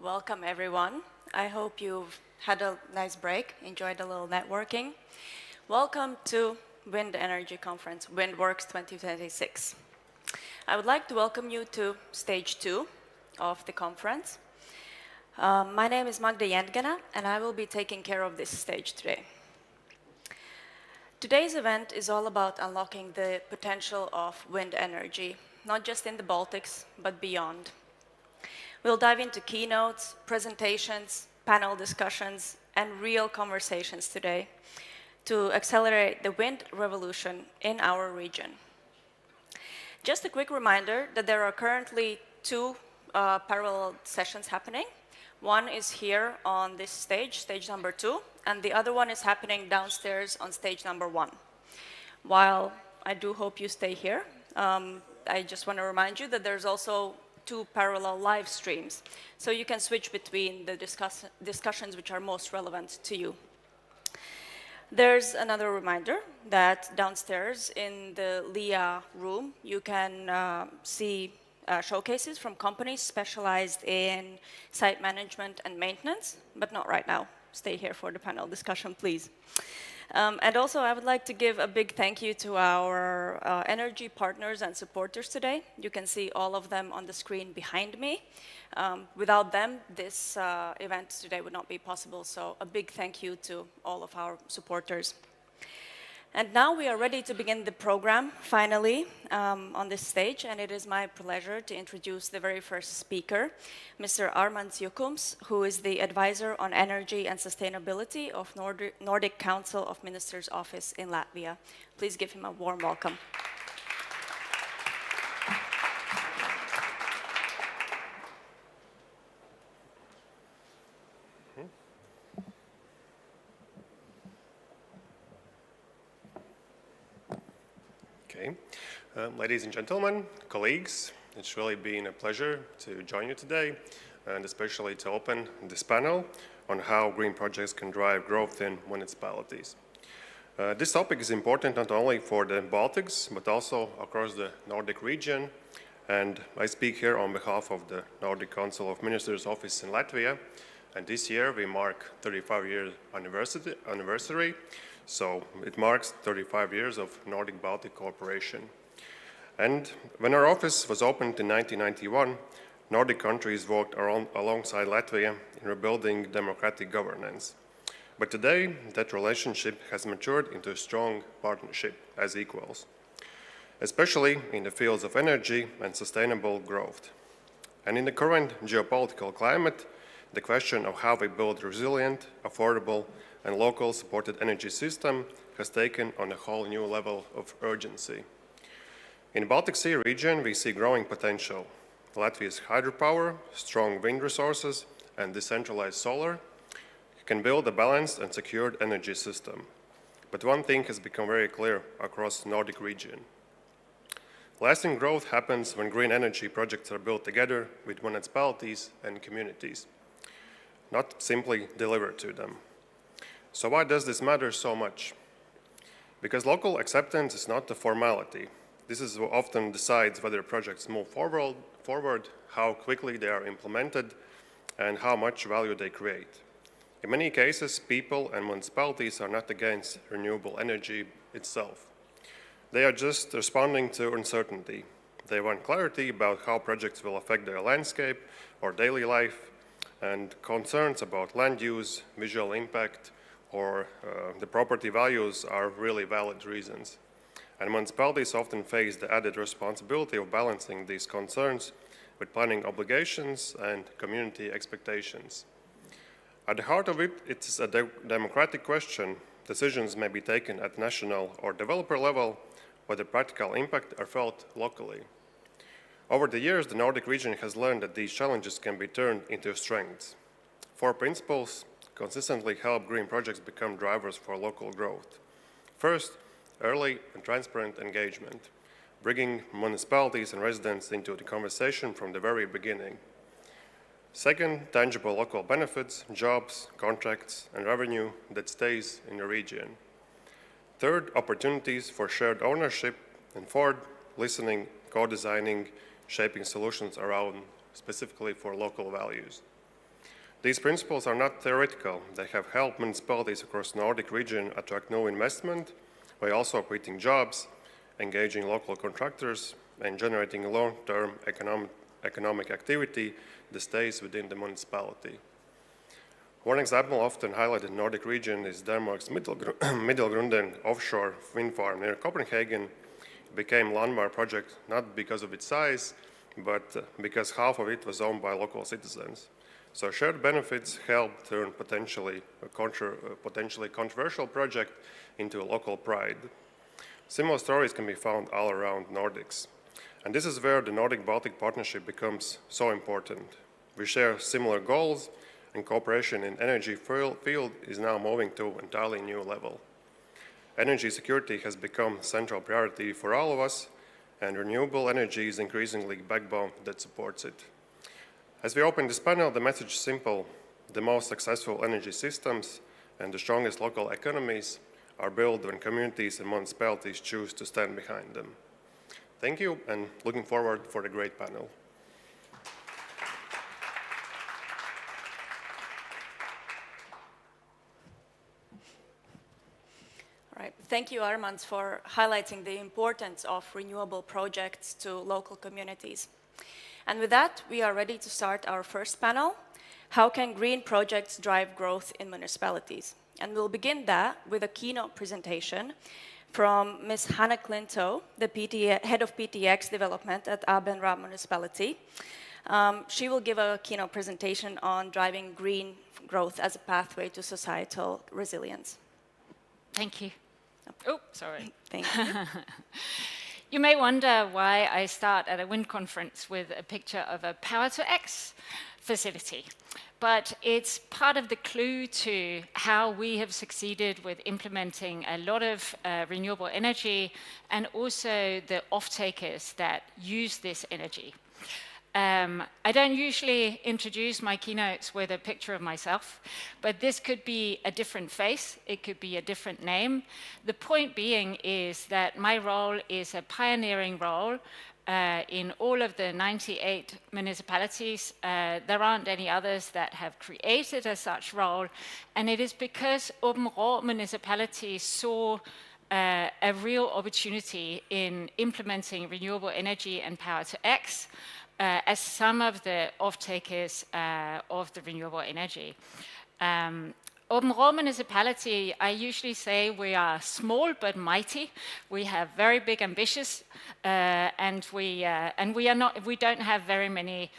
welcome everyone. I hope you've had a nice break, enjoyed a little networking. Welcome to Wind Energy Conference, WindWorks 2026. I would like to welcome you to stage 2 of the conference. My name is Magda Jentgena, and I will be taking care of this stage today. Today's event is all about unlocking the potential of wind energy, not just in the Baltics, but beyond. We'll dive into keynotes, presentations, panel discussions, and real conversations today to accelerate the wind revolution in our region. Just a quick reminder that there are currently 2 parallel sessions happening. One is here on this stage, stage number 2, and the other one is happening downstairs on stage number 1. While I do hope you stay here, I just want to remind you that there's also 2 parallel live streams, so you can switch between the discussions which are most relevant to you. There's another reminder that downstairs in the LIA room, you can see showcases from companies specialized in site management and maintenance, but not right now. Stay here for the panel discussion, please. And also, I would like to give a big thank you to our energy partners and supporters today. You can see all of them on the screen behind me. Without them, this event today would not be possible, so a big thank you to all of our supporters. And now we are ready to begin the program, finally, on this stage, and it is my pleasure to introduce the very first speaker, Mr. Armands Jukums, who is the Advisor on Energy and Sustainability of Nordic Council of Ministers Office in Latvia. Please give him a warm welcome. Ladies and gentlemen, colleagues, it's really been a pleasure to join you today, and especially to open this panel on how green projects can drive growth in municipalities. This topic is important not only for the Baltics, but also across the Nordic region, and I speak here on behalf of the Nordic Council of Ministers Office in Latvia, and this year we mark 35-year anniversary, so it marks 35 years of Nordic-Baltic cooperation. And when our office was opened in 1991, Nordic countries worked alongside Latvia in rebuilding democratic governance. But today, that relationship has matured into a strong partnership as equals, especially in the fields of energy and sustainable growth. And in the current geopolitical climate, the question of how we build resilient, affordable, and local supported energy system has taken on a whole new level of urgency. In the Baltic Sea region, we see growing potential. Latvia's hydropower, strong wind resources, and decentralized solar can build a balanced and secured energy system. But one thing has become very clear across the Nordic region. Lasting growth happens when green energy projects are built together with municipalities and communities, not simply delivered to them. So why does this matter so much? Because local acceptance is not a formality. This is what often decides whether projects move forward, how quickly they are implemented, and how much value they create. In many cases, people and municipalities are not against renewable energy itself. They are just responding to uncertainty. They want clarity about how projects will affect their landscape or daily life, and concerns about land use, visual impact, or the property values are really valid reasons. And municipalities often face the added responsibility of balancing these concerns with planning obligations and community expectations. At the heart of it, it's a democratic question. Decisions may be taken at national or developer level, but the practical impact are felt locally. Over the years, the Nordic region has learned that these challenges can be turned into strengths. 4 principles consistently help green projects become drivers for local growth. First, early and transparent engagement, bringing municipalities and residents into the conversation from the very beginning. Second, tangible local benefits, jobs, contracts, and revenue that stays in the region. Third, opportunities for shared ownership. And fourth, listening, co-designing, shaping solutions around specifically for local values. These principles are not theoretical. They have helped municipalities across the Nordic region attract new investment by also creating jobs, engaging local contractors, and generating long-term economic activity that stays within the municipality. One example often highlighted in the Nordic region is Denmark's Middelgrunden offshore wind farm near Copenhagen. It became a landmark project not because of its size, but because half of it was owned by local citizens. So shared benefits helped turn potentially controversial project into a local pride. Similar stories can be found all around Nordics. And this is where the Nordic-Baltic partnership becomes so important. We share similar goals, and cooperation in energy field is now moving to an entirely new level. Energy security has become a central priority for all of us, and renewable energy is increasingly the backbone that supports it. As we open this panel, the message is simple. The most successful energy systems and the strongest local economies are built when communities and municipalities choose to stand behind them. Thank you, and looking forward for the great panel. All right. Thank you, Armand, for highlighting the importance of renewable projects to local communities. And with that, we are ready to start our first panel. How can green projects drive growth in municipalities? And we'll begin that with a keynote presentation from Ms. Hannah Clinto, the head of PTX development at Abenra municipality. She will give a keynote presentation on driving green growth as a pathway to societal resilience. Thank you. Oh, sorry. Thank you. You may wonder why I start at a wind conference with a picture of a power-to-X facility. But it's part of the clue to how we have succeeded with implementing a lot of renewable energy and also the off-takers that use this energy. I don't usually introduce my keynotes with a picture of myself, but this could be a different face, it could be a different name. The point being is that my role is a pioneering role in all of the 98 municipalities. There aren't any others that have created a such role, and it is because Åbenrå municipalities saw a real opportunity in implementing renewable energy and power-to-X as some of the off-takers of the renewable energy. Åbenrå municipality, I usually say we are small but mighty. We have very big ambitions, and we don't have very many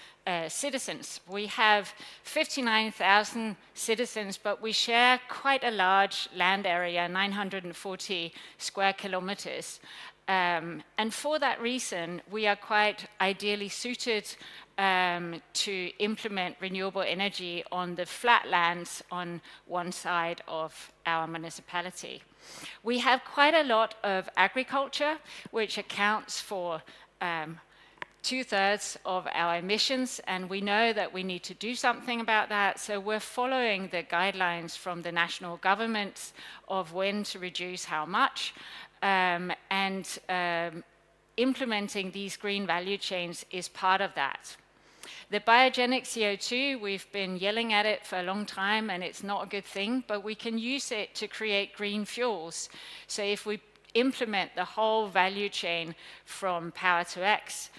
citizens. We have 59,000 citizens, but we share quite a large land area, 940 square kilometers. And for that reason, we are quite ideally suited to implement renewable energy on the flatlands on one side of our municipality. We have quite a lot of agriculture, which accounts for 2/3 of our emissions, and we know that we need to do something about that, so we're following the guidelines from the national governments of when to reduce how much, and implementing these green value chains is part of that. The biogenic CO2, we've been yelling at it for a long time, and it's not a good thing, but we can use it to create green fuels. So if we implement the whole value chain from power to X,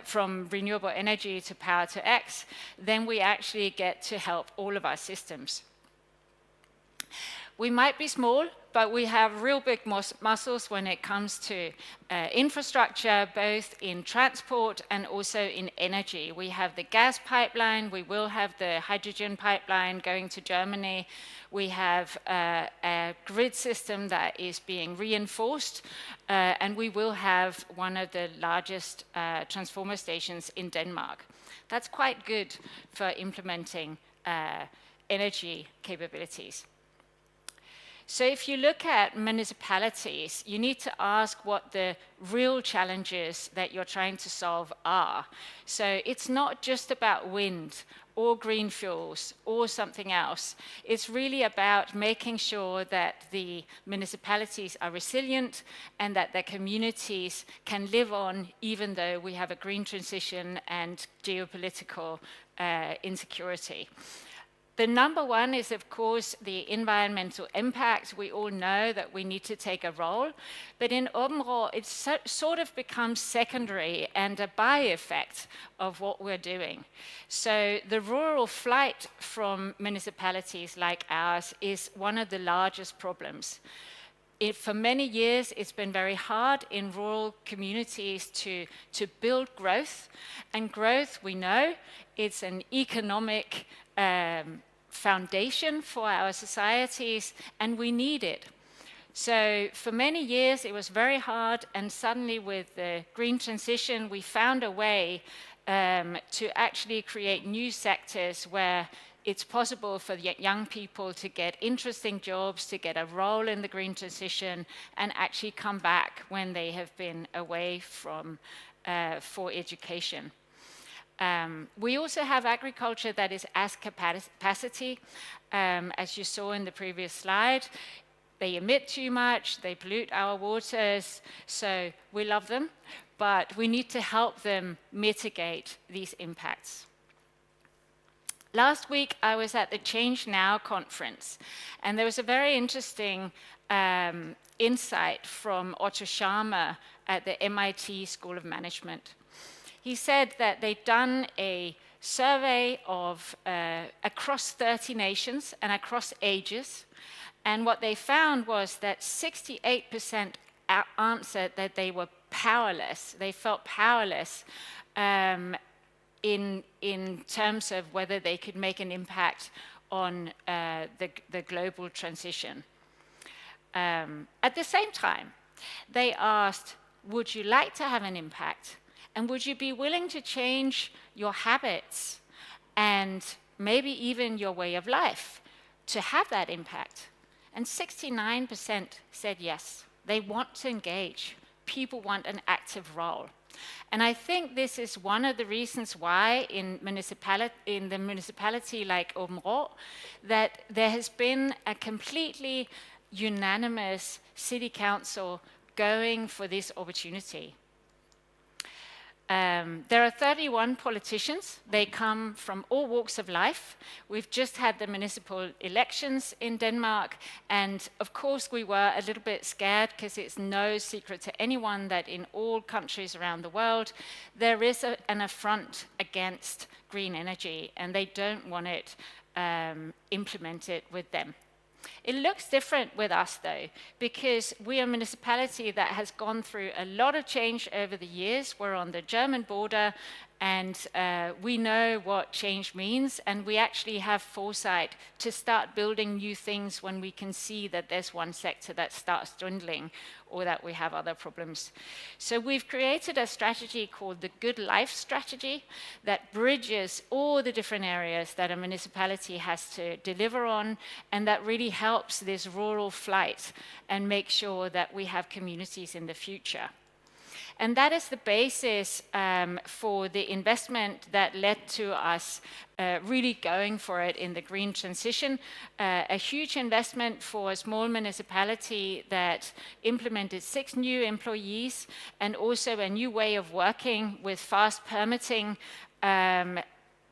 from renewable energy to power to X, then we actually get to help all of our systems. We might be small, but we have real big muscles when it comes to infrastructure, both in transport and also in energy. We have the gas pipeline, we will have the hydrogen pipeline going to Germany. We have a grid system that is being reinforced, and we will have one of the largest transformer stations in Denmark. That's quite good for implementing energy capabilities. So if you look at municipalities, you need to ask what the real challenges that you're trying to solve are. So it's not just about wind or green fuels or something else. It's really about making sure that the municipalities are resilient and that their communities can live on even though we have a green transition and geopolitical insecurity. The number one is, of course, the environmental impact. We all know that we need to take a role, but in Onshore, it's sort of becomes secondary and a by-effect of what we're doing. So the rural flight from municipalities like ours is one of the largest problems. For many years, it's been very hard in rural communities to build growth. And growth, we know, it's an economic foundation for our societies, and we need it. So for many years, it was very hard, and suddenly with the green transition, we found a way to actually create new sectors where it's possible for young people to get interesting jobs, to get a role in the green transition, and actually come back when they have been away from for education. We also have agriculture that is as capacity. As you saw in the previous slide, they emit too much, they pollute our waters, so we love them, but we need to help them mitigate these impacts. Last week, I was at the Change Now conference, and there was a very interesting insight from Otto Scharmer at the MIT School of Management. He said that they'd done a survey of across 30 nations and across ages, and what they found was that 68% answered that they were powerless. They felt powerless in terms of whether they could make an impact on the global transition. At the same time, they asked, would you like to have an impact? And would you be willing to change your habits and maybe even your way of life to have that impact? And 69% said yes. They want to engage. People want an active role. And I think this is one of the reasons why in the municipality like Onshore, that there has been a completely unanimous city council going for this opportunity. There are 31 politicians. They come from all walks of life. We've just had the municipal elections in Denmark, and of course we were a little bit scared because it's no secret to anyone that in all countries around the world, there is an affront against green energy, and they don't want it implemented with them. It looks different with us, though, because we are a municipality that has gone through a lot of change over the years. We're on the German border, and we know what change means, and we actually have foresight to start building new things when we can see that there's one sector that starts dwindling or that we have other problems. So we've created a strategy called the Good Life Strategy that bridges all the different areas that a municipality has to deliver on, and that really helps this rural flight and make sure that we have communities in the future. And that is the basis for the investment that led to us really going for it in the green transition. A huge investment for a small municipality that implemented 6 new employees and also a new way of working with fast permitting,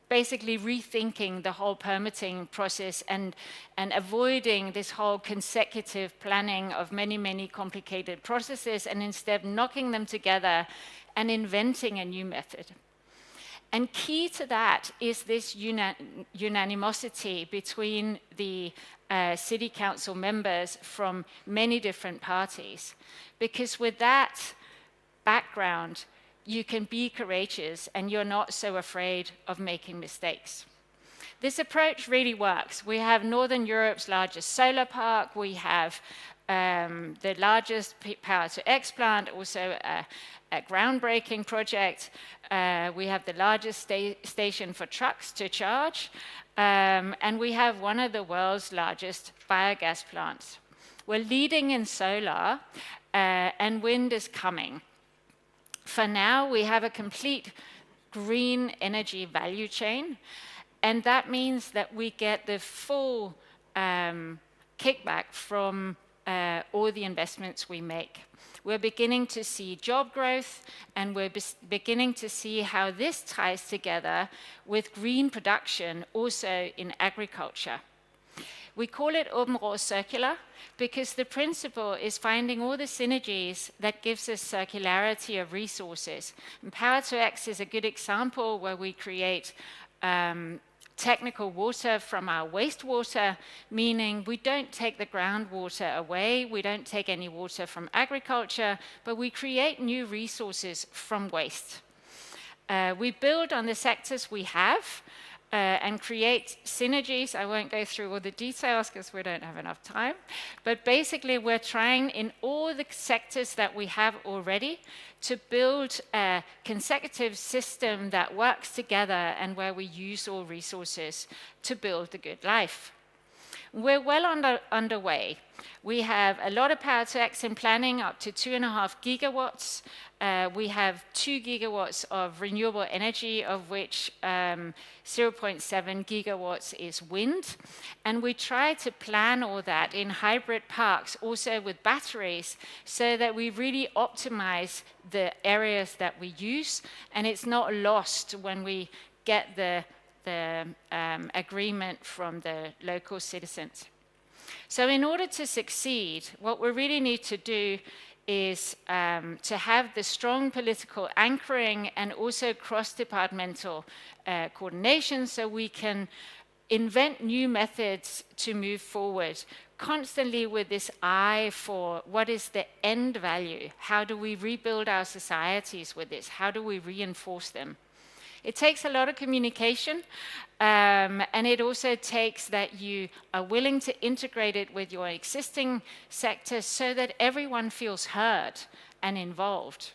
basically rethinking the whole permitting process and avoiding this whole consecutive planning of many, many complicated processes, and instead knocking them together and inventing a new method. And key to that is this unanimosity between the city council members from many different parties. Because with that background, you can be courageous and you're not so afraid of making mistakes. This approach really works. We have Northern Europe's largest solar park. We have the largest power-to-X plant, also a groundbreaking project. We have the largest station for trucks to charge. And we have one of the world's largest biogas plants. We're leading in solar, and wind is coming. For now, we have a complete green energy value chain, and that means that we get the full kickback from all the investments we make. We're beginning to see job growth, and we're beginning to see how this ties together with green production also in agriculture. We call it Områ Circular because the principle is finding all the synergies that gives us circularity of resources. And Power-to-X is a good example where we create technical water from our wastewater, meaning we don't take the groundwater away, we don't take any water from agriculture, but we create new resources from waste. We build on the sectors we have and create synergies. I won't go through all the details because we don't have enough time, but basically we're trying in all the sectors that we have already to build a consecutive system that works together and where we use all resources to build a good life. We're well underway. We have a lot of Power-to-X in planning, up to 2.5 gigawatts. We have 2 gigawatts of renewable energy, of which 0.7 gigawatts is wind. And we try to plan all that in hybrid parks, also with batteries, so that we really optimize the areas that we use, and it's not lost when we get the agreement from the local citizens. So in order to succeed, what we really need to do is to have the strong political anchoring and also cross-departmental coordination so we can invent new methods to move forward, constantly with this eye for what is the end value? How do we rebuild our societies with this? How do we reinforce them? It takes a lot of communication, and it also takes that you are willing to integrate it with your existing sector so that everyone feels heard and involved.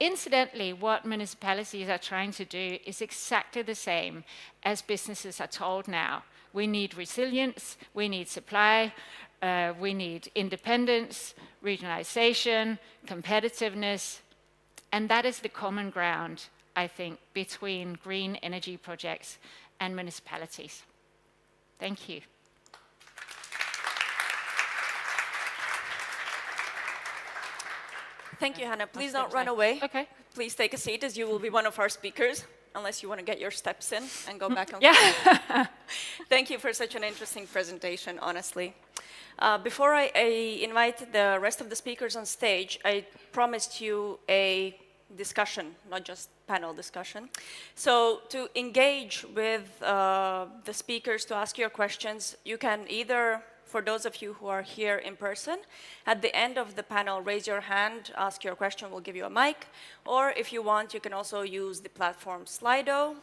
Incidentally, what municipalities are trying to do is exactly the same as businesses are told now. We need resilience, we need supply, we need independence, regionalization, competitiveness, and that is the common ground, I think, between green energy projects and municipalities. Thank you. Thank you, Hannah. Please don't run away. Okay. Please take a seat, as you will be one of our speakers, unless you want to get your steps in and go back on. Yeah. Thank you for such an interesting presentation, honestly. Before I invite the rest of the speakers on stage, I promised you a discussion, not just panel discussion. So to engage with the speakers, to ask your questions, you can either, for those of you who are here in person, at the end of the panel, raise your hand, ask your question, we'll give you a mic. Or if you want, you can also use the platform Slido.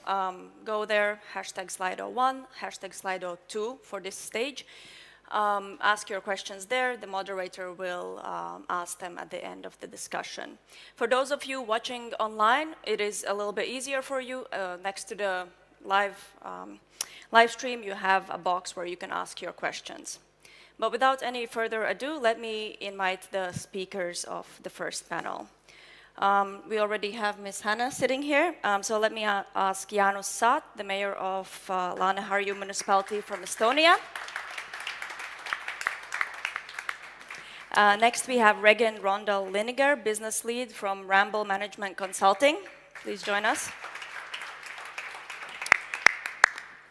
Go there, hashtag Slido1, hashtag Slido2 for this stage. Ask your questions there. The moderator will ask them at the end of the discussion. For those of you watching online, it is a little bit easier for you. Next to the live stream, you have a box where you can ask your questions. But without any further ado, let me invite the speakers of the first panel. We already have Ms. Hannah sitting here, so let me ask Jānis Saat, the mayor of Lääneharju municipality from Estonia. Next, we have Regan Rondal-Liniger, business lead from Ramble Management Consulting. Please join us.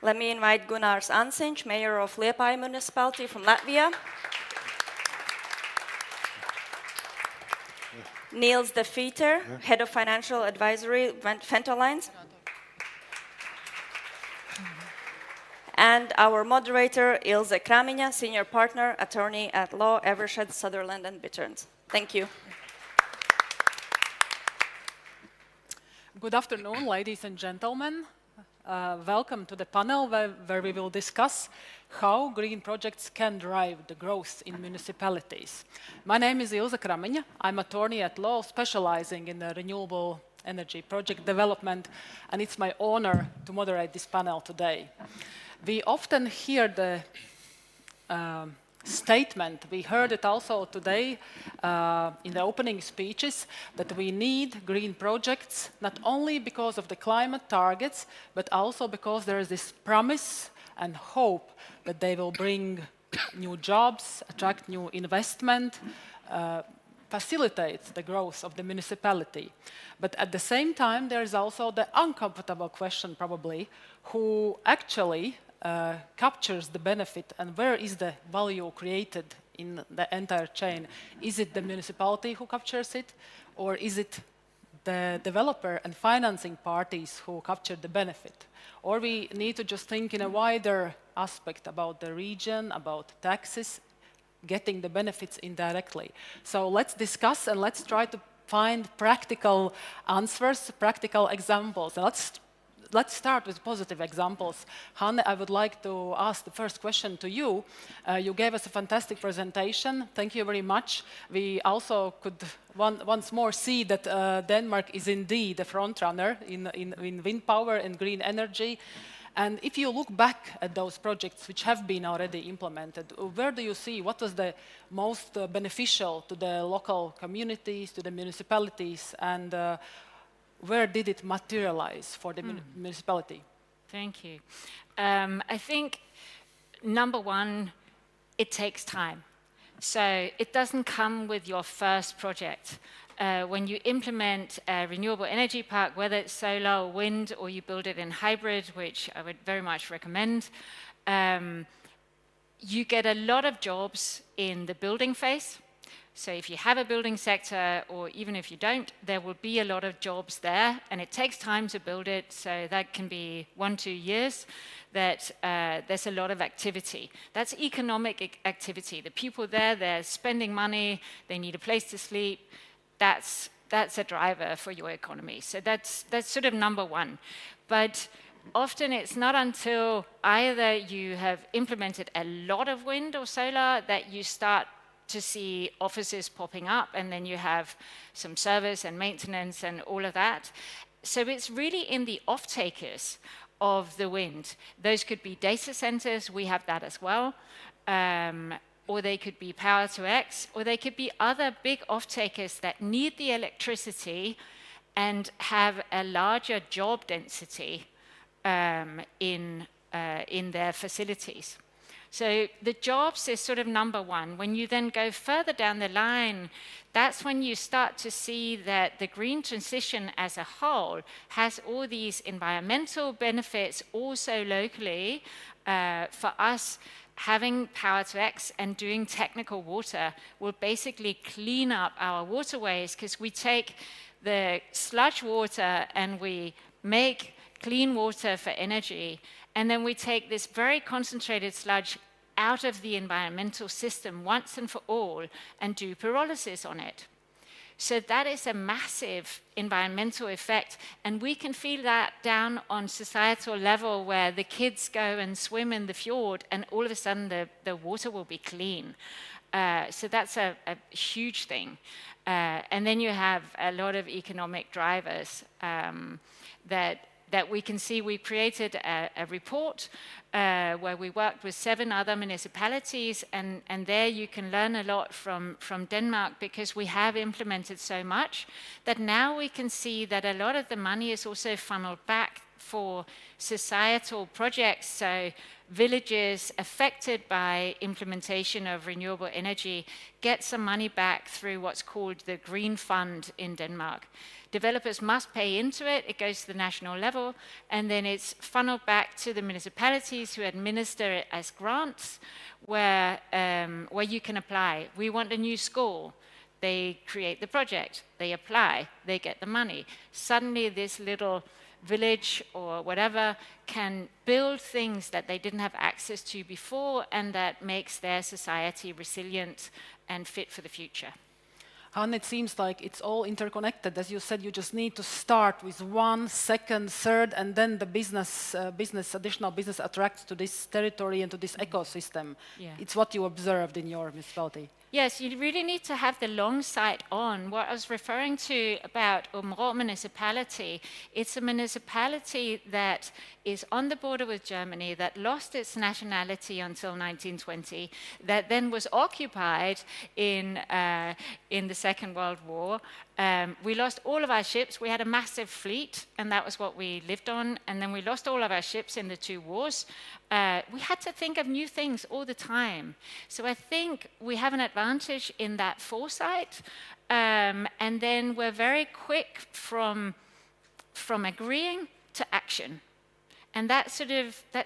Let me invite Gunnars Ansiņš, mayor of Liepāja municipality from Latvia. Niels de Vieter, head of financial advisory, Fentolines. And our moderator, Ilse Kramiņa, senior partner, attorney at law, Evershed, Sutherland and Bitterns. Thank you. Good afternoon, ladies and gentlemen. Welcome to the panel where we will discuss how green projects can drive the growth in municipalities. My name is Ilse Kramiņa. I'm attorney at law specializing in renewable energy project development, and it's my honor to moderate this panel today. We often hear the statement, we heard it also today in the opening speeches, that we need green projects not only because of the climate targets, but also because there is this promise and hope that they will bring new jobs, attract new investment, facilitates the growth of the municipality. But at the same time, there is also the uncomfortable question, probably, who actually captures the benefit and where is the value created in the entire chain? Is it the municipality who captures it, or is it the developer and financing parties who capture the benefit? Or we need to just think in a wider aspect about the region, about taxes, getting the benefits indirectly. So let's discuss and let's try to find practical answers, practical examples. And let's start with positive examples. Hanne, I would like to ask the first question to you. You gave us a fantastic presentation. Thank you very much. We also could once more see that Denmark is indeed a frontrunner in wind power and green energy. And if you look back at those projects which have been already implemented, where do you see what was the most beneficial to the local communities, to the municipalities, and where did it materialize for the municipality? Thank you. I think, number one, it takes time. So it doesn't come with your first project. When you implement a renewable energy park, whether it's solar or wind, or you build it in hybrid, which I would very much recommend, you get a lot of jobs in the building phase. So if you have a building sector, or even if you don't, there will be a lot of jobs there, and it takes time to build it, so that can be 1-2 years, that there's a lot of activity. That's economic activity. The people there, they're spending money, they need a place to sleep. That's a driver for your economy. So that's sort of number one. But often it's not until either you have implemented a lot of wind or solar that you start to see offices popping up, and then you have some service and maintenance and all of that. So it's really in the off-takers of the wind. Those could be data centers, we have that as well, or they could be power to X, or they could be other big off-takers that need the electricity and have a larger job density in their facilities. So the jobs is sort of number one. When you then go further down the line, that's when you start to see that the green transition as a whole has all these environmental benefits also locally. For us, having power to X and doing technical water will basically clean up our waterways, because we take the sludge water and we make clean water for energy, and then we take this very concentrated sludge out of the environmental system once and for all and do pyrolysis on it. So that is a massive environmental effect, and we can feel that down on societal level, where the kids go and swim in the fjord and all of a sudden the water will be clean. So that's a huge thing. And then you have a lot of economic drivers that we can see. We created a report where we worked with 7 other municipalities, and there you can learn a lot from Denmark, because we have implemented so much that now we can see that a lot of the money is also funneled back for societal projects. So villages affected by implementation of renewable energy get some money back through what's called the Green Fund in Denmark. Developers must pay into it, it goes to the national level, and then it's funneled back to the municipalities who administer it as grants, where you can apply. We want a new school. They create the project, they apply, they get the money. Suddenly this little village or whatever can build things that they didn't have access to before, and that makes their society resilient and fit for the future. And it seems like it's all interconnected. As you said, you just need to start with 1, 2nd, 3rd, and then the additional business attracts to this territory and to this ecosystem. Yeah. It's what you observed in your municipality. Yes, you really need to have the long sight on. What I was referring to about Områ municipality, it's a municipality that is on the border with Germany, that lost its nationality until 1920, that then was occupied in the Second World War. We lost all of our ships. We had a massive fleet, and that was what we lived on. And then we lost all of our ships in the two wars. We had to think of new things all the time. So I think we have an advantage in that foresight. And then we're very quick from agreeing to action. And that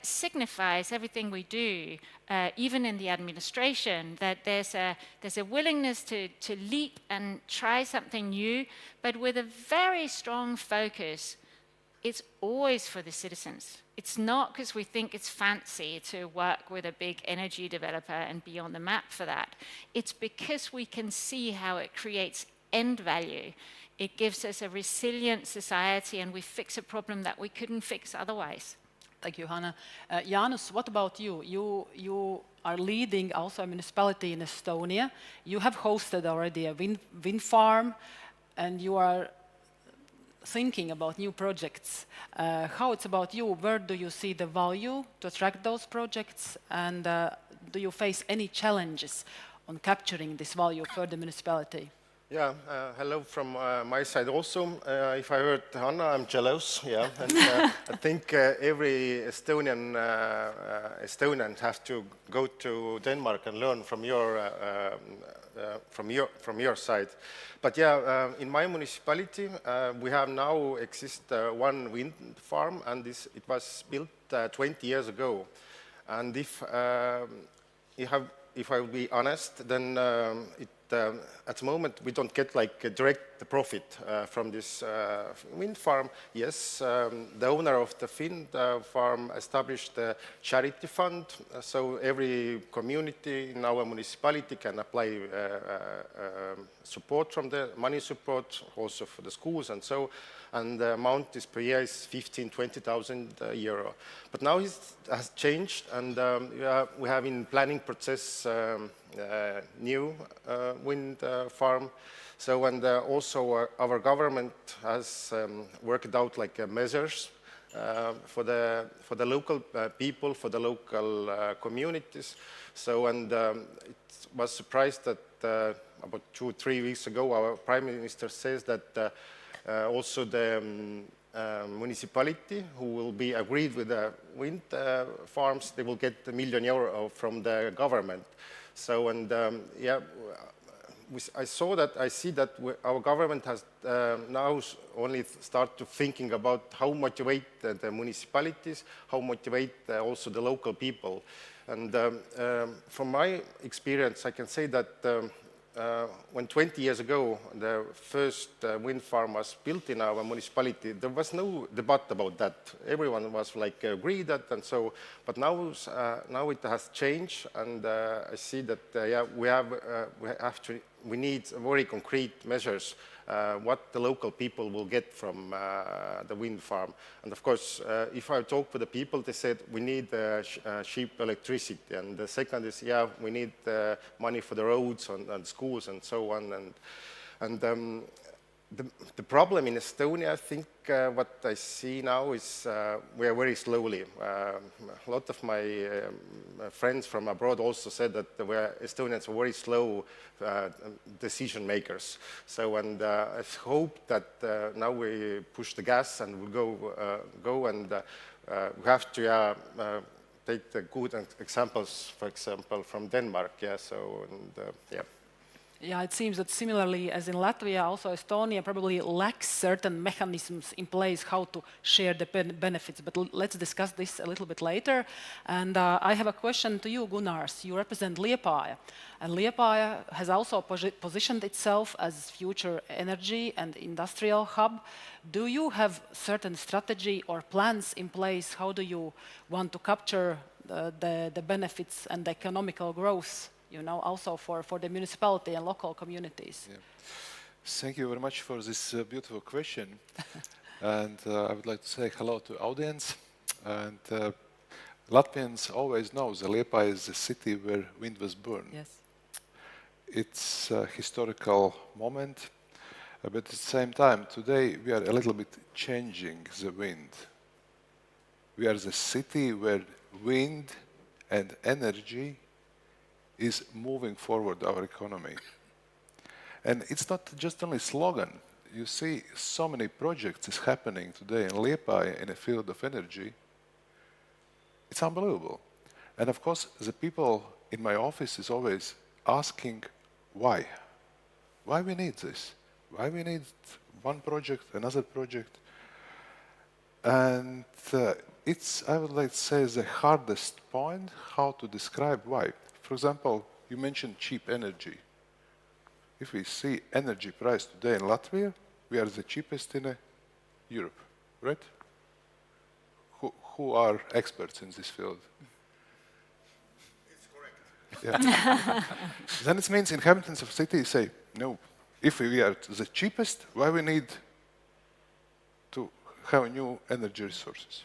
signifies everything we do, even in the administration, that there's a willingness to leap and try something new, but with a very strong focus. It's always for the citizens. It's not because we think it's fancy to work with a big energy developer and be on the map for that. It's because we can see how it creates end value. It gives us a resilient society, and we fix a problem that we couldn't fix otherwise. Thank you, Hanna. Janus, what about you? You are leading also a municipality in Estonia. You have hosted already a wind farm, and you are thinking about new projects. How it's about you? Where do you see the value to attract those projects? And do you face any challenges on capturing this value for the municipality? Yeah, hello from my side also. If I heard Hanna, I'm jealous. Yeah, and I think every Estonian have to go to Denmark and learn from your side. But yeah, in my municipality, we have now one wind farm, and it was built 20 years ago. And if I will be honest, then at the moment we don't get like a direct profit from this wind farm. Yes, the owner of the wind farm established a charity fund, so every community in our municipality can apply support from the money support, also for the schools and so. And the amount is per year is 15,000–20,000 euro. But now it has changed, and we have in planning process new wind farm. So, and also our government has worked out like measures for the local people, for the local communities. So, and it was surprised that about 2 or 3 weeks ago, our Prime Minister says that also the municipality who will be agreed with the wind farms, they will get €1 million from the government. So, and yeah, I see that our government has now only start to thinking about how motivate the municipalities, how motivate also the local people. And from my experience, I can say that when 20 years ago the first wind farm was built in our municipality, there was no debate about that. Everyone was like agreed that, and so. But now it has changed, and I see that yeah, we need very concrete measures. What the local people will get from the wind farm. And of course, if I talk with the people, they said we need cheap electricity. And the second is, yeah, we need money for the roads and schools and so on. And the problem in Estonia, I think, what I see now is we are very slowly. A lot of my friends from abroad also said that Estonians are very slow decision makers. So, and I hope that now we push the gas and we go and we have to take the good examples, for example, from Denmark. Yeah. So, and yeah. Yeah, it seems that similarly as in Latvia, also Estonia probably lacks certain mechanisms in place how to share the benefits. But let's discuss this a little bit later. And I have a question to you, Gunnars. You represent Liepāja. And Liepāja has also positioned itself as future energy and industrial hub. Do you have certain strategy or plans in place? How do you want to capture the benefits and the economical growth? You know, also for the municipality and local communities. Yeah. Thank you very much for this beautiful question. And I would like to say hello to audience. And Latvians always know that Liepāja is the city where wind was born. Yes. It's a historical moment, but at the same time, today we are a little bit changing the wind. We are the city where wind and energy is moving forward our economy. And it's not just only slogan. You see so many projects is happening today in Liepāja in the field of energy. It's unbelievable. And of course, the people in my office is always asking why. Why we need this? Why we need one project, another project? And it's, I would like to say, the hardest point how to describe why. For example, you mentioned cheap energy. If we see energy price today in Latvia, we are the cheapest in Europe, right? Who are experts in this field? It's correct. Yeah. Then it means inhabitants of cities say, no, if we are the cheapest, why we need to have new energy resources?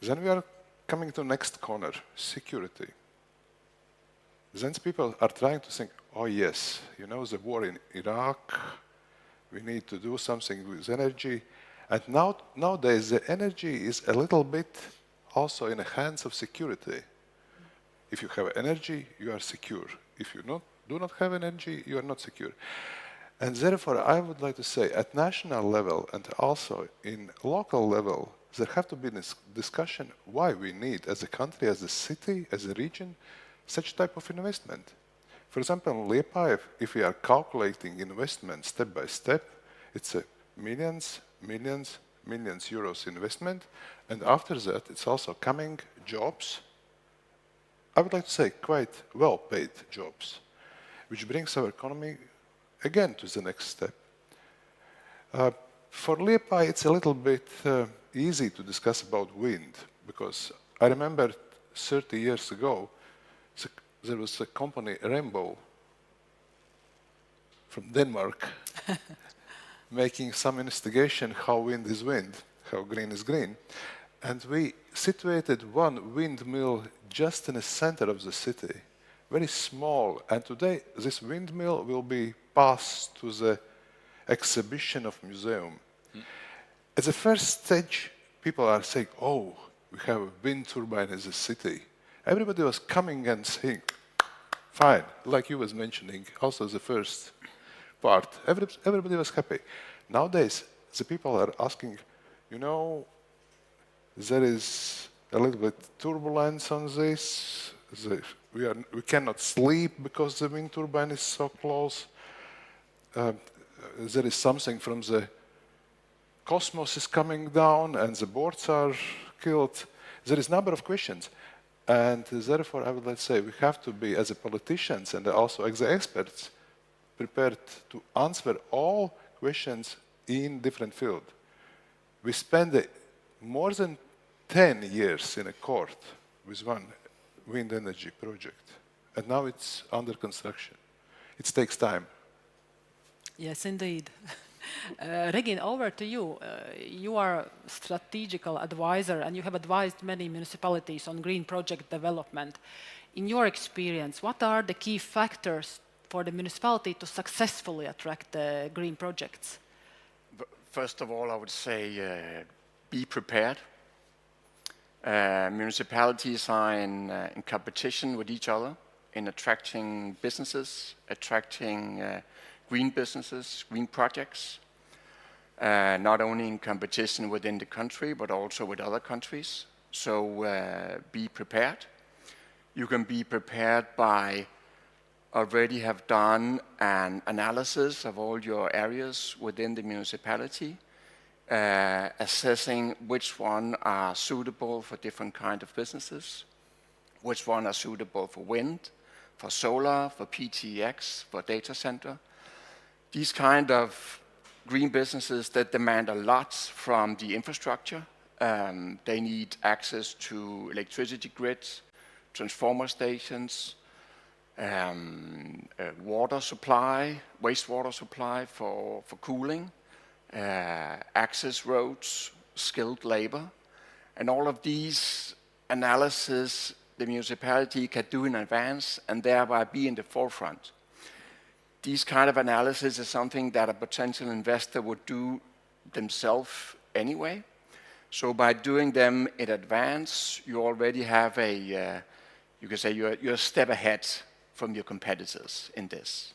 Then we are coming to next corner, security. Then people are trying to think, oh yes, you know, the war in Iraq, we need to do something with energy. And nowadays, the energy is a little bit also in the hands of security. If you have energy, you are secure. If you do not have energy, you are not secure. And therefore, I would like to say, at national level and also in local level, there have to be this discussion why we need, as a country, as a city, as a region, such type of investment. For example, in Liepāja, if we are calculating investment step by step, it's a millions euros investment, and after that, it's also coming jobs. I would like to say quite well-paid jobs, which brings our economy again to the next step. For Liepāja, it's a little bit easy to discuss about wind, because I remember 30 years ago, there was a company, Rainbow, from Denmark, making some investigation how wind is wind, how green is green. And we situated one windmill just in the center of the city, very small. And today, this windmill will be passed to the exhibition of museum. At the first stage, people are saying, oh, we have a wind turbine in the city. Everybody was coming and saying, fine, like you was mentioning, also the first part. Everybody was happy. Nowadays, the people are asking, you know, there is a little bit turbulence on this. We cannot sleep because the wind turbine is so close. There is something from the cosmos is coming down and the boards are killed. There is a number of questions. And therefore, I would like to say we have to be, as a politicians and also as the experts, prepared to answer all questions in different fields. We spend more than 10 years in a court with one wind energy project. And now it's under construction. It takes time. Yes, indeed. Regin, over to you. You are a strategical advisor and you have advised many municipalities on green project development. In your experience, what are the key factors for the municipality to successfully attract green projects? First of all, I would say be prepared. Municipalities are in competition with each other in attracting businesses, attracting green businesses, green projects, not only in competition within the country, but also with other countries. So be prepared. You can be prepared by already have done an analysis of all your areas within the municipality, assessing which one are suitable for different kind of businesses, which one are suitable for wind, for solar, for PTX, for data center. These kind of green businesses that demand a lot from the infrastructure. They need access to electricity grids, transformer stations, water supply, wastewater supply for cooling, access roads, skilled labor. And all of these analysis the municipality can do in advance and thereby be in the forefront. These kind of analysis is something that a potential investor would do themselves anyway. So by doing them in advance, you already have a, you can say you're a step ahead from your competitors in this.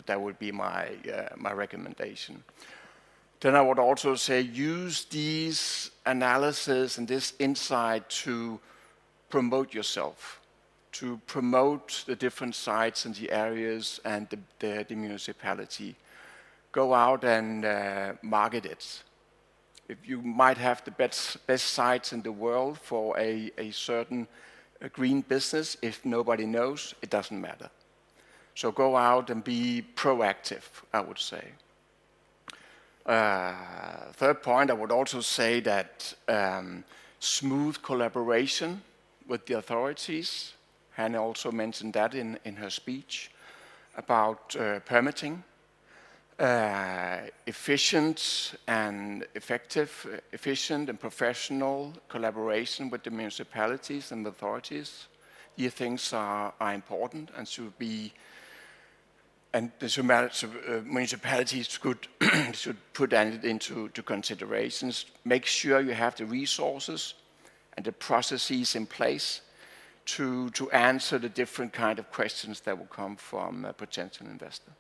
That would be my recommendation. Then I would also say use these analysis and this insight to promote yourself, to promote the different sites and the areas and the municipality. Go out and market it. If you might have the best sites in the world for a certain green business, if nobody knows, it doesn't matter. So go out and be proactive, I would say. Third point, I would also say that smooth collaboration with the authorities. Hannah also mentioned that in her speech about permitting. Efficient and professional collaboration with the municipalities and the authorities. These things are important and should be, and the municipalities should put that into considerations. Make sure you have the resources and the processes in place to answer the different kind of questions that will come from a potential investor.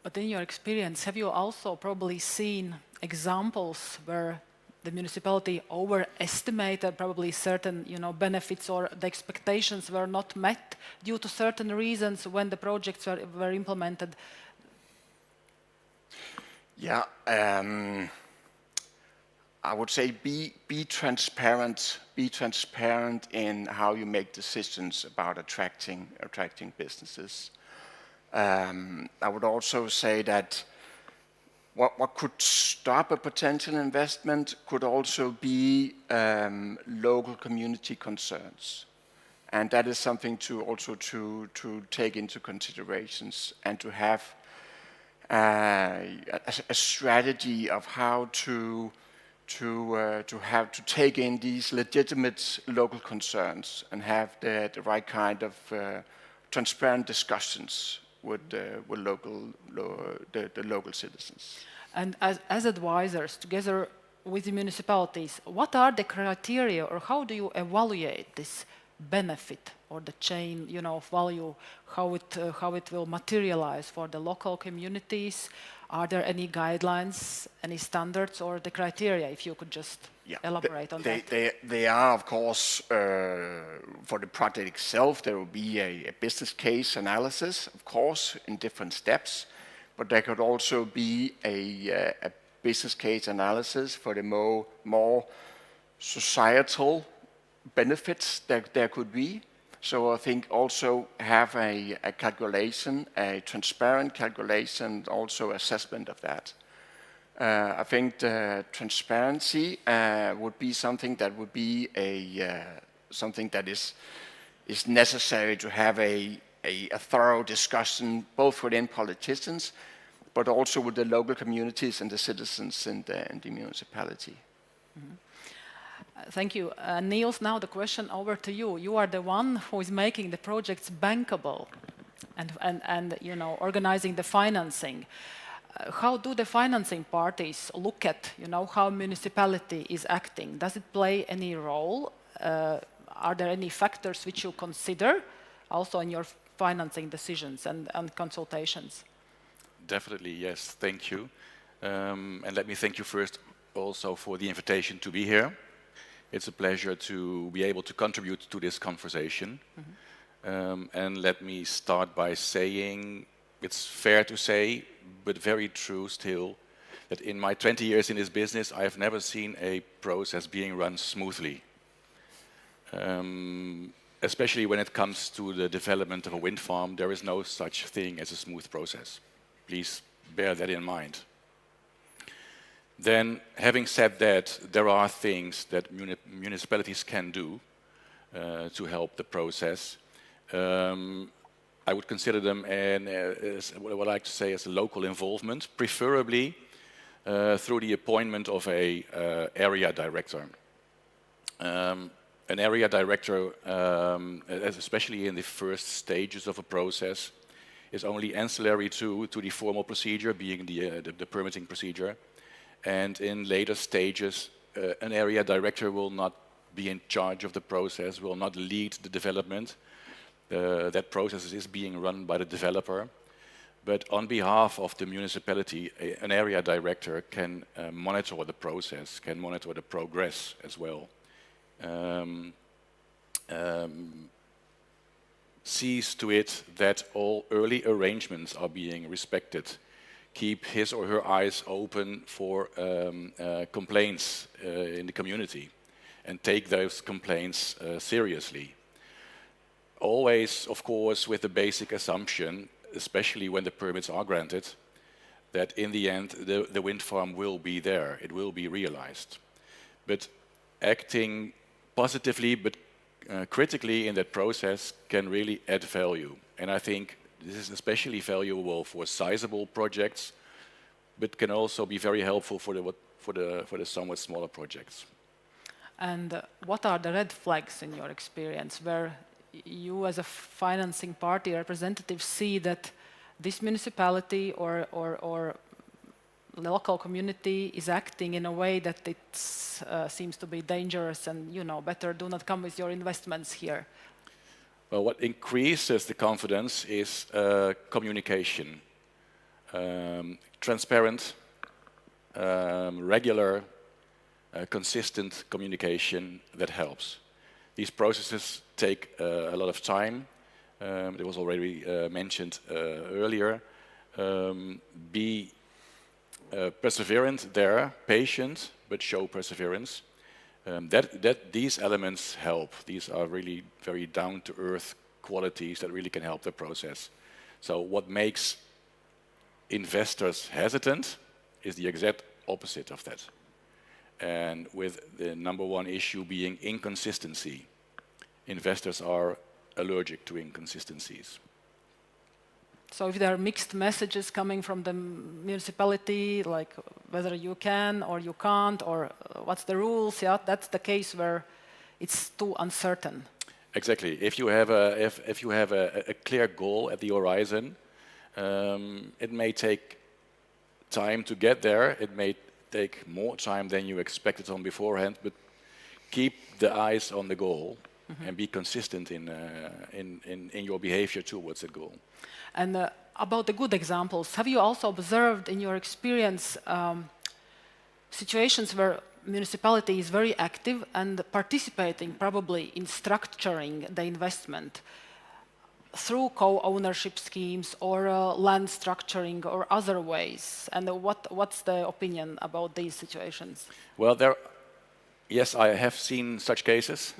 But in your experience, have you also probably seen examples where the municipality overestimated probably certain, benefits, or the expectations were not met due to certain reasons when the projects were implemented? Yeah, I would say be transparent. Be transparent in how you make decisions about attracting businesses. I would also say that what could stop a potential investment could also be local community concerns, and that is something to take into considerations and to have a strategy of how to take in these legitimate local concerns and have the right kind of transparent discussions with the local citizens. And as advisors, together with the municipalities, what are the criteria, or how do you evaluate this benefit or the chain, of value, how it will materialize for the local communities? Are there any guidelines, any standards, or the criteria? If you could just elaborate on that. They are, of course, for the project itself, there will be a business case analysis, of course, in different steps, but there could also be a business case analysis for the more societal benefits that there could be. So I think also have a calculation, a transparent calculation, also assessment of that. I think the transparency would be something that would be something that is necessary to have a thorough discussion, both within politicians, but also with the local communities and the citizens in the municipality. Mm-hmm. Thank you. Niels, now the question over to you. You are the one who is making the projects bankable and organizing the financing. How do the financing parties look at, how municipality is acting? Does it play any role? Are there any factors which you consider also in your financing decisions and consultations? Definitely, yes. Thank you. And let me thank you first also for the invitation to be here. It's a pleasure to be able to contribute to this conversation. Mm-hmm. And let me start by saying, it's fair to say, but very true still, that in my 20 years in this business, I have never seen a process being run smoothly. Especially when it comes to the development of a wind farm, there is no such thing as a smooth process. Please bear that in mind. Then, having said that, there are things that municipalities can do to help the process. I would consider them as what I would like to say as a local involvement, preferably through the appointment of an area director. An area director, especially in the first stages of a process, is only ancillary to the formal procedure, being the permitting procedure. And in later stages, an area director will not be in charge of the process, will not lead the development. That process is being run by the developer. but on behalf of the municipality, an area director can monitor the process, can monitor the progress as well. Sees to it that all early arrangements are being respected, keep his or her eyes open for complaints in the community, and take those complaints seriously. Always, of course, with the basic assumption, especially when the permits are granted, that in the end the wind farm will be there, it will be realized. But acting positively but critically in that process can really add value. And I think this is especially valuable for sizable projects, but can also be very helpful for the somewhat smaller projects. And what are the red flags in your experience where you as a financing party representative see that this municipality or the local community is acting in a way that it seems to be dangerous and, you know, better do not come with your investments here? Well, what increases the confidence is communication. Transparent, regular, consistent communication that helps. These processes take a lot of time. It was already mentioned earlier. Be perseverant there, patient, but show perseverance. These elements help. These are really very down-to-earth qualities that really can help the process. So what makes investors hesitant is the exact opposite of that. And with the number one issue being inconsistency, investors are allergic to inconsistencies. So if there are mixed messages coming from the municipality, like whether you can or you can't, or what's the rules, yeah, that's the case where it's too uncertain. Exactly. If you have a clear goal at the horizon, it may take time to get there. It may take more time than you expected on beforehand, but keep the eyes on the goal and be consistent in your behavior towards that goal. And about the good examples, have you also observed in your experience situations where municipality is very active and participating probably in structuring the investment through co-ownership schemes or land structuring or other ways? And what's the opinion about these situations? Well, yes, I have seen such cases.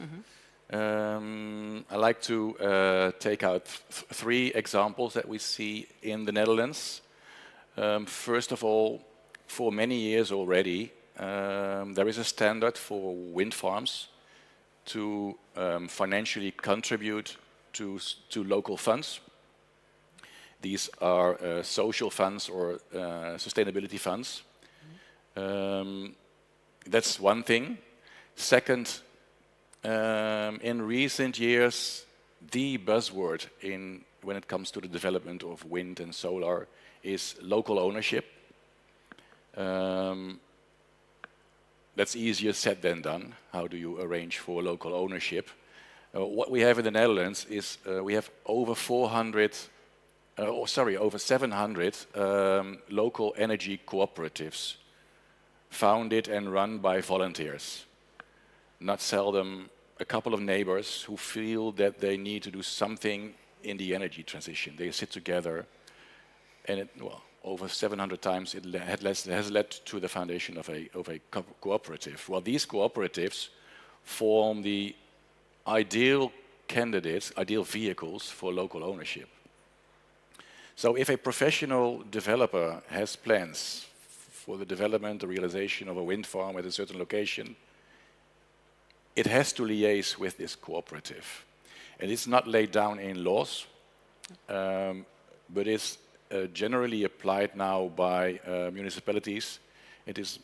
I like to take out three examples that we see in the Netherlands. First of all, for many years already, there is a standard for wind farms to financially contribute to local funds. These are social funds or sustainability funds. That's one thing. Second, in recent years, the buzzword when it comes to the development of wind and solar is local ownership. That's easier said than done. How do you arrange for local ownership? What we have in the Netherlands is we have over 700 local energy cooperatives founded and run by volunteers. Not seldom a couple of neighbors who feel that they need to do something in the energy transition. They sit together, and over 700 times it has led to the foundation of a cooperative. Well, these cooperatives form the ideal candidates, ideal vehicles for local ownership. So if a professional developer has plans for the development or realization of a wind farm at a certain location, it has to liaise with this cooperative. And it's not laid down in laws, but it's generally applied now by municipalities. It is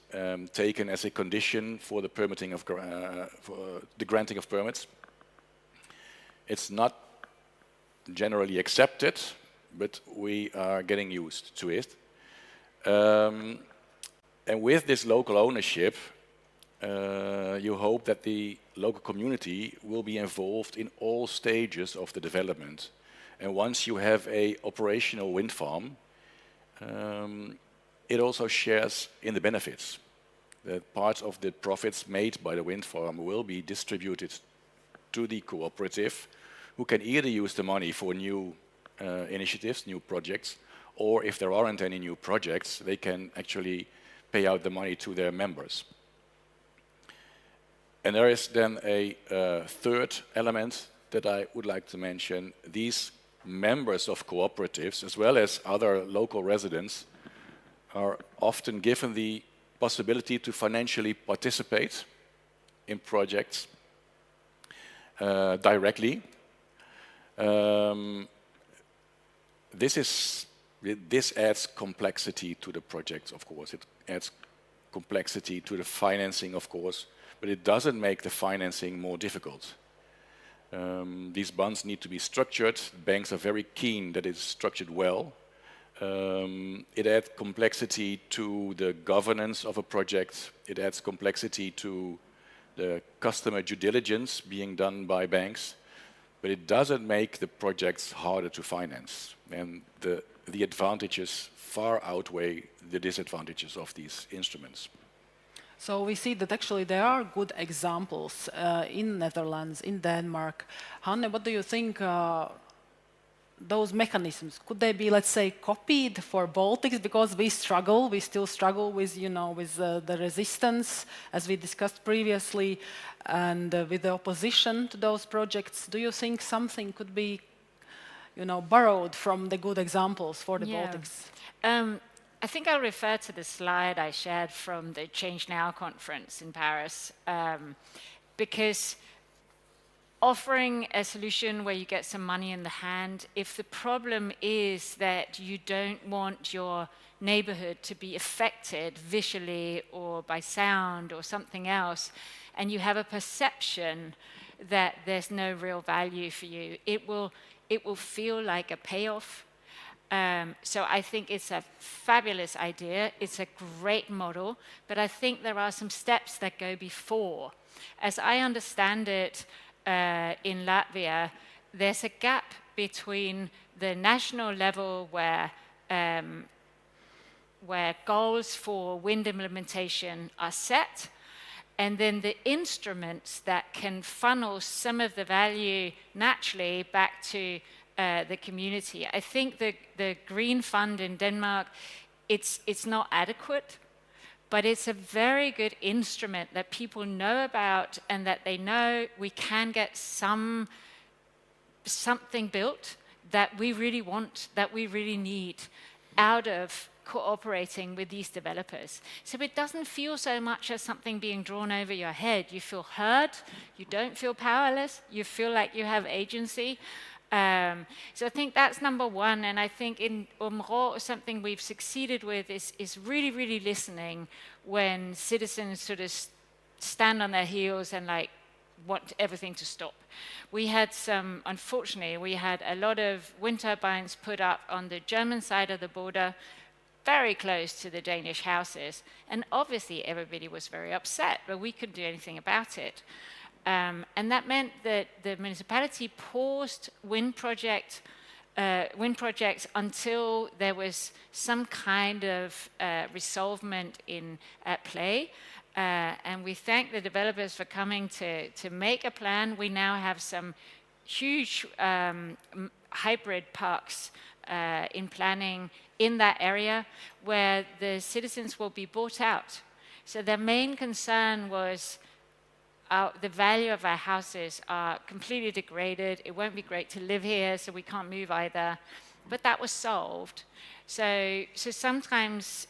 taken as a condition for the permitting of for the granting of permits. It's not generally accepted, but we are getting used to it. And with this local ownership, you hope that the local community will be involved in all stages of the development. And once you have an operational wind farm, it also shares in the benefits. That parts of the profits made by the wind farm will be distributed to the cooperative, who can either use the money for new initiatives, new projects, or if there aren't any new projects, they can actually pay out the money to their members. And there is then a third element that I would like to mention. These members of cooperatives, as well as other local residents, are often given the possibility to financially participate in projects directly. This adds complexity to the projects, of course. It adds complexity to the financing, of course, but it doesn't make the financing more difficult. These bonds need to be structured. Banks are very keen that it's structured well. It adds complexity to the governance of a project. It adds complexity to the customer due diligence being done by banks, but it doesn't make the projects harder to finance. And the advantages far outweigh the disadvantages of these instruments. So we see that actually there are good examples in Netherlands, in Denmark. Hanne, what do you think? Those mechanisms, could they be, let's say, copied for Baltics? Because we still struggle with, with the resistance, as we discussed previously, and with the opposition to those projects. Do you think something could be, borrowed from the good examples for the Baltics? I think I'll refer to the slide I shared from the Change Now conference in Paris, because offering a solution where you get some money in the hand, if the problem is that you don't want your neighborhood to be affected visually or by sound or something else, and you have a perception that there's no real value for you, it will feel like a payoff. So I think it's a fabulous idea. It's a great model, but I think there are some steps that go before. As I understand it, in Latvia, there's a gap between the national level where goals for wind implementation are set, and then the instruments that can funnel some of the value naturally back to the community. I think the Green Fund in Denmark, it's not adequate, but it's a very good instrument that people know about, and that they know we can get something built that we really want, that we really need out of cooperating with these developers. So it doesn't feel so much as something being drawn over your head. You feel heard, you don't feel powerless, you feel like you have agency. So I think that's number one, and I think in Onshore, something we've succeeded with is really, really listening when citizens sort of stand on their heels and want everything to stop. Unfortunately, we had a lot of wind turbines put up on the German side of the border, very close to the Danish houses, and obviously everybody was very upset, but we couldn't do anything about it. And that meant that the municipality paused wind projects until there was some kind of resolvement at play. And we thank the developers for coming to make a plan. We now have some huge hybrid parks in planning in that area where the citizens will be bought out. So their main concern was the value of our houses are completely degraded. It won't be great to live here, so we can't move either. But that was solved. So sometimes,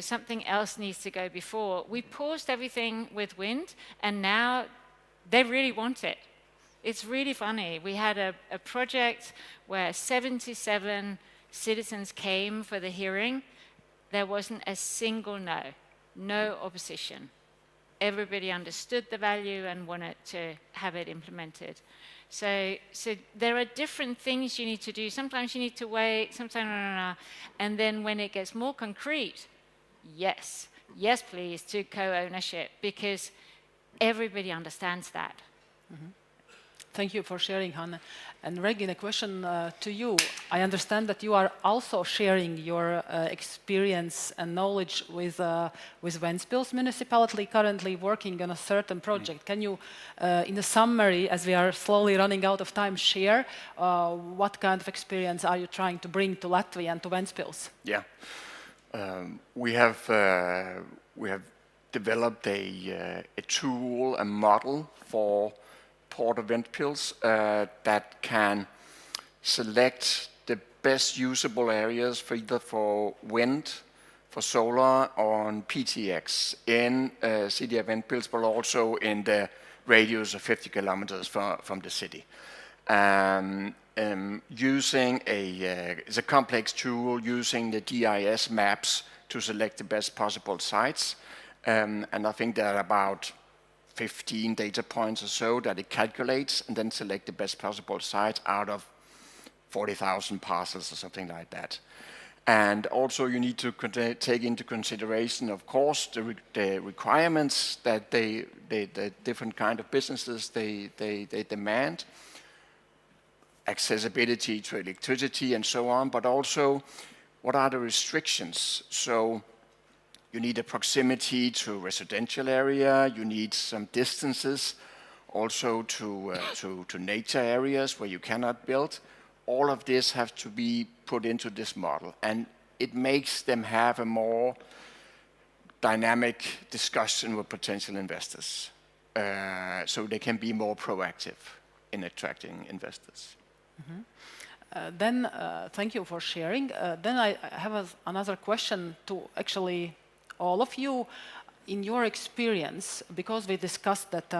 something else needs to go before. We paused everything with wind, and now they really want it. It's really funny. We had a project where 77 citizens came for the hearing. There wasn't a single no opposition. Everybody understood the value and wanted to have it implemented. So there are different things you need to do. Sometimes you need to wait, sometimes no. And then when it gets more concrete, yes please, to co-ownership, because everybody understands that. Mm-hmm. Thank you for sharing, Hanne. And Regin, a question to you. I understand that you are also sharing your experience and knowledge with Ventspils municipality, currently working on a certain project. Can you, in a summary, as we are slowly running out of time, share what kind of experience are you trying to bring to Latvia and to Ventspils? Yeah. We have developed a tool, a model for Port of Ventspils that can select the best usable areas for either for wind, for solar, on PTX in city of Ventspils, but also in the radius of 50 kilometers from the city. Using it's a complex tool using the GIS maps to select the best possible sites. And I think there are about 15 data points or so that it calculates and then select the best possible sites out of 40,000 parcels or something like that. And also you need to take into consideration, of course, the requirements that the different kind of businesses they demand, accessibility to electricity and so on, but also what are the restrictions. So you need a proximity to residential area, you need some distances also to nature areas where you cannot build. All of this has to be put into this model, and it makes them have a more dynamic discussion with potential investors, so they can be more proactive in attracting investors. Then, thank you for sharing. Then I have another question to actually all of you. In your experience, because we discussed that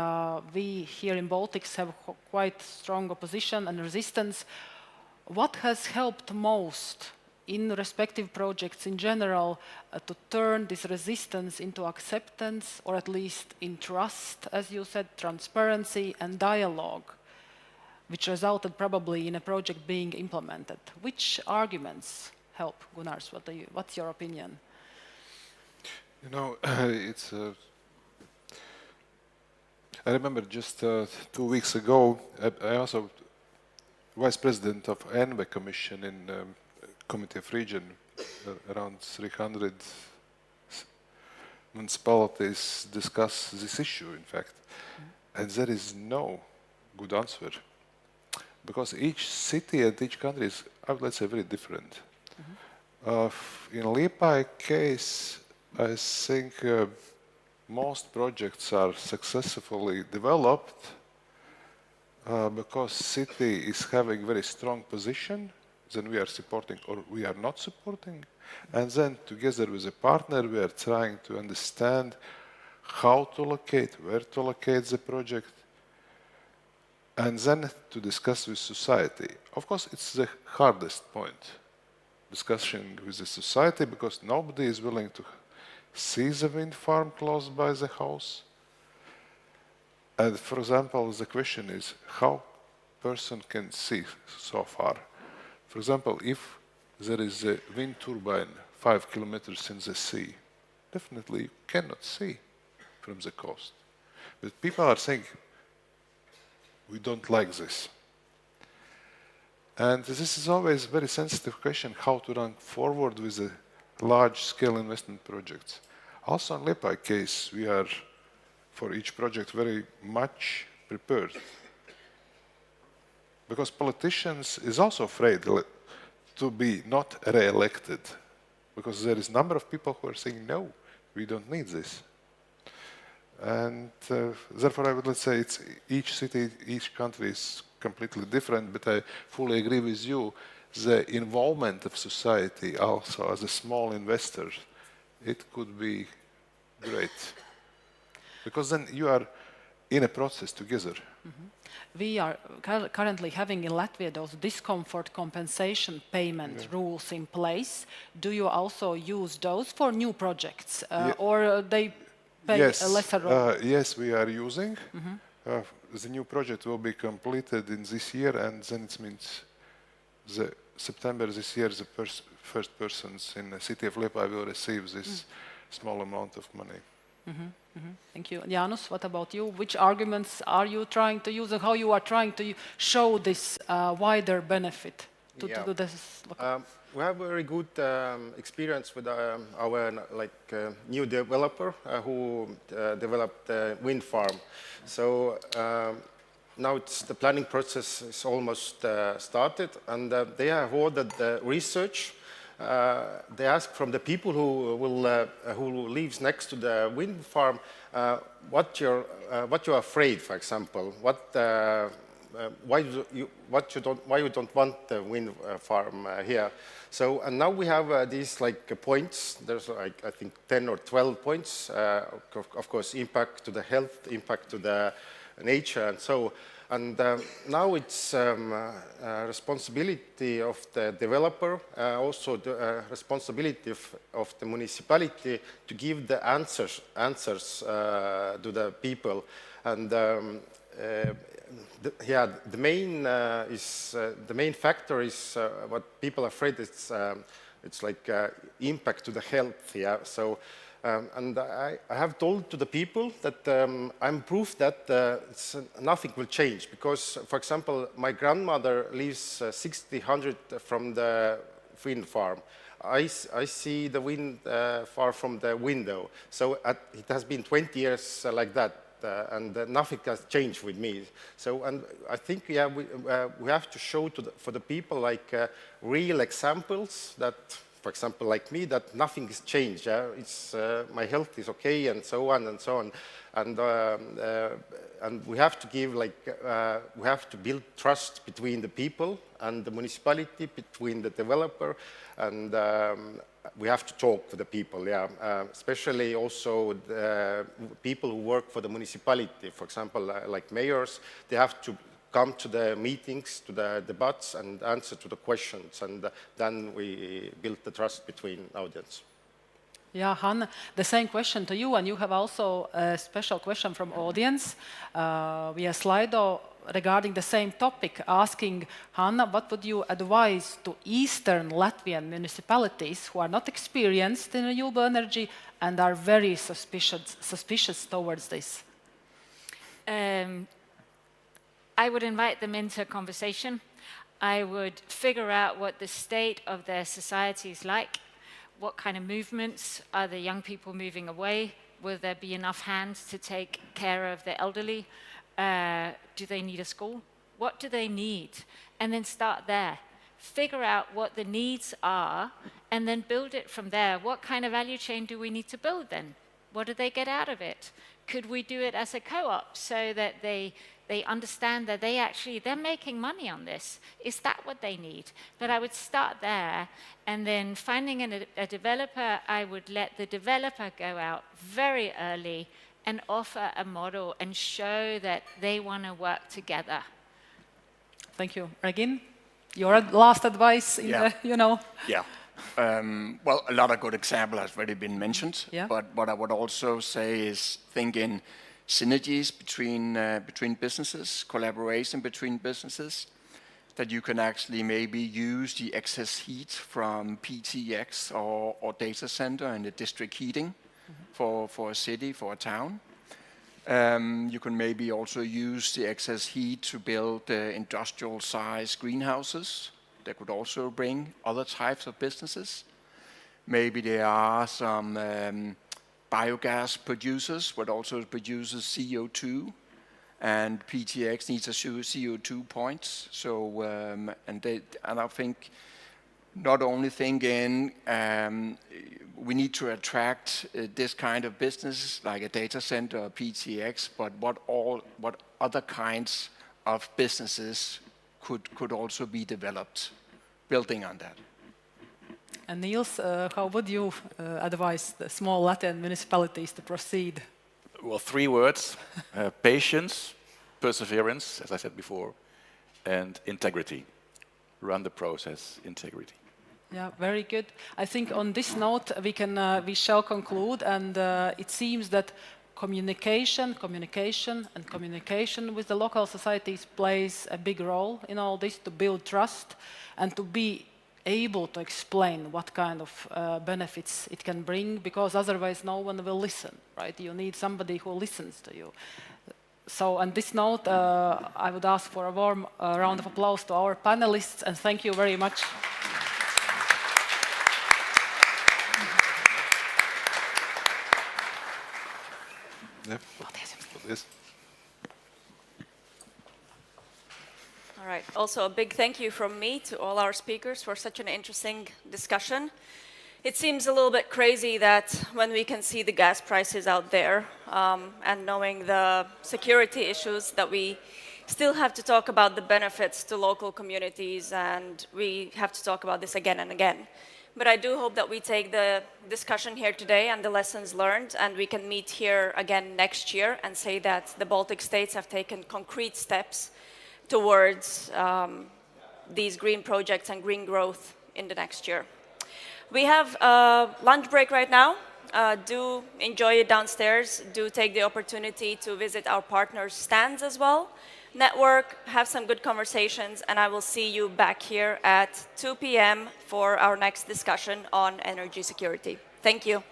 we here in Baltics have quite strong opposition and resistance, what has helped most in respective projects in general to turn this resistance into acceptance, or at least in trust, as you said, transparency and dialogue, which resulted probably in a project being implemented? Which arguments help, Gunnars? What's your opinion? You know, I remember just 2 weeks ago, I also vice president of ENVE Commission in Committee of Region, around 300 municipalities discuss this issue, in fact, and there is no good answer, because each city and each country is, let's say, very different. In Liepāja case, I think most projects are successfully developed because city is having very strong position, then we are supporting or we are not supporting, and then together with a partner we are trying to understand how to locate, where to locate the project, and then to discuss with society. Of course, it's the hardest point, discussion with the society, because nobody is willing to see the wind farm close by the house. And for example, the question is how person can see so far. For example, if there is a wind turbine 5 kilometers in the sea, definitely you cannot see from the coast. But people are saying, we don't like this. And this is always a very sensitive question, how to run forward with the large-scale investment projects. Also in Liepāja case, we are, for each project, very much prepared. Because politicians is also afraid to be not re-elected, because there is a number of people who are saying, no, we don't need this. And therefore, I would let's say it's each city, each country is completely different, but I fully agree with you. The involvement of society also as a small investor, it could be great. Because then you are in a process together. We are currently having in Latvia those discomfort compensation payment rules in place. Do you also use those for new projects, or they play a lesser role? Yes, we are using. The new project will be completed in this year, and then it means September this year, the first persons in the city of Liepāja will receive this small amount of money. Thank you. Janusz, what about you? Which arguments are you trying to use, and how you are trying to show this wider benefit to this? We have very good experience with our new developer who developed the wind farm. So now the planning process is almost started, and they have ordered the research. They ask from the people who lives next to the wind farm what you're afraid, for example, why you don't want the wind farm here. So and now we have these points. There's I think 10 or 12 points. Of course, impact to the health, impact to the nature, and so. And now it's responsibility of the developer, also the responsibility of the municipality to give the answers to the people. And the main factor is what people are afraid it's impact to the health. Yeah, so. And I have told to the people that I'm proof that nothing will change, because, for example, my grandmother lives 600 from the wind farm. I see the wind far from the window. So it has been 20 years like that, and nothing has changed with me. So, and I think we have to show for the people real examples that, for example, like me, that nothing has changed. It's my health is okay, and so on and so on, and we have to give we have to build trust between the people and the municipality, between the developer, and we have to talk to the people. Yeah, especially also the people who work for the municipality. For example, like mayors, they have to come to the meetings, to the debates, and answer to the questions, and then we build the trust between audience. Yeah, Hanna, the same question to you, and you have also a special question from audience via Slido regarding the same topic, asking, Hanna, what would you advise to Eastern Latvian municipalities who are not experienced in renewable energy and are very suspicious towards this? I would invite them into a conversation. I would figure out what the state of their society is like. What kind of movements are the young people moving away? Will there be enough hands to take care of the elderly? Do they need a school? What do they need? And then start there. Figure out what the needs are and then build it from there. What kind of value chain do we need to build then? What do they get out of it? Could we do it as a co-op so that they understand that they're making money on this? Is that what they need? But I would start there, and then finding a developer, I would let the developer go out very early and offer a model and show that they want to work together. Thank you. Regin, your last advice in Yeah. Well, a lot of good examples has already been mentioned, but what I would also say is think in synergies between businesses, collaboration between businesses, that you can actually maybe use the excess heat from PTX or data center and the district heating for a city, for a town. You can maybe also use the excess heat to build industrial size greenhouses that could also bring other types of businesses. Maybe there are some biogas producers, but also produces CO2, and PTX needs a CO2 points. So, and I think not only thinking we need to attract this kind of business like a data center or PTX, but what other kinds of businesses could also be developed, building on that. And Niels, how would you advise the small Latvian municipalities to proceed? Well, 3 words: patience, perseverance, as I said before, and integrity. Run the process, integrity. Yeah, very good. I think on this note we shall conclude, and it seems that communication with the local societies plays a big role in all this to build trust and to be able to explain what kind of benefits it can bring, because otherwise no one will listen, right? You need somebody who listens to you. So on this note, I would ask for a warm round of applause to our panelists, and thank you very much. Yeah. Yes. All right. Also, a big thank you from me to all our speakers for such an interesting discussion. It seems a little bit crazy that when we can see the gas prices out there and knowing the security issues, that we still have to talk about the benefits to local communities, and we have to talk about this again and again. But I do hope that we take the discussion here today and the lessons learned, and we can meet here again next year and say that the Baltic states have taken concrete steps towards these green projects and green growth in the next year. We have a lunch break right now. Do enjoy it downstairs. Do take the opportunity to visit our partners' stands as well. Network, have some good conversations, and I will see you back here at 2 p.m. for our next discussion on energy security. Thank you.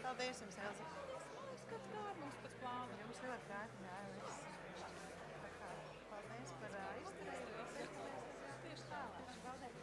Paldies jums, Elza. Skats kā mums pēc plāna. Jums ļoti gāti, jā, viss. Tā kā, paldies par izturējumu. Tieši tālāk. Paldies.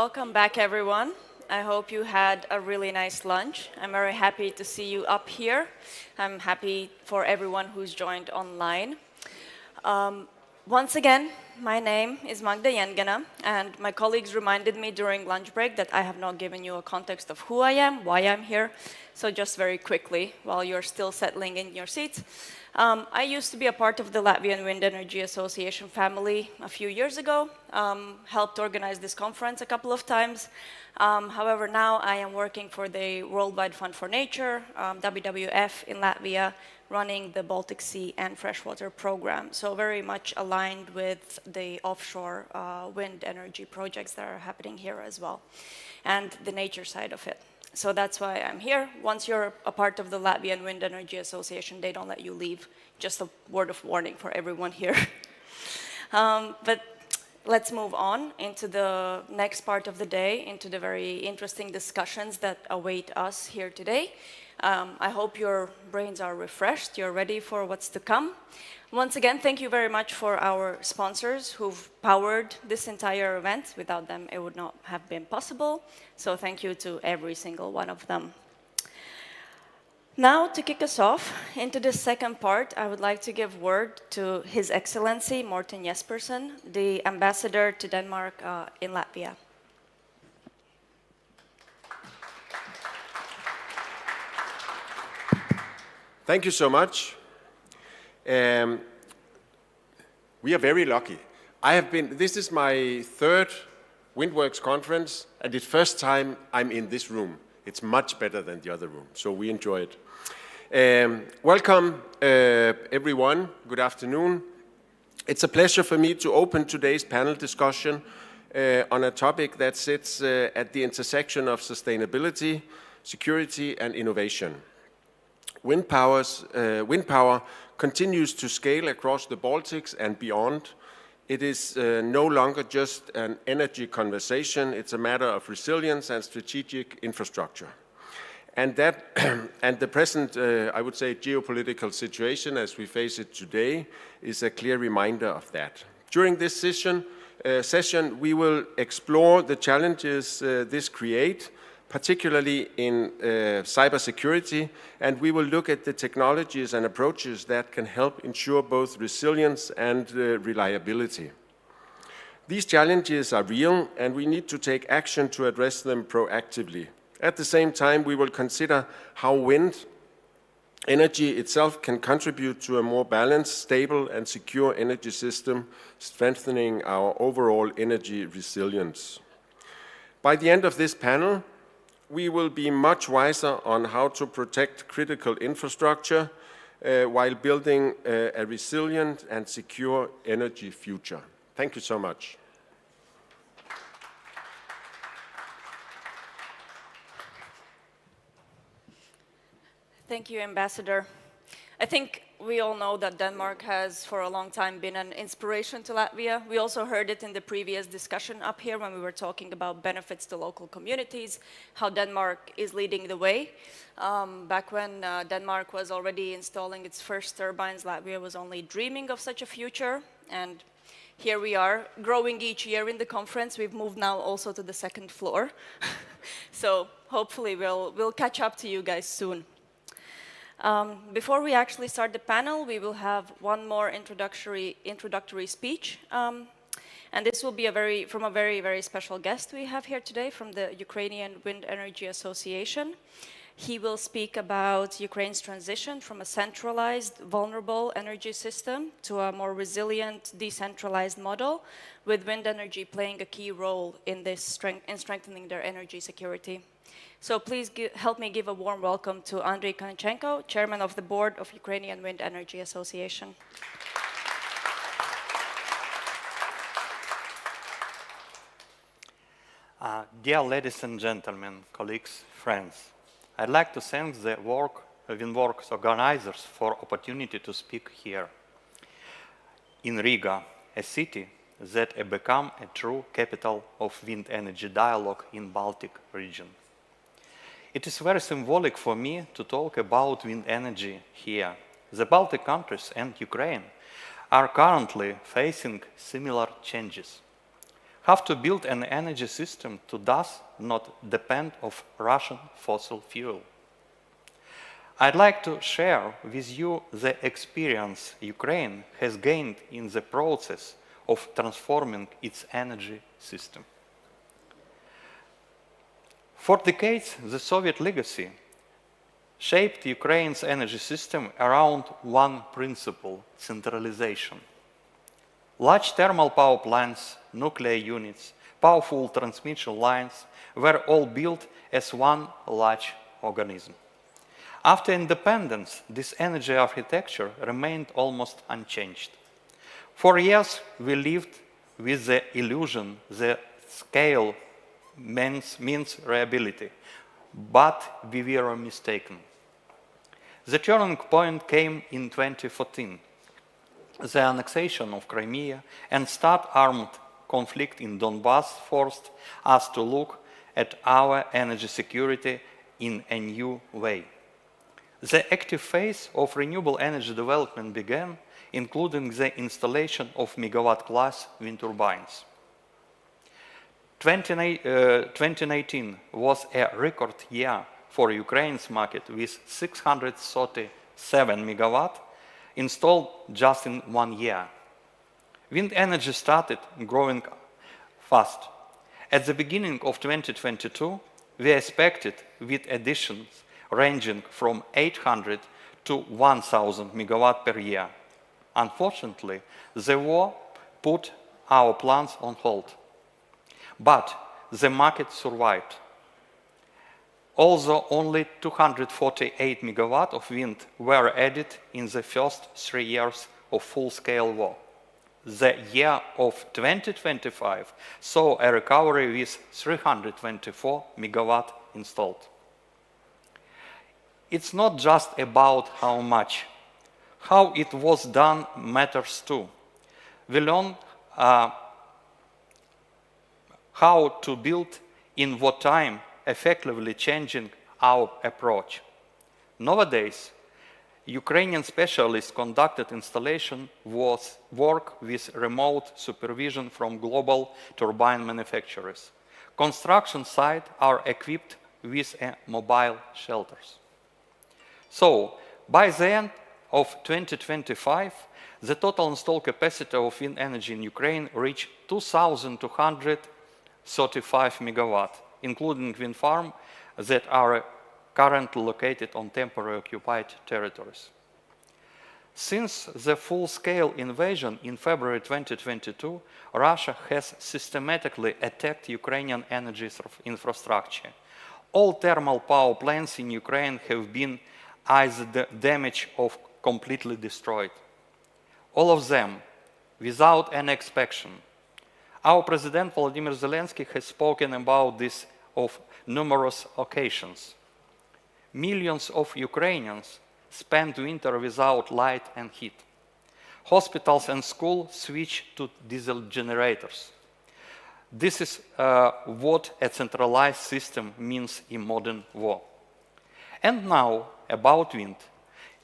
Welcome back, everyone. I hope you had a really nice lunch. I'm very happy to see you up here. I'm happy for everyone who's joined online. Once again, my name is Magda Jengena, and my colleagues reminded me during lunch break that I have not given you a context of who I am, why I'm here. So just very quickly, while you're still settling in your seats, I used to be a part of the Latvian Wind Energy Association family a few years ago, helped organize this conference a couple of times. However, now I am working for the Worldwide Fund for Nature, WWF in Latvia, running the Baltic Sea and freshwater program. So very much aligned with the offshore wind energy projects that are happening here as well, and the nature side of it. So that's why I'm here. Once you're a part of the Latvian Wind Energy Association, they don't let you leave. Just a word of warning for everyone here. But let's move on into the next part of the day, into the very interesting discussions that await us here today. I hope your brains are refreshed, you're ready for what's to come. Once again, thank you very much for our sponsors who've powered this entire event. Without them, it would not have been possible. So thank you to every single one of them. Now, to kick us off into this second part, I would like to give word to His Excellency Morten Jespersen, the Ambassador to Denmark in Latvia. Thank you so much. We are very lucky. This is my third WindWorks conference, and it's the first time I'm in this room. It's much better than the other room, so we enjoy it. Welcome, everyone. Good afternoon. It's a pleasure for me to open today's panel discussion on a topic that sits at the intersection of sustainability, security, and innovation. Wind power continues to scale across the Baltics and beyond. It is no longer just an energy conversation, it's a matter of resilience and strategic infrastructure. And the present, I would say, geopolitical situation as we face it today is a clear reminder of that. During this session, we will explore the challenges this creates, particularly in cybersecurity, and we will look at the technologies and approaches that can help ensure both resilience and reliability. These challenges are real, and we need to take action to address them proactively. At the same time, we will consider how wind energy itself can contribute to a more balanced, stable, and secure energy system, strengthening our overall energy resilience. By the end of this panel, we will be much wiser on how to protect critical infrastructure while building a resilient and secure energy future. Thank you so much. Thank you, Ambassador. I think we all know that Denmark has for a long time been an inspiration to Latvia. We also heard it in the previous discussion up here when we were talking about benefits to local communities, how Denmark is leading the way. Back when Denmark was already installing its first turbines, Latvia was only dreaming of such a future. And here we are, growing each year in the conference. We've moved now also to the second floor. So hopefully we'll catch up to you guys soon. Before we actually start the panel, we will have one more introductory speech. And this will be from a very, very special guest we have here today from the Ukrainian Wind Energy Association. He will speak about Ukraine's transition from a centralized, vulnerable energy system to a more resilient, decentralized model, with wind energy playing a key role in strengthening their energy security. So please help me give a warm welcome to Andrei Konichenko, Chairman of the Board of Ukrainian Wind Energy Association. Dear ladies and gentlemen, colleagues, friends, I'd like to thank the WindWorks organizers for opportunity to speak here in Riga, a city that has become a true capital of wind energy dialogue in Baltic region. It is very symbolic for me to talk about wind energy here. The Baltic countries and Ukraine are currently facing similar changes. have to build an energy system to thus not depend on Russian fossil fuel. I'd like to share with you the experience Ukraine has gained in the process of transforming its energy system. For decades, the Soviet legacy shaped Ukraine's energy system around one principle: centralization. Large thermal power plants, nuclear units, powerful transmission lines were all built as one large organism. After independence, this energy architecture remained almost unchanged. For years, we lived with the illusion that scale means reliability, but we were mistaken. The turning point came in 2014. The annexation of Crimea and start armed conflict in Donbass forced us to look at our energy security in a new way. The active phase of renewable energy development began, including the installation of megawatt-class wind turbines. 2019 was a record year for Ukraine's market with 637 megawatt installed just in 1 year. Wind energy started growing fast. At the beginning of 2022, we expected with additions ranging from 800 to 1,000 megawatt per year. Unfortunately, the war put our plans on hold. But the market survived. Although only 248 megawatt of wind were added in the first 3 years of full-scale war. The year of 2025 saw a recovery with 324 megawatt installed. It's not just about how much. How it was done matters too. We learned how to build in what time, effectively changing our approach. Nowadays, Ukrainian specialists conducted installation work with remote supervision from global turbine manufacturers. Construction sites are equipped with mobile shelters. So, by the end of 2025, the total installed capacity of wind energy in Ukraine reached 2,235 megawatt, including wind farms that are currently located on temporarily occupied territories. Since the full-scale invasion in February 2022, Russia has systematically attacked Ukrainian energy infrastructure. All thermal power plants in Ukraine have been either damaged or completely destroyed. All of them, without any exception. Our President Volodymyr Zelensky has spoken about this on numerous occasions. Millions of Ukrainians spend winter without light and heat. Hospitals and schools switch to diesel generators. This is what a centralized system means in modern war. And now, about wind.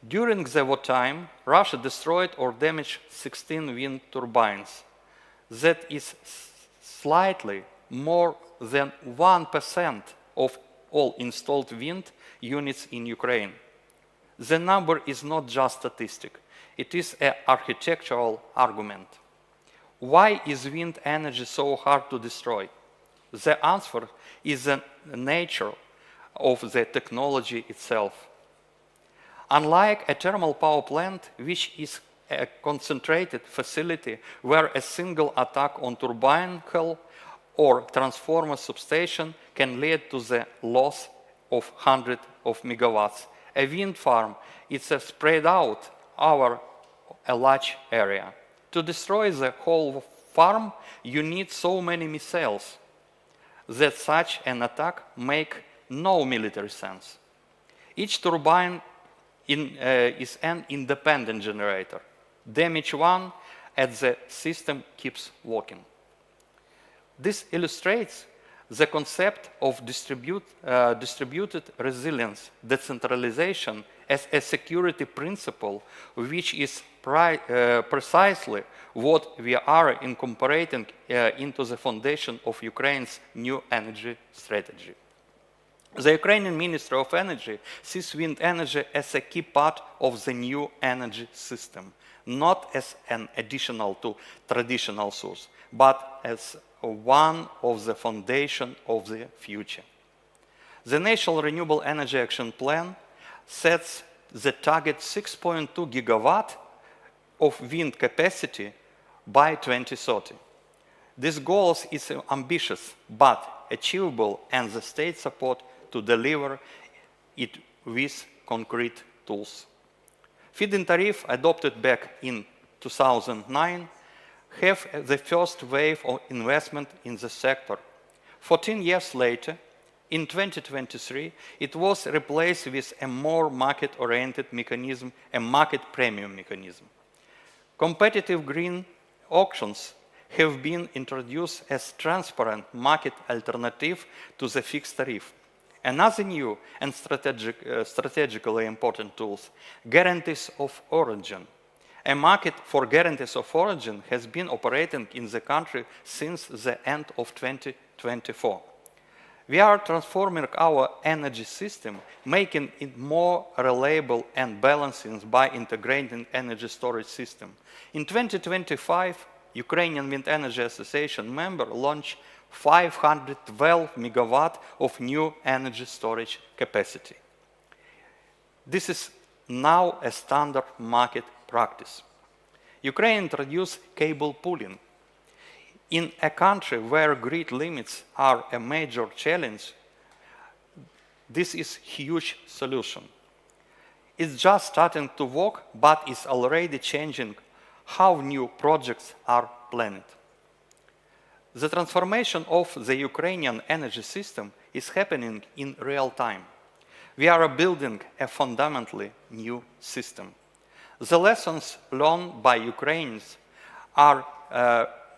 During the wartime, Russia destroyed or damaged 16 wind turbines. That is slightly more than 1% of all installed wind units in Ukraine. The number is not just statistic, it is an architectural argument. Why is wind energy so hard to destroy? The answer is the nature of the technology itself. Unlike a thermal power plant, which is a concentrated facility where a single attack on turbine hull or transformer substation can lead to the loss of hundreds of megawatts. A wind farm is spread out over a large area. To destroy the whole farm, you need so many missiles that such an attack makes no military sense. Each turbine is an independent generator. Damage one, and the system keeps working. This illustrates the concept of distributed resilience, decentralization, as a security principle, which is precisely what we are incorporating into the foundation of Ukraine's new energy strategy. The Ukrainian Ministry of Energy sees wind energy as a key part of the new energy system, not as an additional to traditional source, but as one of the foundation of the future. The National Renewable Energy Action Plan sets the target 6.2 gigawatt of wind capacity by 2030. This goal is ambitious but achievable, and the state support to deliver it with concrete tools. Feed-in tariff adopted back in 2009 have the first wave of investment in the sector. 14 years later, in 2023, it was replaced with a more market-oriented mechanism, a market premium mechanism. Competitive green auctions have been introduced as transparent market alternative to the fixed tariff. Another new and strategically important tool, guarantees of origin. A market for guarantees of origin has been operating in the country since the end of 2024. We are transforming our energy system, making it more reliable and balancing by integrating energy storage system. In 2025, Ukrainian Wind Energy Association member launched 512 megawatt of new energy storage capacity. This is now a standard market practice. Ukraine introduced cable pooling. In a country where grid limits are a major challenge, this is a huge solution. It's just starting to work, but it's already changing how new projects are planned. The transformation of the Ukrainian energy system is happening in real time. We are building a fundamentally new system. The lessons learned by Ukrainians are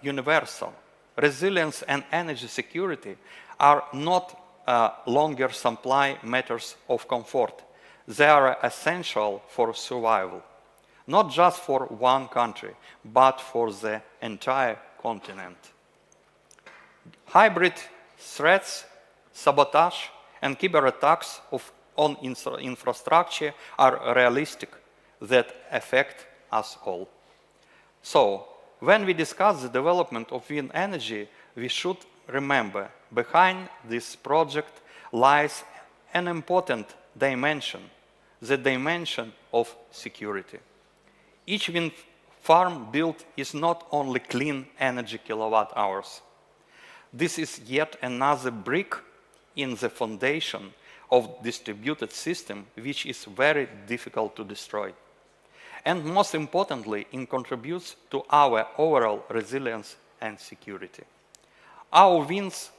universal. Resilience and energy security are not longer supply matters of comfort. They are essential for survival, not just for one country, but for the entire continent. Hybrid threats, sabotage, and cyber attacks on infrastructure are realistic that affect us all. So, when we discuss the development of wind energy, we should remember behind this project lies an important dimension, the dimension of security. Each wind farm built is not only clean energy kilowatt hours. This is yet another brick in the foundation of distributed system, which is very difficult to destroy. And most importantly, it contributes to our overall resilience and security. Our wins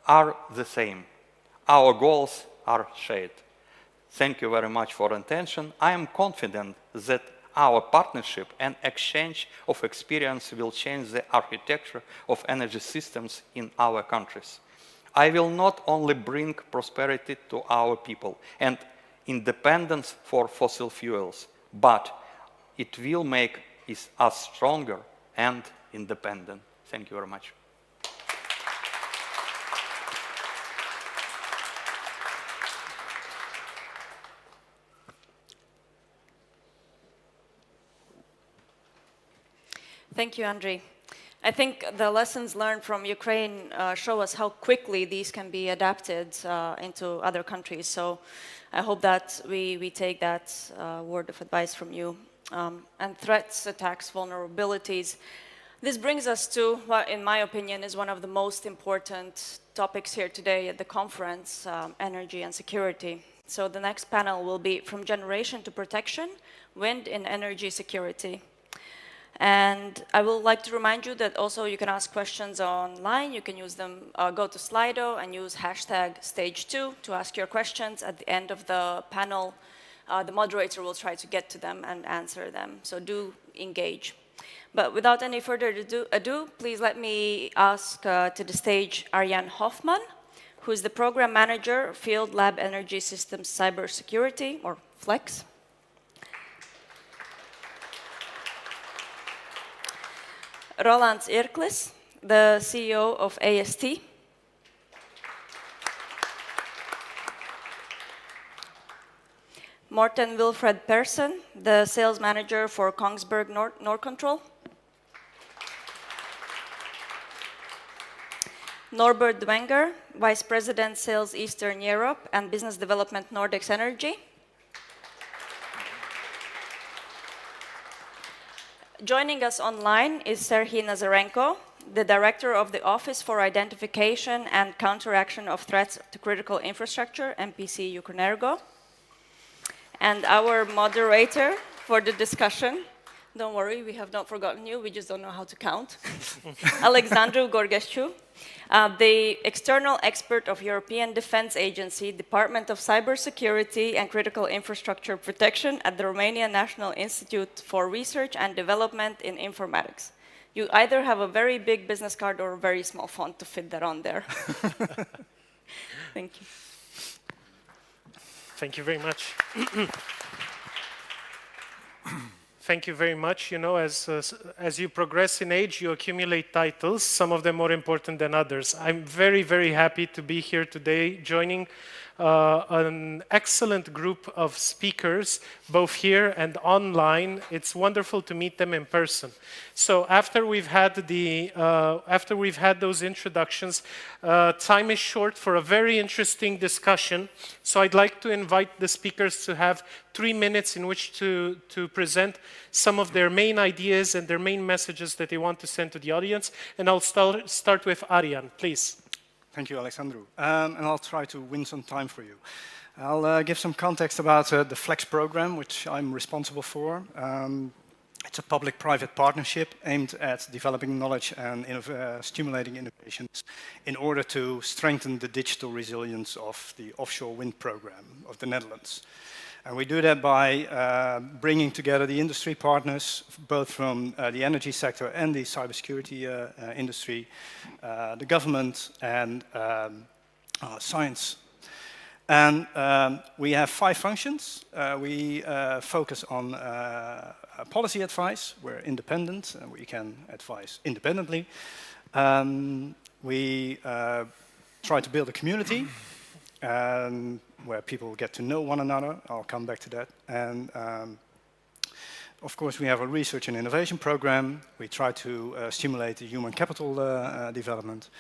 are the same. Our goals are shared. Thank you very much for attention. I am confident that our partnership and exchange of experience will change the architecture of energy systems in our countries. I will not only bring prosperity to our people and independence for fossil fuels, but it will make us stronger and independent. Thank you very much. Thank you, Andriy. I think the lessons learned from Ukraine show us how quickly these can be adapted into other countries. So I hope that we take that word of advice from you. And threats, attacks, vulnerabilities. This brings us to what, in my opinion, is one of the most important topics here today at the conference, energy and security. So the next panel will be From Generation to Protection, Wind in Energy Security. And I would like to remind you that also you can ask questions online. You can use them, go to Slido and use hashtag stage2 to ask your questions. At the end of the panel, the moderator will try to get to them and answer them. So do engage. But without any further ado, please let me ask to the stage Arjan Hoffman, who is the Program Manager, Field Lab Energy Systems Cybersecurity, or Flex. Roland Irklis, the CEO of AST. Morten Wilfred Persson, the sales manager for Kongsberg Norcontrol. Norbert Dwenger, Vice President Sales Eastern Europe and Business Development Nordics Energy. Joining us online is Serhiy Nazarenko, the Director of the Office for Identification and Counteraction of Threats to Critical Infrastructure, MPC Ukrenergo. And our moderator for the discussion, don't worry, we have not forgotten you, we just don't know how to count, Alexandru Gorgescu, the external expert of European Defence Agency, Department of Cybersecurity and Critical Infrastructure Protection at the Romania National Institute for Research and Development in Informatics. You either have a very big business card or a very small font to fit that on there. Thank you. Thank you very much. Thank you very much. You know, as you progress in age, you accumulate titles, some of them more important than others. I'm very, very happy to be here today joining an excellent group of speakers, both here and online. It's wonderful to meet them in person. So after we've had those introductions, time is short for a very interesting discussion. So I'd like to invite the speakers to have 3 minutes in which to present some of their main ideas and their main messages that they want to send to the audience. And I'll start with Arjan, please. Thank you, Alexandru. And I'll try to win some time for you. I'll give some context about the FLEX program, which I'm responsible for. It's a public-private partnership aimed at developing knowledge and stimulating innovations in order to strengthen the digital resilience of the offshore wind program of the Netherlands. And we do that by bringing together the industry partners, both from the energy sector and the cybersecurity industry, the government, and science. And we have 5 functions. We focus on policy advice. We're independent, and we can advise independently. We try to build a community where people get to know one another. I'll come back to that. And of course, we have a research and innovation program. We try to stimulate the human capital development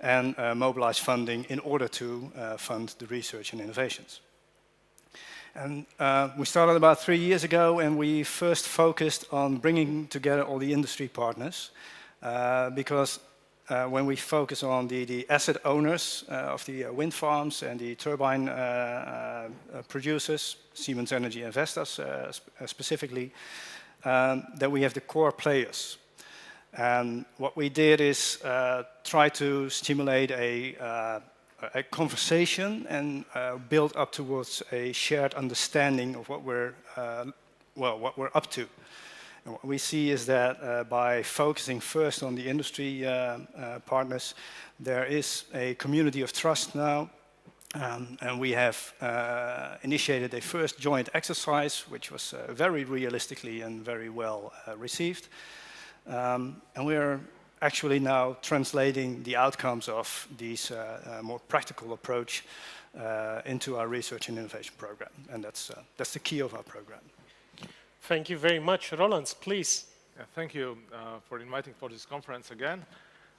and mobilize funding in order to fund the research and innovations. And we started about 3 years ago, and we first focused on bringing together all the industry partners because when we focus on the asset owners of the wind farms and the turbine producers, Siemens Energy and Vestas specifically, that we have the core players. And what we did is try to stimulate a conversation and build up towards a shared understanding of what we're up to. And what we see is that by focusing first on the industry partners, there is a community of trust now. And we have initiated a first joint exercise, which was very realistically and very well received. And we're actually now translating the outcomes of these more practical approach into our research and innovation program. And that's the key of our program. Thank you very much. Roland, please. Yeah, thank you for inviting for this conference again.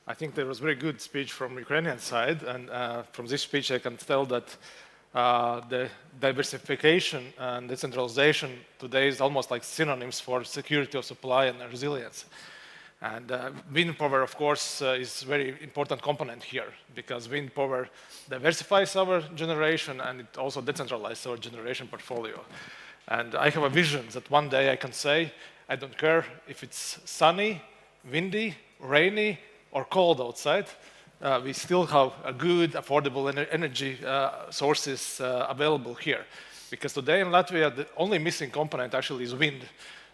I think there was a very good speech from Ukrainian side, and from this speech I can tell that the diversification and decentralization today is almost like synonyms for security of supply and resilience. And wind power, of course, is a very important component here, because wind power diversifies our generation and it also decentralizes our generation portfolio. And I have a vision that one day I can say, I don't care if it's sunny, windy, rainy, or cold outside, we still have a good, affordable energy sources available here. Because today in Latvia, the only missing component actually is wind.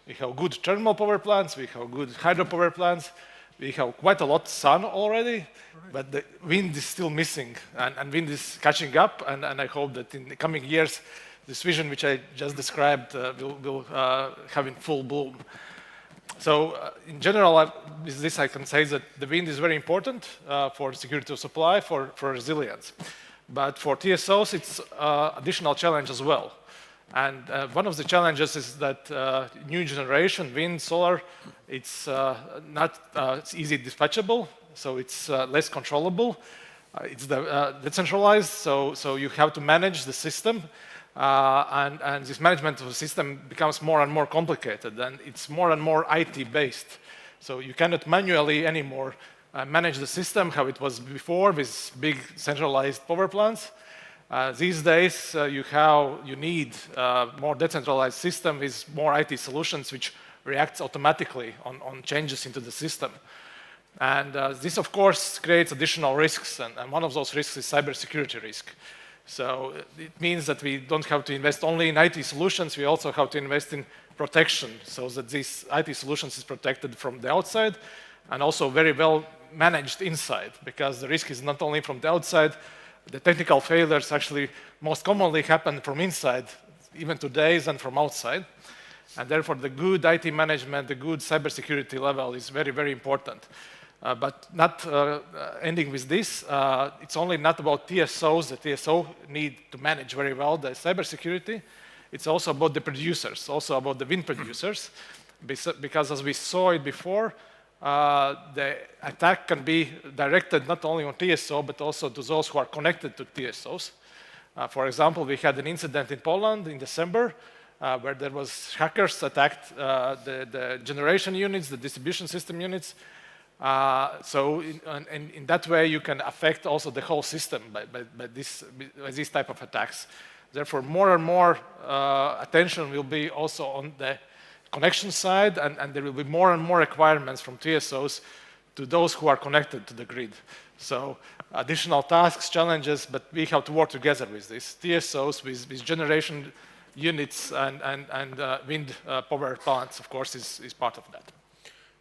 We have good thermal power plants, we have good hydropower plants, we have quite a lot of sun already, but the wind is still missing, and wind is catching up, and I hope that in the coming years, this vision which I just described will have in full bloom. So in general, with this I can say that the wind is very important for security of supply, for resilience. But for TSOs, it's additional challenge as well. And one of the challenges is that new generation, wind, solar, it's not it's easy dispatchable, so it's less controllable. It's decentralized, so you have to manage the system, and this management of the system becomes more and more complicated, and it's more and more IT-based. So you cannot manually anymore manage the system how it was before with big centralized power plants. These days, you need more decentralized system with more IT solutions which reacts automatically on changes into the system. And this, of course, creates additional risks, and one of those risks is cybersecurity risk. So it means that we don't have to invest only in IT solutions, we also have to invest in protection, so that these IT solutions is protected from the outside, and also very well managed inside, because the risk is not only from the outside. The technical failures actually most commonly happen from inside, even today, than from outside. And therefore, the good IT management, the good cybersecurity level is very, very important. But not ending with this, it's only not about TSOs. The TSO need to manage very well the cybersecurity. It's also about the producers, also about the wind producers, because as we saw it before, the attack can be directed not only on TSO, but also to those who are connected to TSOs. For example, we had an incident in Poland in December where there was hackers attacked the generation units, the distribution system units. So in that way, you can affect also the whole system by this type of attacks. Therefore, more and more attention will be also on the connection side, and there will be more and more requirements from TSOs to those who are connected to the grid. So additional tasks, challenges, but we have to work together with this. TSOs with generation units and wind power plants, of course, is part of that.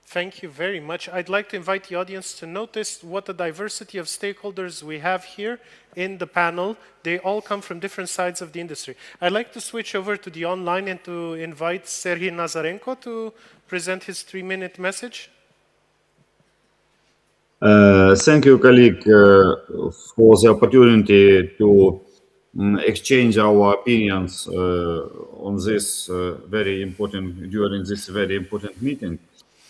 Thank you very much. I'd like to invite the audience to notice what a diversity of stakeholders we have here in the panel. They all come from different sides of the industry. I'd like to switch over to the online and to invite Sergei Nazarenko to present his 3-minute message. Thank you, colleague, for the opportunity to exchange our opinions on this during this very important meeting.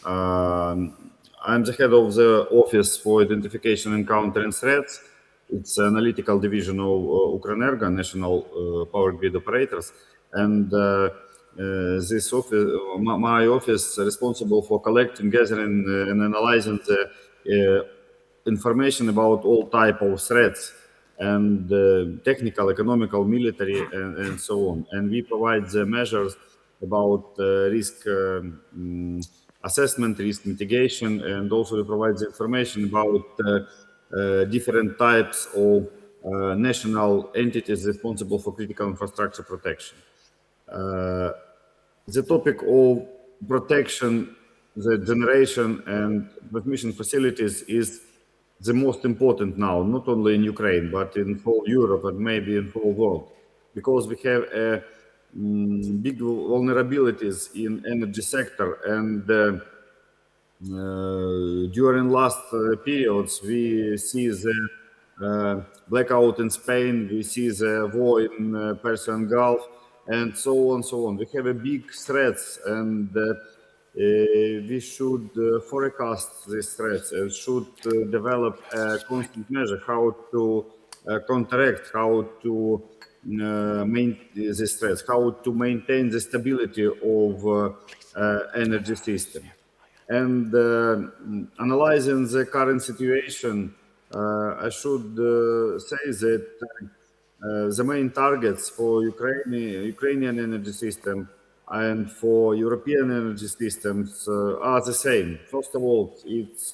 I'm the head of the Office for Identification and Countering Threats. It's an analytical division of Ukrenergo, National Power Grid Operators. And this office, my office, is responsible for collecting, gathering, and analyzing the information about all type of threats and technical, economical, military, and so on. And we provide the measures about risk assessment, risk mitigation, and also we provide the information about different types of national entities responsible for critical infrastructure protection. The topic of protection, the generation and transmission facilities is the most important now, not only in Ukraine, but in whole Europe and maybe in whole world, because we have big vulnerabilities in energy sector, and during last periods we see the blackout in Spain, we see the war in Persian Gulf, and so on, so on. We have a big threats, and we should forecast these threats and should develop a constant measure how to counteract, how to maintain these threats, how to maintain the stability of energy system. And analyzing the current situation, I should say that the main targets for Ukrainian energy system and for European energy systems are the same. First of all, it's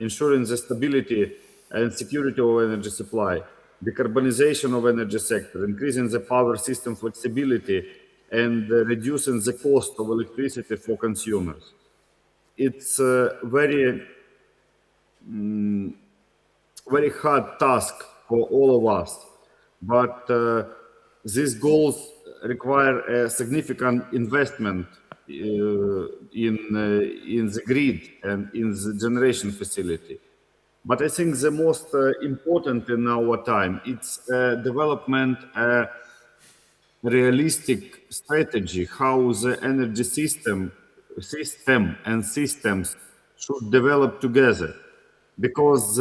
ensuring the stability and security of energy supply, decarbonization of energy sector, increasing the power system flexibility, and reducing the cost of electricity for consumers. It's a very hard task for all of us, but these goals require a significant investment in the grid and in the generation facility. But I think the most important in our time, it's development realistic strategy how the energy system and systems should develop together, because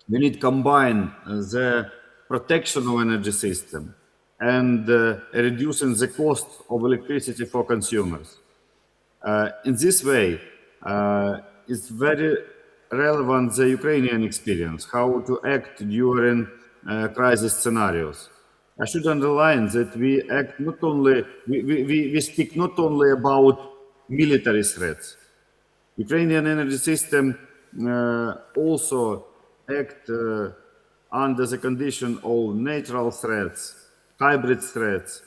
we need to combine the protection of energy system and reducing the cost of electricity for consumers. In this way, it's very relevant the Ukrainian experience, how to act during crisis scenarios. I should underline that we act not only, we speak not only about military threats. Ukrainian energy system also act under the condition of natural threats, hybrid threats,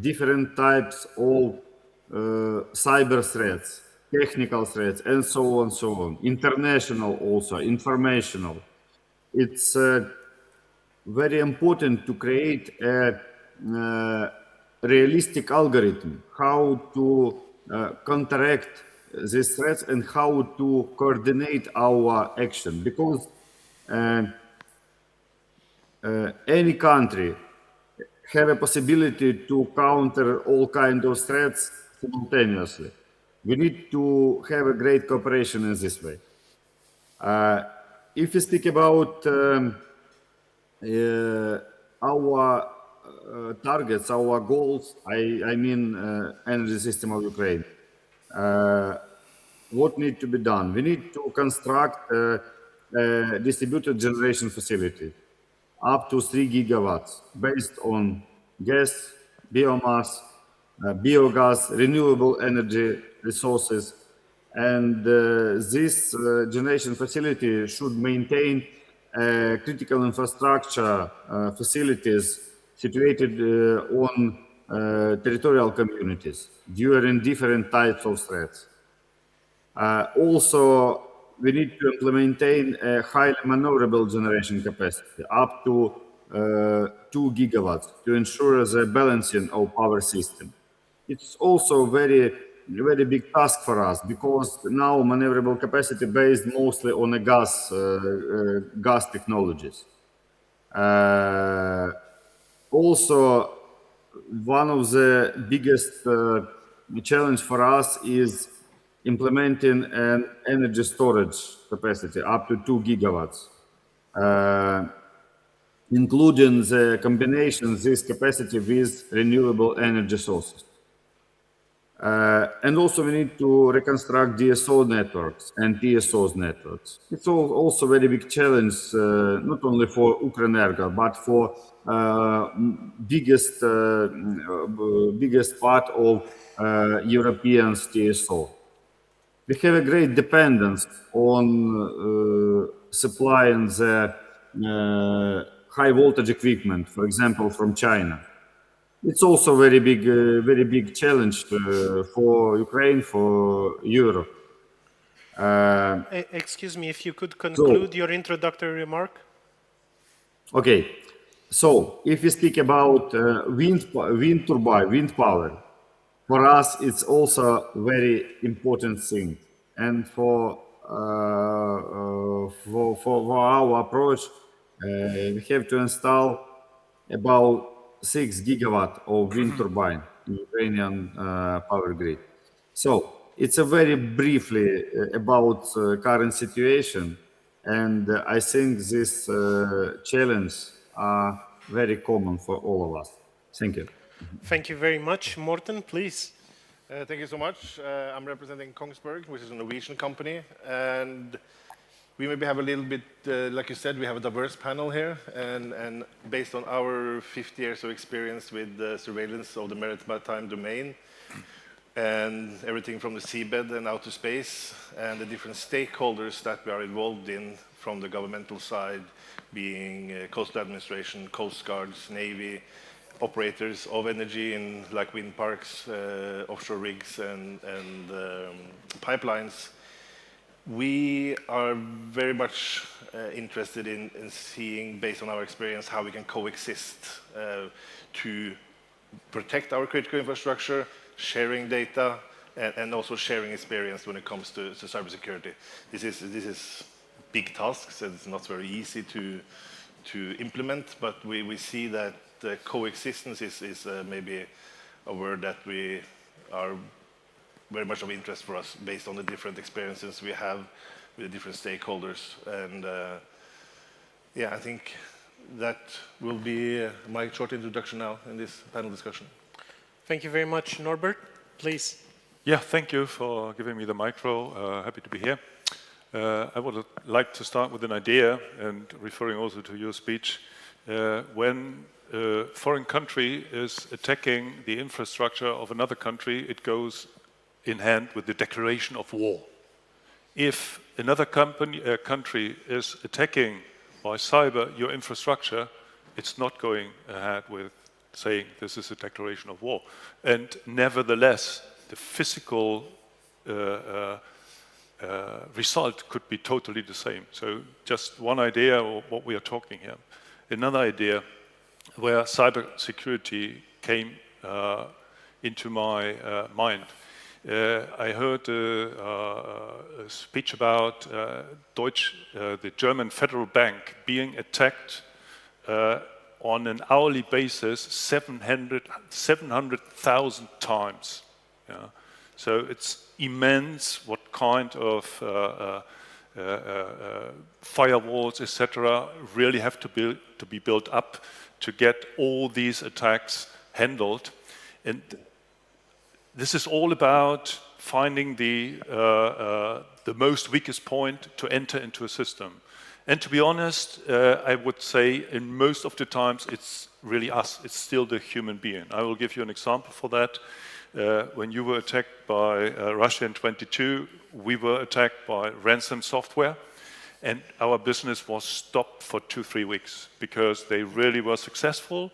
different types of cyber threats, technical threats, and so on, international also, informational. It's very important to create a realistic algorithm, how to counteract these threats and how to coordinate our action, because any country have a possibility to counter all kinds of threats simultaneously. We need to have a great cooperation in this way. If we speak about our targets, our goals, I mean energy system of Ukraine, what needs to be done? We need to construct a distributed generation facility up to 3 gigawatts based on gas, biomass, biogas, renewable energy resources. And this generation facility should maintain critical infrastructure facilities situated on territorial communities during different types of threats. Also, we need to maintain a highly maneuverable generation capacity up to 2 gigawatts to ensure the balancing of power system. It's also very big task for us, because now maneuverable capacity based mostly on a gas technologies. Also, one of the biggest challenge for us is implementing an energy storage capacity up to 2 gigawatts, including the combination of this capacity with renewable energy sources. And also we need to reconstruct DSO networks and TSOs networks. It's also a very big challenge, not only for Ukrenergo, but for biggest part of European TSO. We have a great dependence on supplying the high voltage equipment, for example, from China. It's also a very big challenge for Ukraine, for Europe. Excuse me, if you could conclude your introductory remark. Okay, so if we speak about wind turbine, wind power, for us it's also a very important thing. And for our approach, we have to install about 6 gigawatt of wind turbine in Ukrainian power grid. So it's a very briefly about current situation, and I think this challenge are very common for all of us. Thank you. Thank you very much. Morten, please. Thank you so much. I'm representing Kongsberg, which is a Norwegian company, and we maybe have a little bit, like you said, we have a diverse panel here, and based on our 50 years of experience with the surveillance of the maritime domain, and everything from the seabed and outer space, and the different stakeholders that we are involved in from the governmental side, being coastal administration, coast guards, navy, operators of energy in like wind parks, offshore rigs, and pipelines. We are very much interested in seeing, based on our experience, how we can coexist to protect our critical infrastructure, sharing data, and also sharing experience when it comes to cybersecurity. This is big tasks, and it's not very easy to implement, but we see that coexistence is maybe a word that we are very much of interest for us based on the different experiences we have with the different stakeholders. And yeah, I think that will be my short introduction now in this panel discussion. Thank you very much. Norbert, please. Yeah, thank you for giving me the micro. Happy to be here. I would like to start with an idea, and referring also to your speech. When a foreign country is attacking the infrastructure of another country, it goes in hand with the declaration of war. If another country is attacking by cyber your infrastructure, it's not going ahead with saying this is a declaration of war. And nevertheless, the physical result could be totally the same. So just one idea of what we are talking here. Another idea where cybersecurity came into my mind. I heard a speech about the German Federal Bank being attacked on an hourly basis 700,000 times. Yeah. So it's immense what kind of firewalls, etc., really have to be built up to get all these attacks handled. And this is all about finding the most weakest point to enter into a system. And to be honest, I would say in most of the times it's really us. It's still the human being. I will give you an example for that. When you were attacked by Russia in 22, we were attacked by ransom software, and our business was stopped for 2-3 weeks because they really were successful.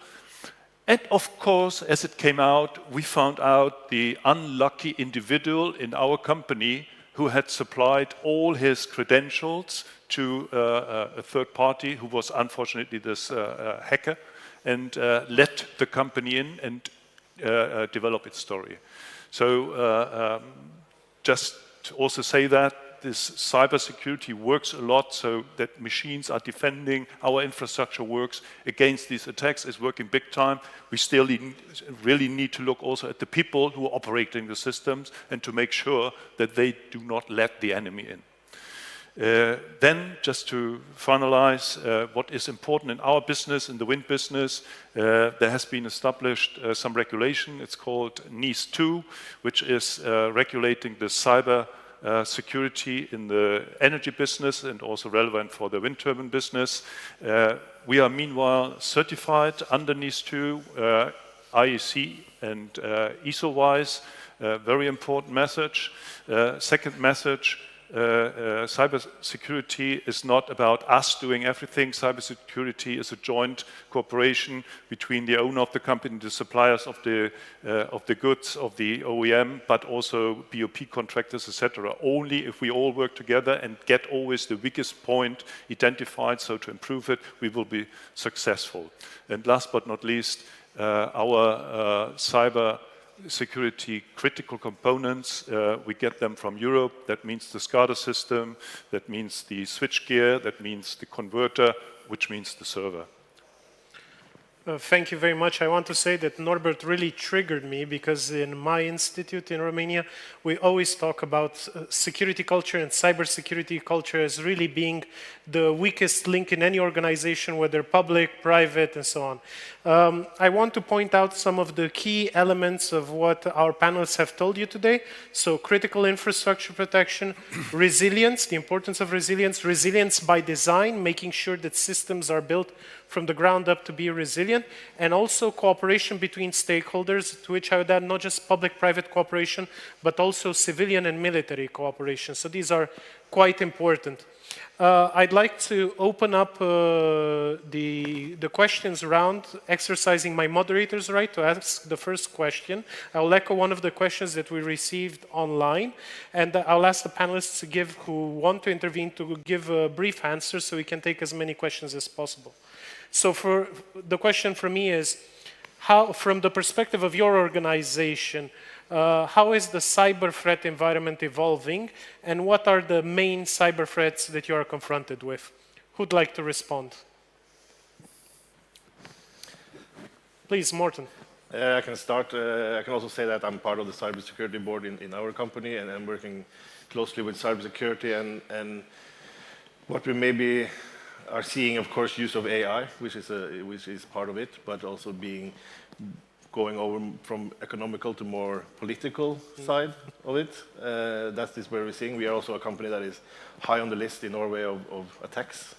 And of course, as it came out, we found out the unlucky individual in our company who had supplied all his credentials to a third party who was unfortunately this hacker, and let the company in and develop its story. So just to also say that this cybersecurity works a lot, so that machines are defending, our infrastructure works against these attacks, is working big time. We still really need to look also at the people who are operating the systems and to make sure that they do not let the enemy in. Then, just to finalize, what is important in our business, in the wind business, there has been established some regulation. It's called NIS 2, which is regulating the cyber security in the energy business and also relevant for the wind turbine business. We are meanwhile certified under NIS 2, IEC and ISO-wise. Very important message. Second message, cybersecurity is not about us doing everything. Cybersecurity is a joint cooperation between the owner of the company, the suppliers of the goods of the OEM, but also BOP contractors, etc. Only if we all work together and get always the weakest point identified, so to improve it, we will be successful. And last but not least, our cyber security critical components, we get them from Europe. That means the SCADA system, that means the switchgear, that means the converter, which means the server. Thank you very much. I want to say that Norbert really triggered me, because in my institute in Romania, we always talk about security culture and cybersecurity culture as really being the weakest link in any organization, whether public, private, and so on. I want to point out some of the key elements of what our panelists have told you today. So critical infrastructure protection, resilience, the importance of resilience, resilience by design, making sure that systems are built from the ground up to be resilient, and also cooperation between stakeholders, to which I would add not just public-private cooperation, but also civilian and military cooperation. So these are quite important. I'd like to open up the questions round, exercising my moderator's right to ask the first question. I'll echo one of the questions that we received online, and I'll ask the panelists who want to intervene to give brief answers so we can take as many questions as possible. So for the question for me is, how, from the perspective of your organization, how is the cyber threat environment evolving, and what are the main cyber threats that you are confronted with? Who'd like to respond? Please, Morten. I can start. I can also say that I'm part of the cybersecurity board in our company, and I'm working closely with cybersecurity, and what we maybe are seeing, of course, use of AI, which is part of it, but also going over from economical to more political side of it. That is where we're seeing. We are also a company that is high on the list in Norway of attacks.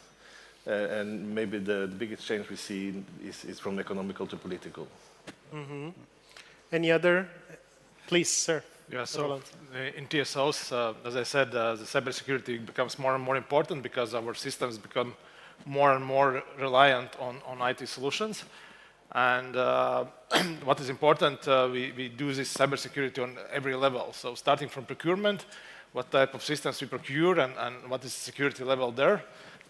And maybe the biggest change we see is from economical to political. Mm-hmm. Any other? Please, sir. Yeah, so in TSOs, as I said, the cybersecurity becomes more and more important because our systems become more and more reliant on IT solutions. And what is important, we do this cybersecurity on every level. So starting from procurement, what type of systems we procure and what is the security level there.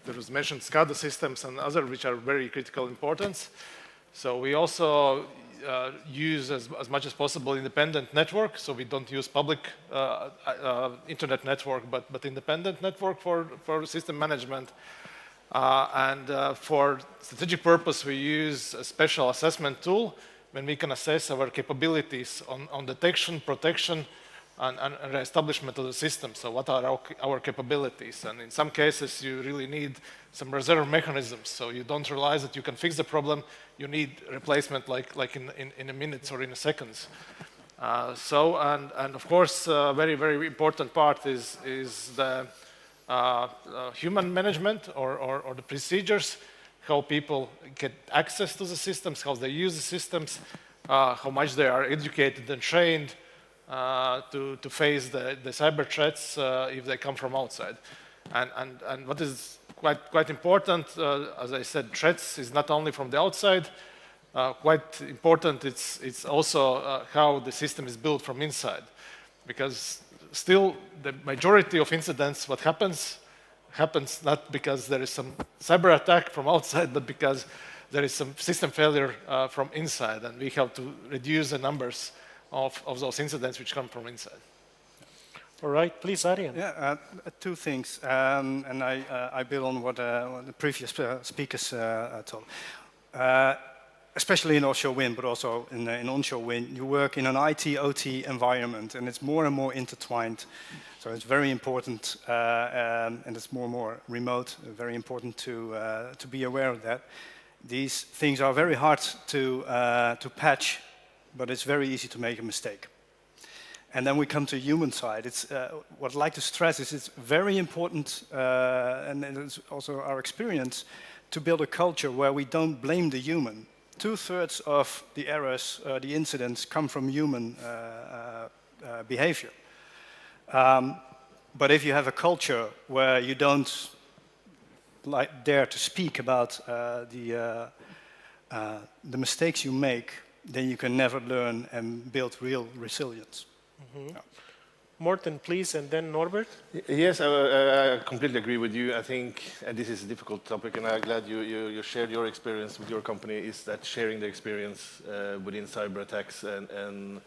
There was mentioned SCADA systems and other which are very critical importance. So we also use as much as possible independent network. So we don't use public internet network, but independent network for system management. For strategic purpose, we use a special assessment tool when we can assess our capabilities on detection, protection, and establishment of the system. So what are our capabilities? And in some cases, you really need some reserve mechanisms. So you don't realize that you can fix the problem. You need replacement like in a minute or in a seconds. And of course, a very, very important part is the human management or the procedures, how people get access to the systems, how they use the systems, how much they are educated and trained to face the cyber threats if they come from outside. And what is quite important, as I said, threats is not only from the outside. Quite important, it's also how the system is built from inside, because still, the majority of incidents, what happens not because there is some cyber attack from outside, but because there is some system failure from inside, and we have to reduce the numbers of those incidents which come from inside. All right, please, Arjen. Yeah, two things, and I build on what the previous speakers told. Especially in offshore wind, but also in onshore wind, you work in an IT-OT environment, and it's more and more intertwined. So it's very important, and it's more and more remote, very important to be aware of that. These things are very hard to patch, but it's very easy to make a mistake. And then we come to human side. It's what I'd like to stress is it's very important, and it's also our experience, to build a culture where we don't blame the human. 2/3 of the errors, the incidents, come from human behavior. But if you have a culture where you don't dare to speak about the mistakes you make, then you can never learn and build real resilience. Mm-hmm. Yeah. Morten, please, and then Norbert. Yes, I completely agree with you. I think, and this is a difficult topic, and I'm glad you shared your experience with your company, is that sharing the experience within cyber attacks and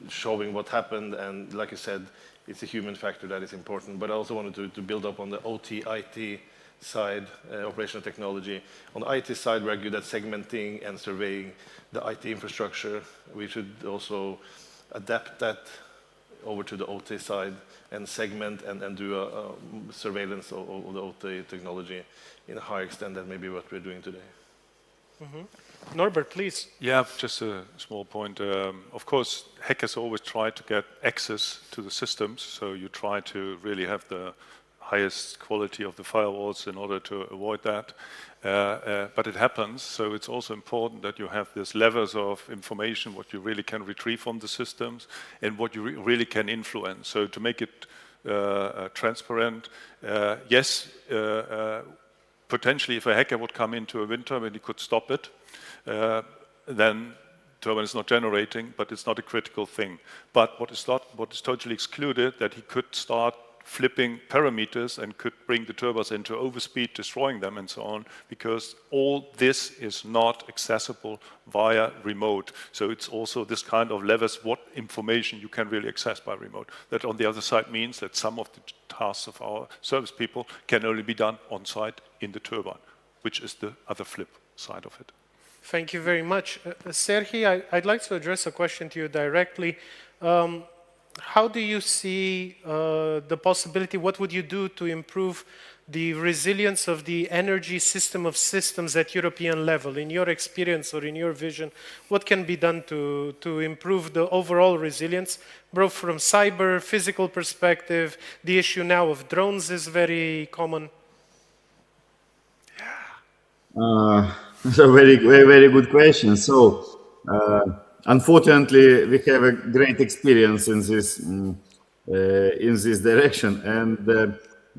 showing what happened. And like you said, it's a human factor that is important. But I also wanted to build up on the OT-IT side, operational technology. On the IT side, we're good at segmenting and surveying the IT infrastructure. We should also adapt that over to the OT side and segment and do a surveillance of the OT technology in a higher extent than maybe what we're doing today. Mm-hmm. Norbert, please. Yeah, just a small point. Of course, hackers always try to get access to the systems, so you try to really have the highest quality of the firewalls in order to avoid that. But it happens, so it's also important that you have these levels of information, what you really can retrieve from the systems and what you really can influence. So to make it transparent, yes, potentially if a hacker would come into a wind turbine, he could stop it, then turbine is not generating, but it's not a critical thing. But what is totally excluded, that he could start flipping parameters and could bring the turbines into overspeed, destroying them and so on, because all this is not accessible via remote. So it's also this kind of levels what information you can really access by remote. That on the other side means that some of the tasks of our service people can only be done on site in the turbine, which is the other flip side of it. Thank you very much. Serhii, I'd like to address a question to you directly. How do you see the possibility, what would you do to improve the resilience of the energy system of systems at European level? In your experience or in your vision, what can be done to improve the overall resilience, both from cyber, physical perspective? The issue now of drones is very common. It's a very good question. So, unfortunately, we have a great experience in this direction, and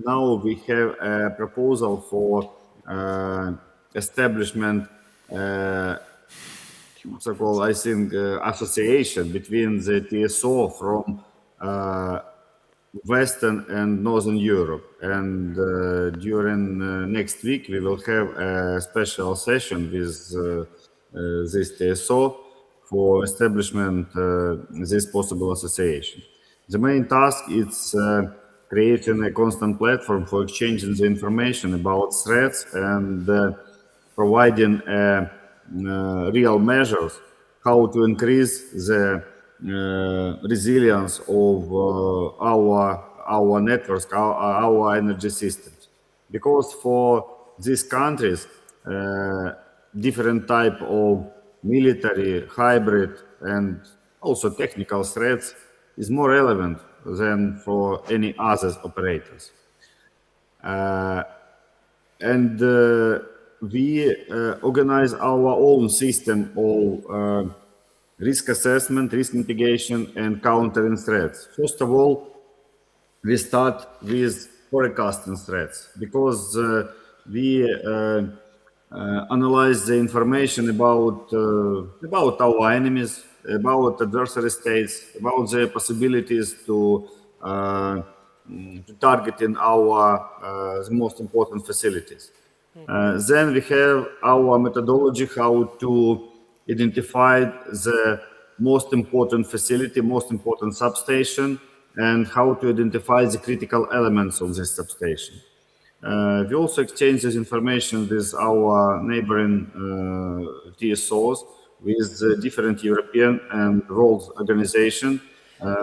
now we have a proposal for establishment, so-called, I think, association between the TSO from Western and Northern Europe. And during next week, we will have a special session with this TSO for establishment this possible association. The main task is creating a constant platform for exchanging the information about threats and providing real measures how to increase the resilience of our networks, our energy systems. Because for these countries, different type of military, hybrid, and also technical threats is more relevant than for any other operators. And we organize our own system of risk assessment, risk mitigation, and countering threats. First of all, we start with forecasting threats, because we analyze the information about our enemies, about adversary states, about their possibilities to target in our the most important facilities. Then we have our methodology how to identify the most important facility, most important substation, and how to identify the critical elements of this substation. We also exchange this information with our neighboring TSOs, with different European and world organizations.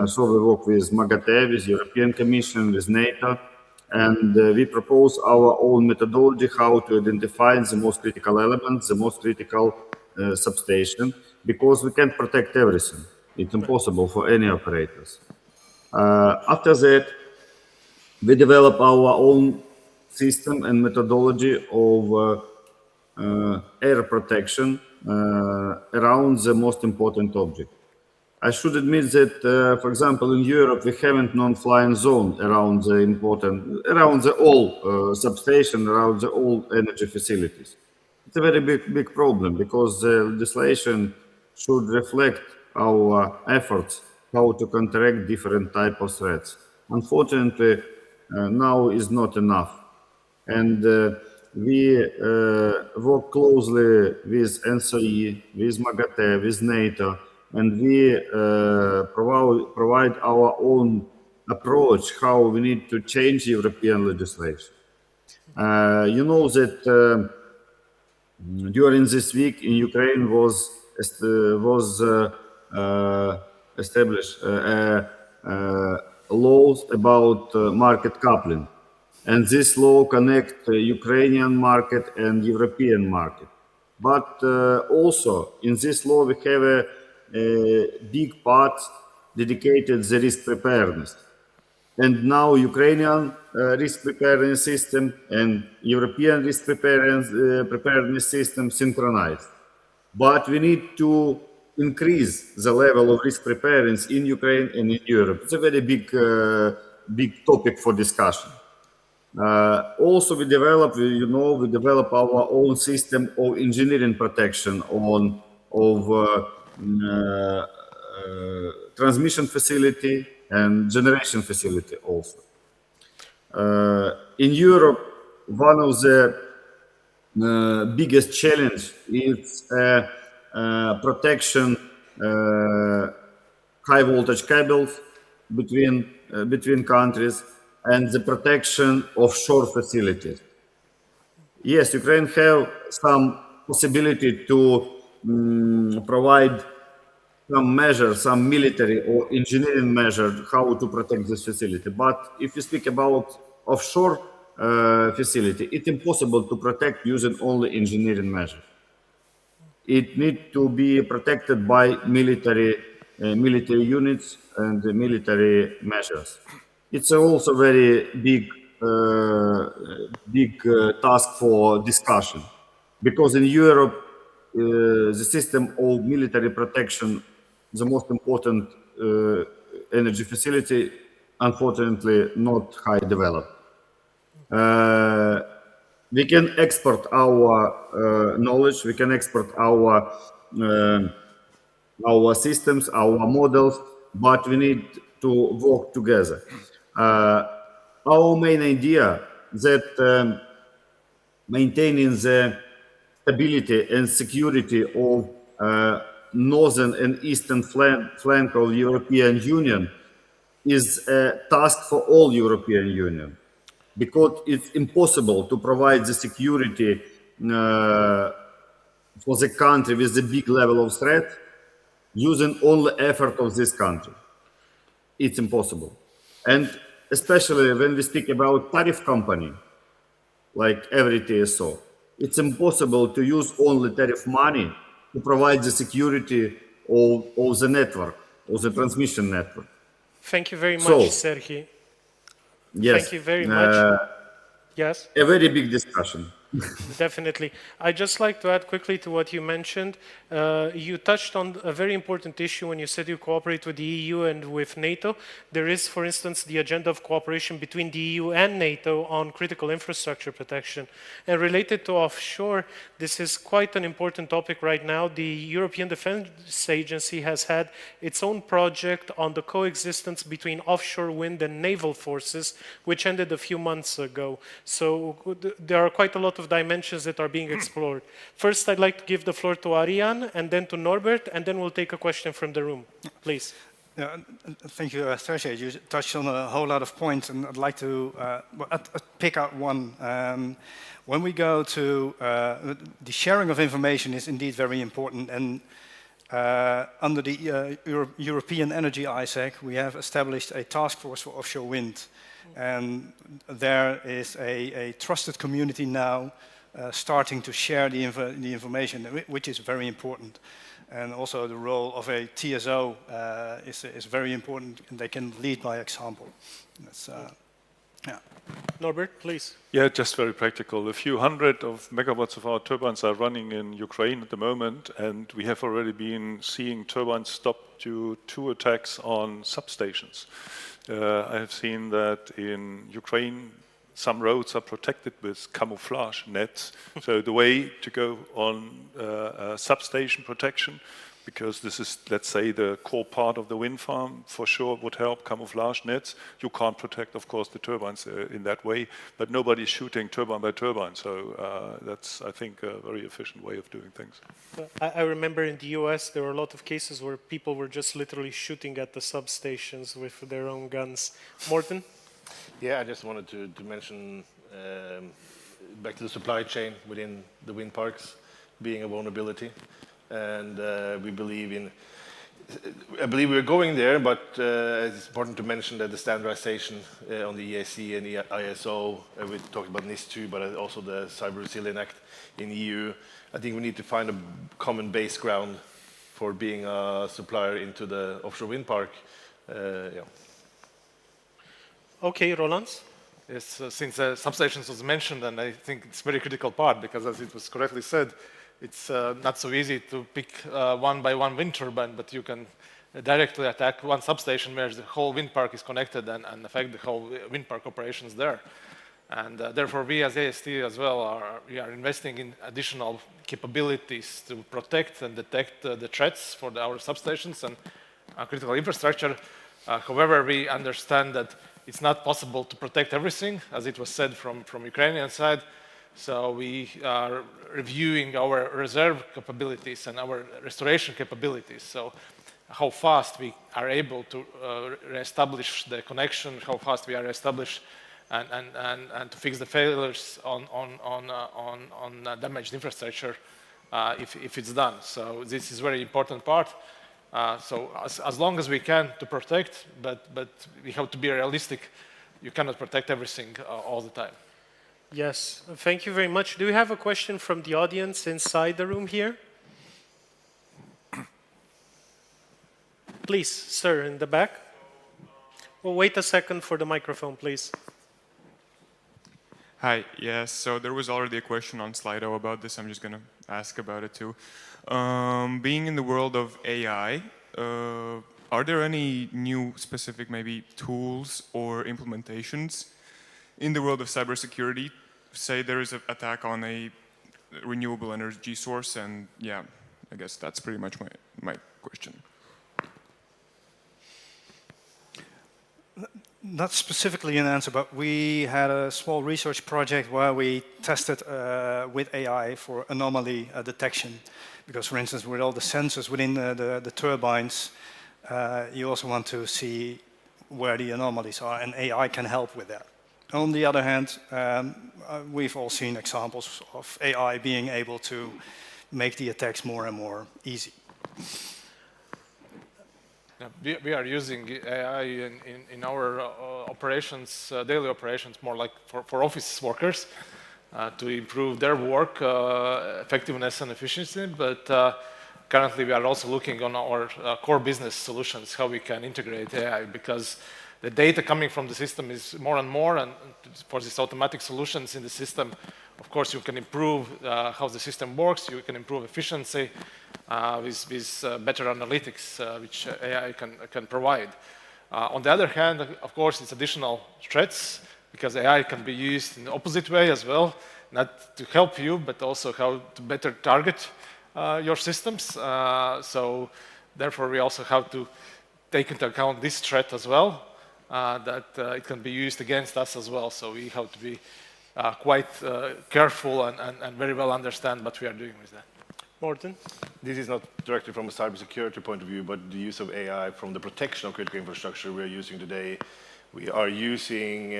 So we work with MAGATE, with European Commission, with NATO, and we propose our own methodology how to identify the most critical elements, the most critical substation, because we can't protect everything. It's impossible for any operators. After that, we develop our own system and methodology of air protection around the most important object. I should admit that, for example, in Europe, we haven't non-flying zone around the all substation, around the all energy facilities. It's a very big problem, because the legislation should reflect our efforts how to counteract different type of threats. Unfortunately, now is not enough. And we work closely with NSOE, with MAGATE, with NATO, and we provide our own approach how we need to change European legislation. You know that during this week in Ukraine was established laws about market coupling. And this law connects Ukrainian market and European market. But also in this law we have a big part dedicated to the risk preparedness. And now Ukrainian risk preparedness system and European risk preparedness system synchronized. But we need to increase the level of risk preparedness in Ukraine and in Europe. It's a very big topic for discussion. Also, we develop our own system of engineering protection of transmission facility and generation facility also. In Europe, one of the biggest challenge is protection high voltage cables between countries and the protection of shore facilities. Yes, Ukraine have some possibility to provide some measures, some military or engineering measures how to protect this facility. But if you speak about offshore facility, it's impossible to protect using only engineering measures. It needs to be protected by military units and military measures. It's also very big task for discussion, because in Europe the system of military protection, the most important energy facility, unfortunately not high developed. We can export our knowledge, we can export our systems, our models, but we need to work together. Our main idea that maintaining the stability and security of northern and eastern flank of the European Union is a task for all European Union, because it's impossible to provide the security for the country with the big level of threat using only effort of this country. It's impossible. And especially when we speak about tariff company, like every TSO, it's impossible to use only tariff money to provide the security of the network, of the transmission network. Thank you very much, Sergei. Yes. Thank you very much. Yes? A very big discussion. Definitely. I'd just like to add quickly to what you mentioned. You touched on a very important issue when you said you cooperate with the EU and with NATO. There is, for instance, the agenda of cooperation between the EU and NATO on critical infrastructure protection. And related to offshore, this is quite an important topic right now. The European Defence Agency has had its own project on the coexistence between offshore wind and naval forces, which ended a few months ago. So there are quite a lot of dimensions that are being explored. First, I'd like to give the floor to Ariane, and then to Norbert, and then we'll take a question from the room. Please. Thank you, Sergei. You touched on a whole lot of points, and I'd like to pick out one. When we go to the sharing of information is indeed very important, and under the European Energy ISAC, we have established a task force for offshore wind. And there is a trusted community now starting to share the information, which is very important. And also the role of a TSO is very important, and they can lead by example. That's, yeah. Norbert, please. Yeah, just very practical. A few hundred of megawatts of our turbines are running in Ukraine at the moment, and we have already been seeing turbines stop due to 2 attacks on substations. I have seen that in Ukraine, some roads are protected with camouflage nets. So the way to go on substation protection, because this is, let's say, the core part of the wind farm, for sure would help camouflage nets. You can't protect, of course, the turbines in that way, but nobody's shooting turbine by turbine. So that's, I think, a very efficient way of doing things. I remember in the US, there were a lot of cases where people were just literally shooting at the substations with their own guns. Morten? Yeah, I just wanted to mention back to the supply chain within the wind parks being a vulnerability. And we believe in, I believe we're going there, but it's important to mention that the standardization on the EAC and the ISO, we talked about NIS2, but also the Cyber Resilience Act in EU. I think we need to find a common base ground for being a supplier into the offshore wind park. Yeah. Okay, Roland. Yes, since substations was mentioned, and I think it's a very critical part, because as it was correctly said, it's not so easy to pick one by one wind turbine, but you can directly attack one substation where the whole wind park is connected and affect the whole wind park operations there. And therefore, we as AST as well we are investing in additional capabilities to protect and detect the threats for our substations and critical infrastructure. However, we understand that it's not possible to protect everything, as it was said from Ukrainian side. So we are reviewing our reserve capabilities and our restoration capabilities. So how fast we are able to reestablish the connection, how fast we are established and to fix the failures on damaged infrastructure if it's done. So this is a very important part. So as long as we can to protect, but we have to be realistic. You cannot protect everything all the time. Yes, thank you very much. Do we have a question from the audience inside the room here? Please, sir, in the back. Well, wait a second for the microphone, please. Hi, yes, so there was already a question on Slido about this. I'm just going to ask about it too. Being in the world of AI, are there any new specific maybe tools or implementations in the world of cybersecurity? Say there is an attack on a renewable energy source, and yeah, I guess that's pretty much my question. Not specifically an answer, but we had a small research project where we tested with AI for anomaly detection. Because, for instance, with all the sensors within the turbines, you also want to see where the anomalies are, and AI can help with that. On the other hand, we've all seen examples of AI being able to make the attacks more and more easy. Yeah, we are using AI in our operations, daily operations, more like for office workers to improve their work effectiveness and efficiency. But currently, we are also looking on our core business solutions, how we can integrate AI, because the data coming from the system is more and more, and for these automatic solutions in the system, of course, you can improve how the system works, you can improve efficiency with better analytics, which AI can provide. On the other hand, of course, it's additional threats, because AI can be used in the opposite way as well, not to help you, but also how to better target your systems. So therefore, we also have to take into account this threat as well, that it can be used against us as well. So we have to be quite careful and very well understand what we are doing with that. Morten? This is not directly from a cybersecurity point of view, but the use of AI from the protection of critical infrastructure we are using today. We are using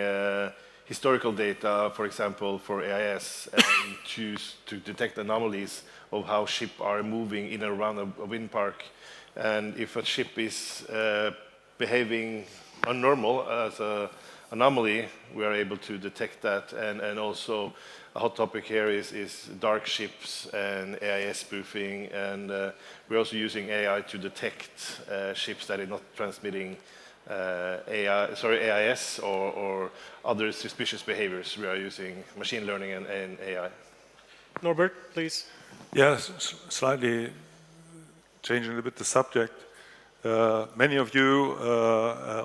historical data, for example, for AIS, and to detect anomalies of how ships are moving in and around a wind park. And if a ship is behaving unnormal as an anomaly, we are able to detect that. And also a hot topic here is dark ships and AIS spoofing. And we're also using AI to detect ships that are not transmitting AIS or other suspicious behaviors. We are using machine learning and AI. Norbert, please. Yes, slightly changing a little bit the subject. Many of you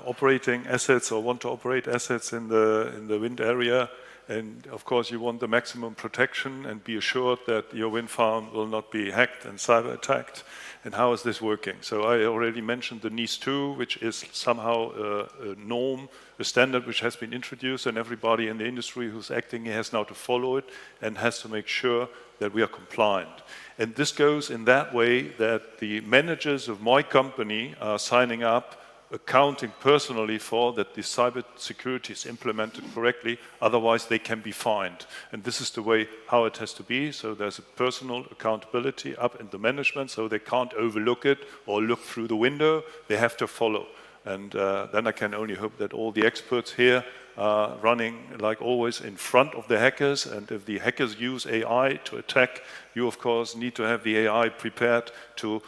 operating assets or want to operate assets in the wind area, and of course you want the maximum protection and be assured that your wind farm will not be hacked and cyber attacked. And how is this working? So I already mentioned the NIS2, which is somehow a norm, a standard which has been introduced, and everybody in the industry who's acting has now to follow it and has to make sure that we are compliant. And this goes in that way that the managers of my company are signing up, accounting personally for that the cyber security is implemented correctly, otherwise they can be fined. And this is the way how it has to be. So there's a personal accountability up in the management, so they can't overlook it or look through the window, they have to follow. And then I can only hope that all the experts here are running, like always, in front of the hackers. And if the hackers use AI to attack, you, of course, need to have the AI prepared to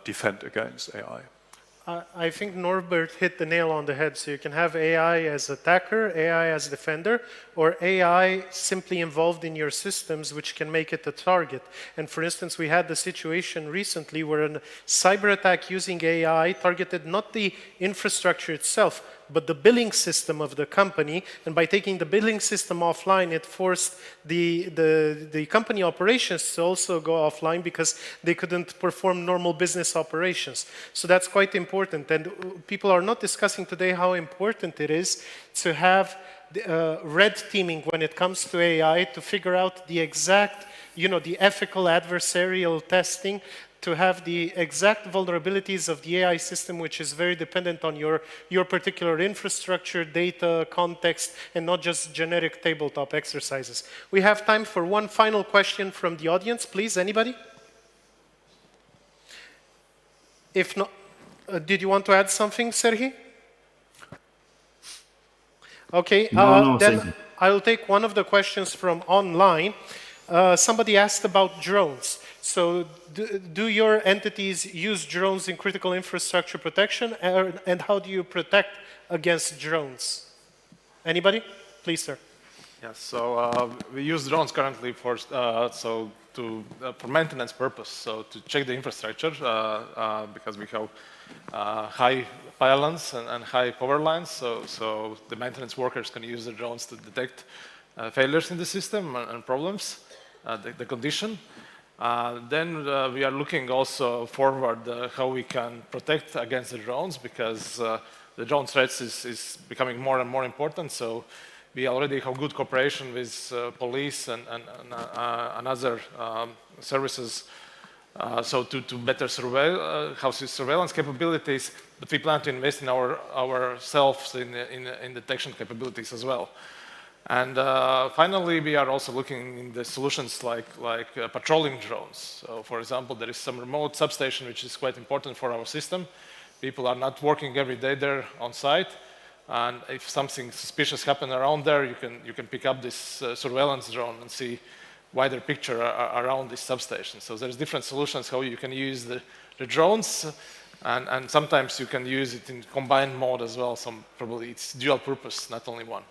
defend against AI. I think Norbert hit the nail on the head. So you can have AI as attacker, AI as defender, or AI simply involved in your systems, which can make it a target. And for instance, we had the situation recently where a cyber attack using AI targeted not the infrastructure itself, but the billing system of the company. And by taking the billing system offline, it forced the company operations to also go offline because they couldn't perform normal business operations. So that's quite important. And people are not discussing today how important it is to have red teaming when it comes to AI to figure out the exact, the ethical adversarial testing, to have the exact vulnerabilities of the AI system, which is very dependent on your particular infrastructure, data, context, and not just generic tabletop exercises. We have time for one final question from the audience. Please, anybody? If not, did you want to add something, Serhii? Okay, No, then I'll take one of the questions from online. Somebody asked about drones. So do your entities use drones in critical infrastructure protection, and how do you protect against drones? Anybody? Please, sir. Yes, so we use drones currently for maintenance purpose, so to check the infrastructure because we have high pylons and high power lines, so the maintenance workers can use the drones to detect failures in the system and problems, the condition. Then we are looking also forward how we can protect against the drones, because the drone threats is becoming more and more important. So we already have good cooperation with police and other services, so to better have surveillance capabilities. But we plan to invest in ourselves in detection capabilities as well. And finally, we are also looking in the solutions like patrolling drones. So, for example, there is some remote substation which is quite important for our system. People are not working every day there on site, and if something suspicious happens around there, you can pick up this surveillance drone and see wider picture around this substation. So there's different solutions how you can use the drones, and sometimes you can use it in combined mode as well. So probably it's dual purpose, not only one.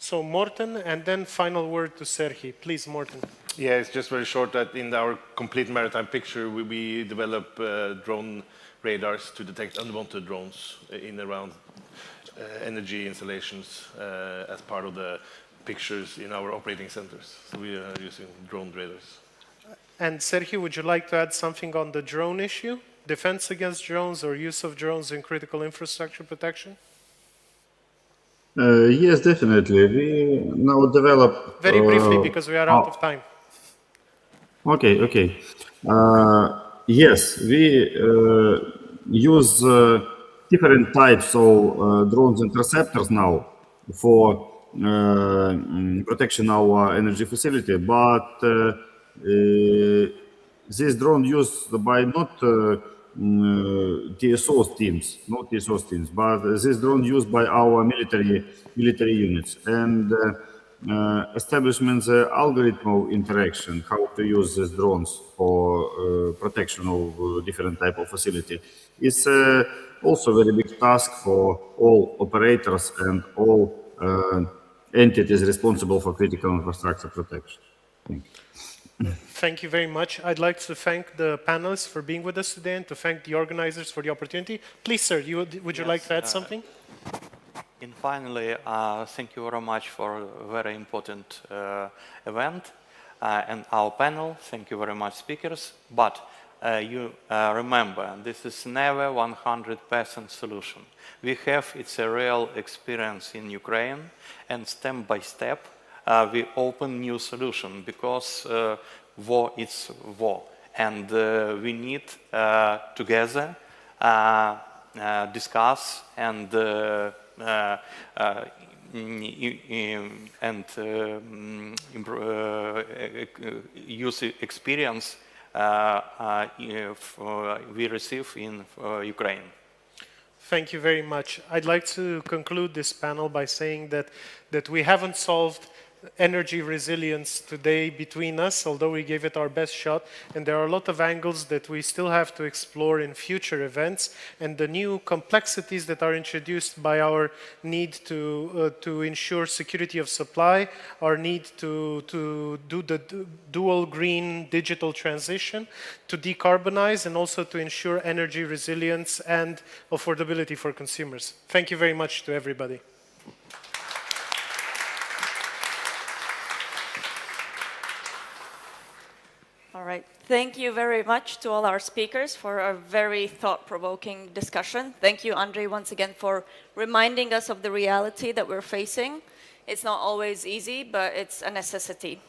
So Morten, and then final word to Serhii. Please, Morten. Yeah, it's just very short that in our complete maritime picture, we develop drone radars to detect unwanted drones in around energy installations as part of the pictures in our operating centers. So we are using drone radars. And Serhii, would you like to add something on the drone issue? Defense against drones or use of drones in critical infrastructure protection? Yes, definitely. We now develop... Very briefly, because we are out of time. Okay. Yes, we use different types of drones interceptors now for protection of our energy facility, but this drone used by not TSO teams, but this drone used by our military units, and establishment the algorithm of interaction, how to use these drones for protection of different type of facility. It's also a very big task for all operators and all entities responsible for critical infrastructure protection. Thank you. Thank you very much. I'd like to thank the panelists for being with us today and to thank the organizers for the opportunity. Please, sir, would you like to add something? And finally, thank you very much for a very important event and our panel. Thank you very much, speakers. But you remember, this is never 100% solution. We have it's a real experience in Ukraine, and step by step, we open new solution, because war is war, and we need together discuss and use experience we receive in Ukraine. Thank you very much. I'd like to conclude this panel by saying that we haven't solved energy resilience today between us, although we gave it our best shot. And there are a lot of angles that we still have to explore in future events, and the new complexities that are introduced by our need to ensure security of supply, our need to do the dual green digital transition, to decarbonize, and also to ensure energy resilience and affordability for consumers. Thank you very much to everybody. All right. Thank you very much to all our speakers for a very thought-provoking discussion. Thank you, Andrei, once again for reminding us of the reality that we're facing. It's not always easy, but it's a necessity.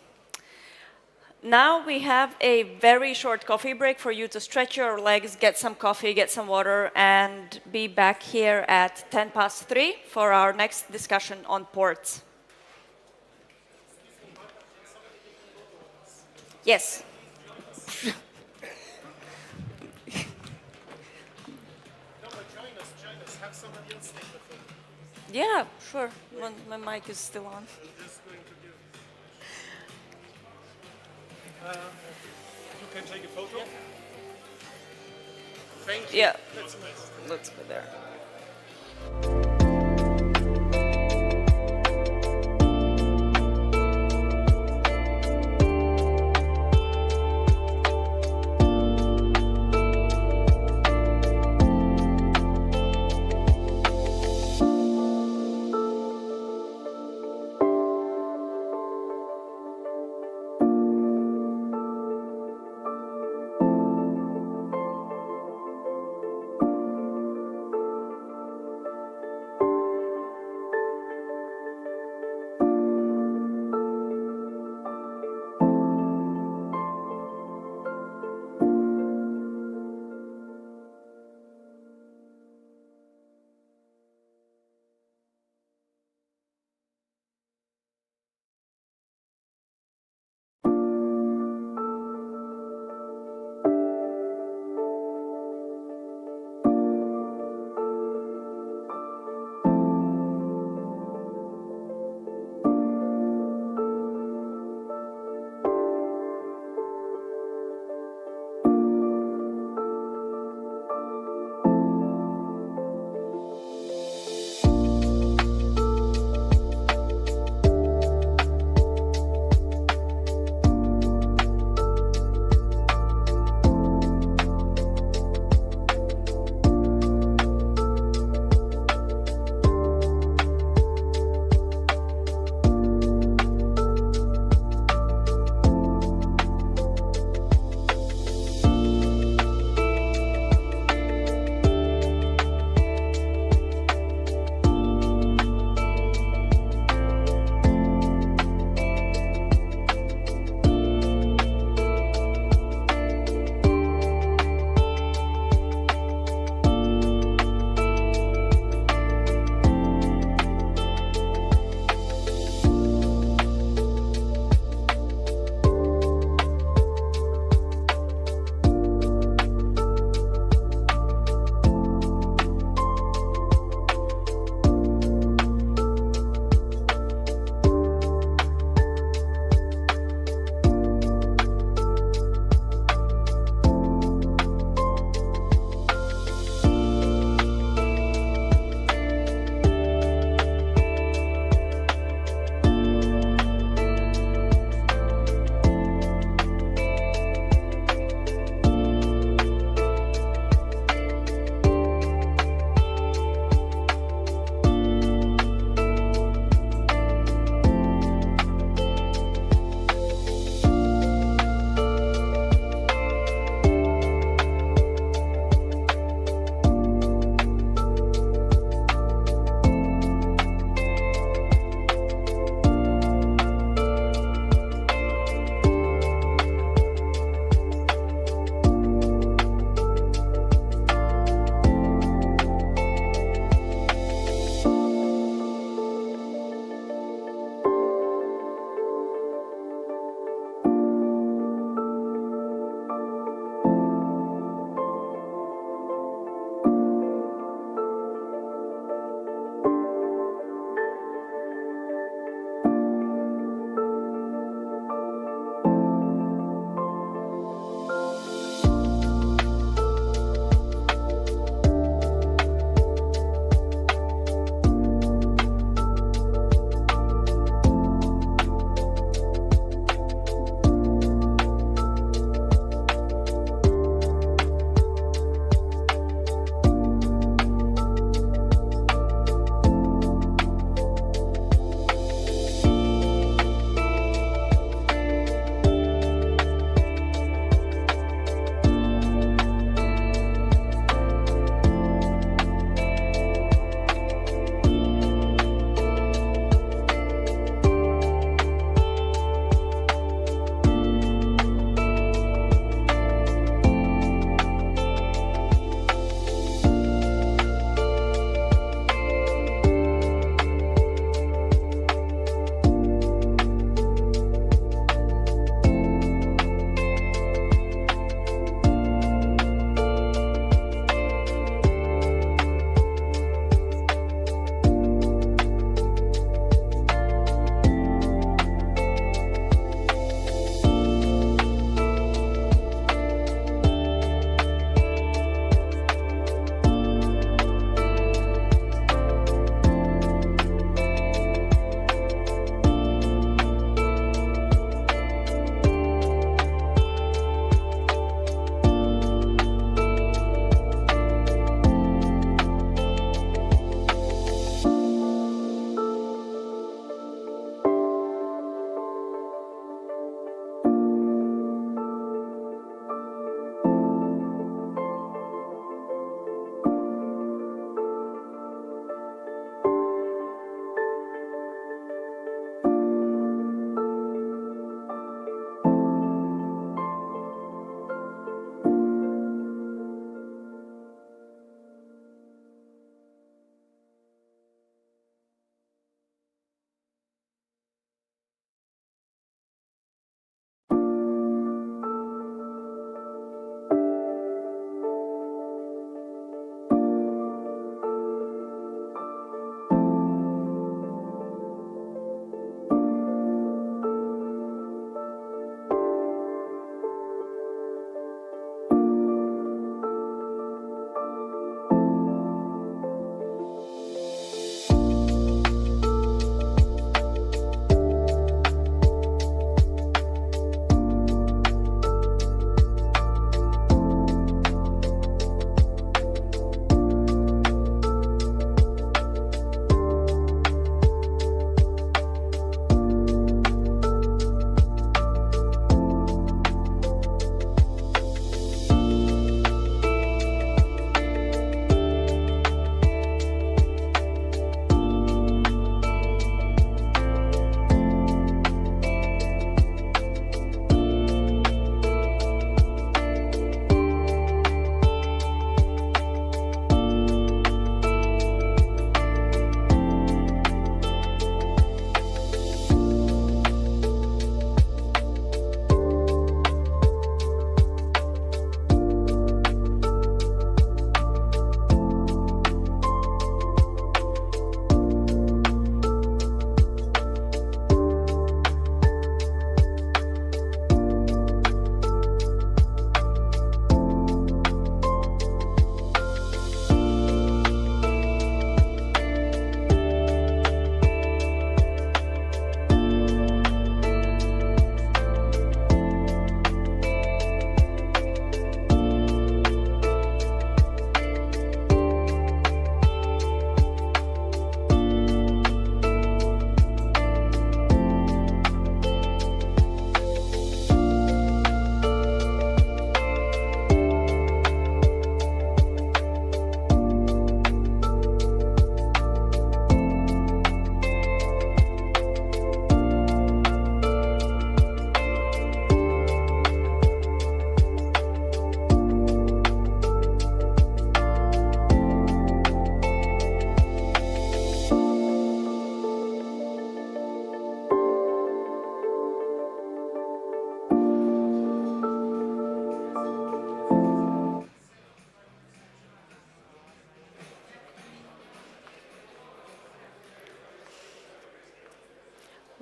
Now we have a very short coffee break for you to stretch your legs, get some coffee, get some water, and be back here at 3:10 for our next discussion on ports. Yes. Yeah, sure. My mic is still on. You can take a photo. Thank you. Yeah, let's go there.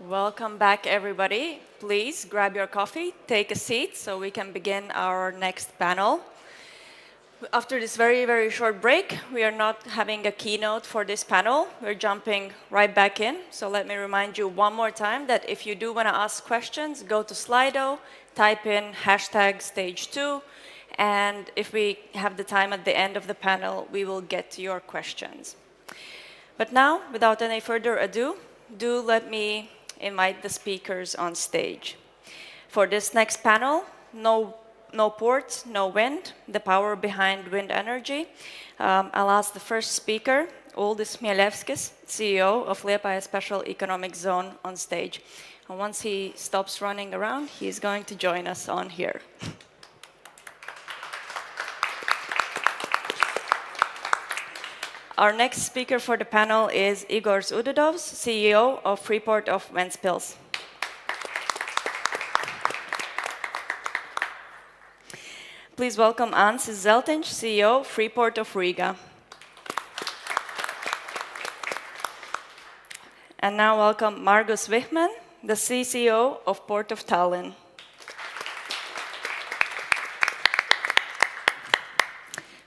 Welcome back, everybody. Please grab your coffee, take a seat so we can begin our next panel. After this very, very short break, we are not having a keynote for this panel. We're jumping right back in. So let me remind you one more time that if you do want to ask questions, go to Slido, type in #stage2, and if we have the time at the end of the panel, we will get to your questions. But now, without any further ado, do let me invite the speakers on stage. For this next panel, no ports, no wind, the power behind wind energy. I'll ask the first speaker, Uldis Mielevskis, CEO of Liepāja Special Economic Zone, on stage. And once he stops running around, he's going to join us on here. Our next speaker for the panel is Igor Ududovs, CEO of Freeport of Ventspils. Please welcome Ansis Zeltiņš, CEO, Freeport of Riga. And now welcome Margus Vihman, the CCO of Port of Tallinn.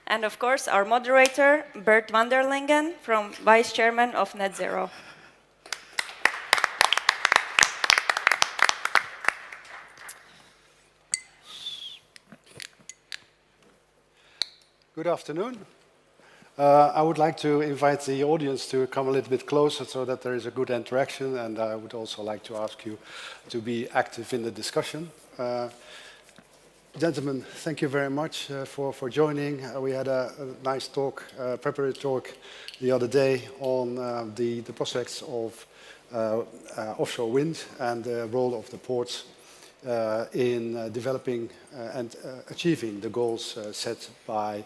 And of course, our moderator, Bert van der Lingen, Vice Chairman of Net Zero. Good afternoon. I would like to invite the audience to come a little bit closer so that there is a good interaction, and I would also like to ask you to be active in the discussion. Gentlemen, thank you very much for joining. We had a nice talk, preparatory talk the other day on the prospects of offshore wind and the role of the ports in developing and achieving the goals set by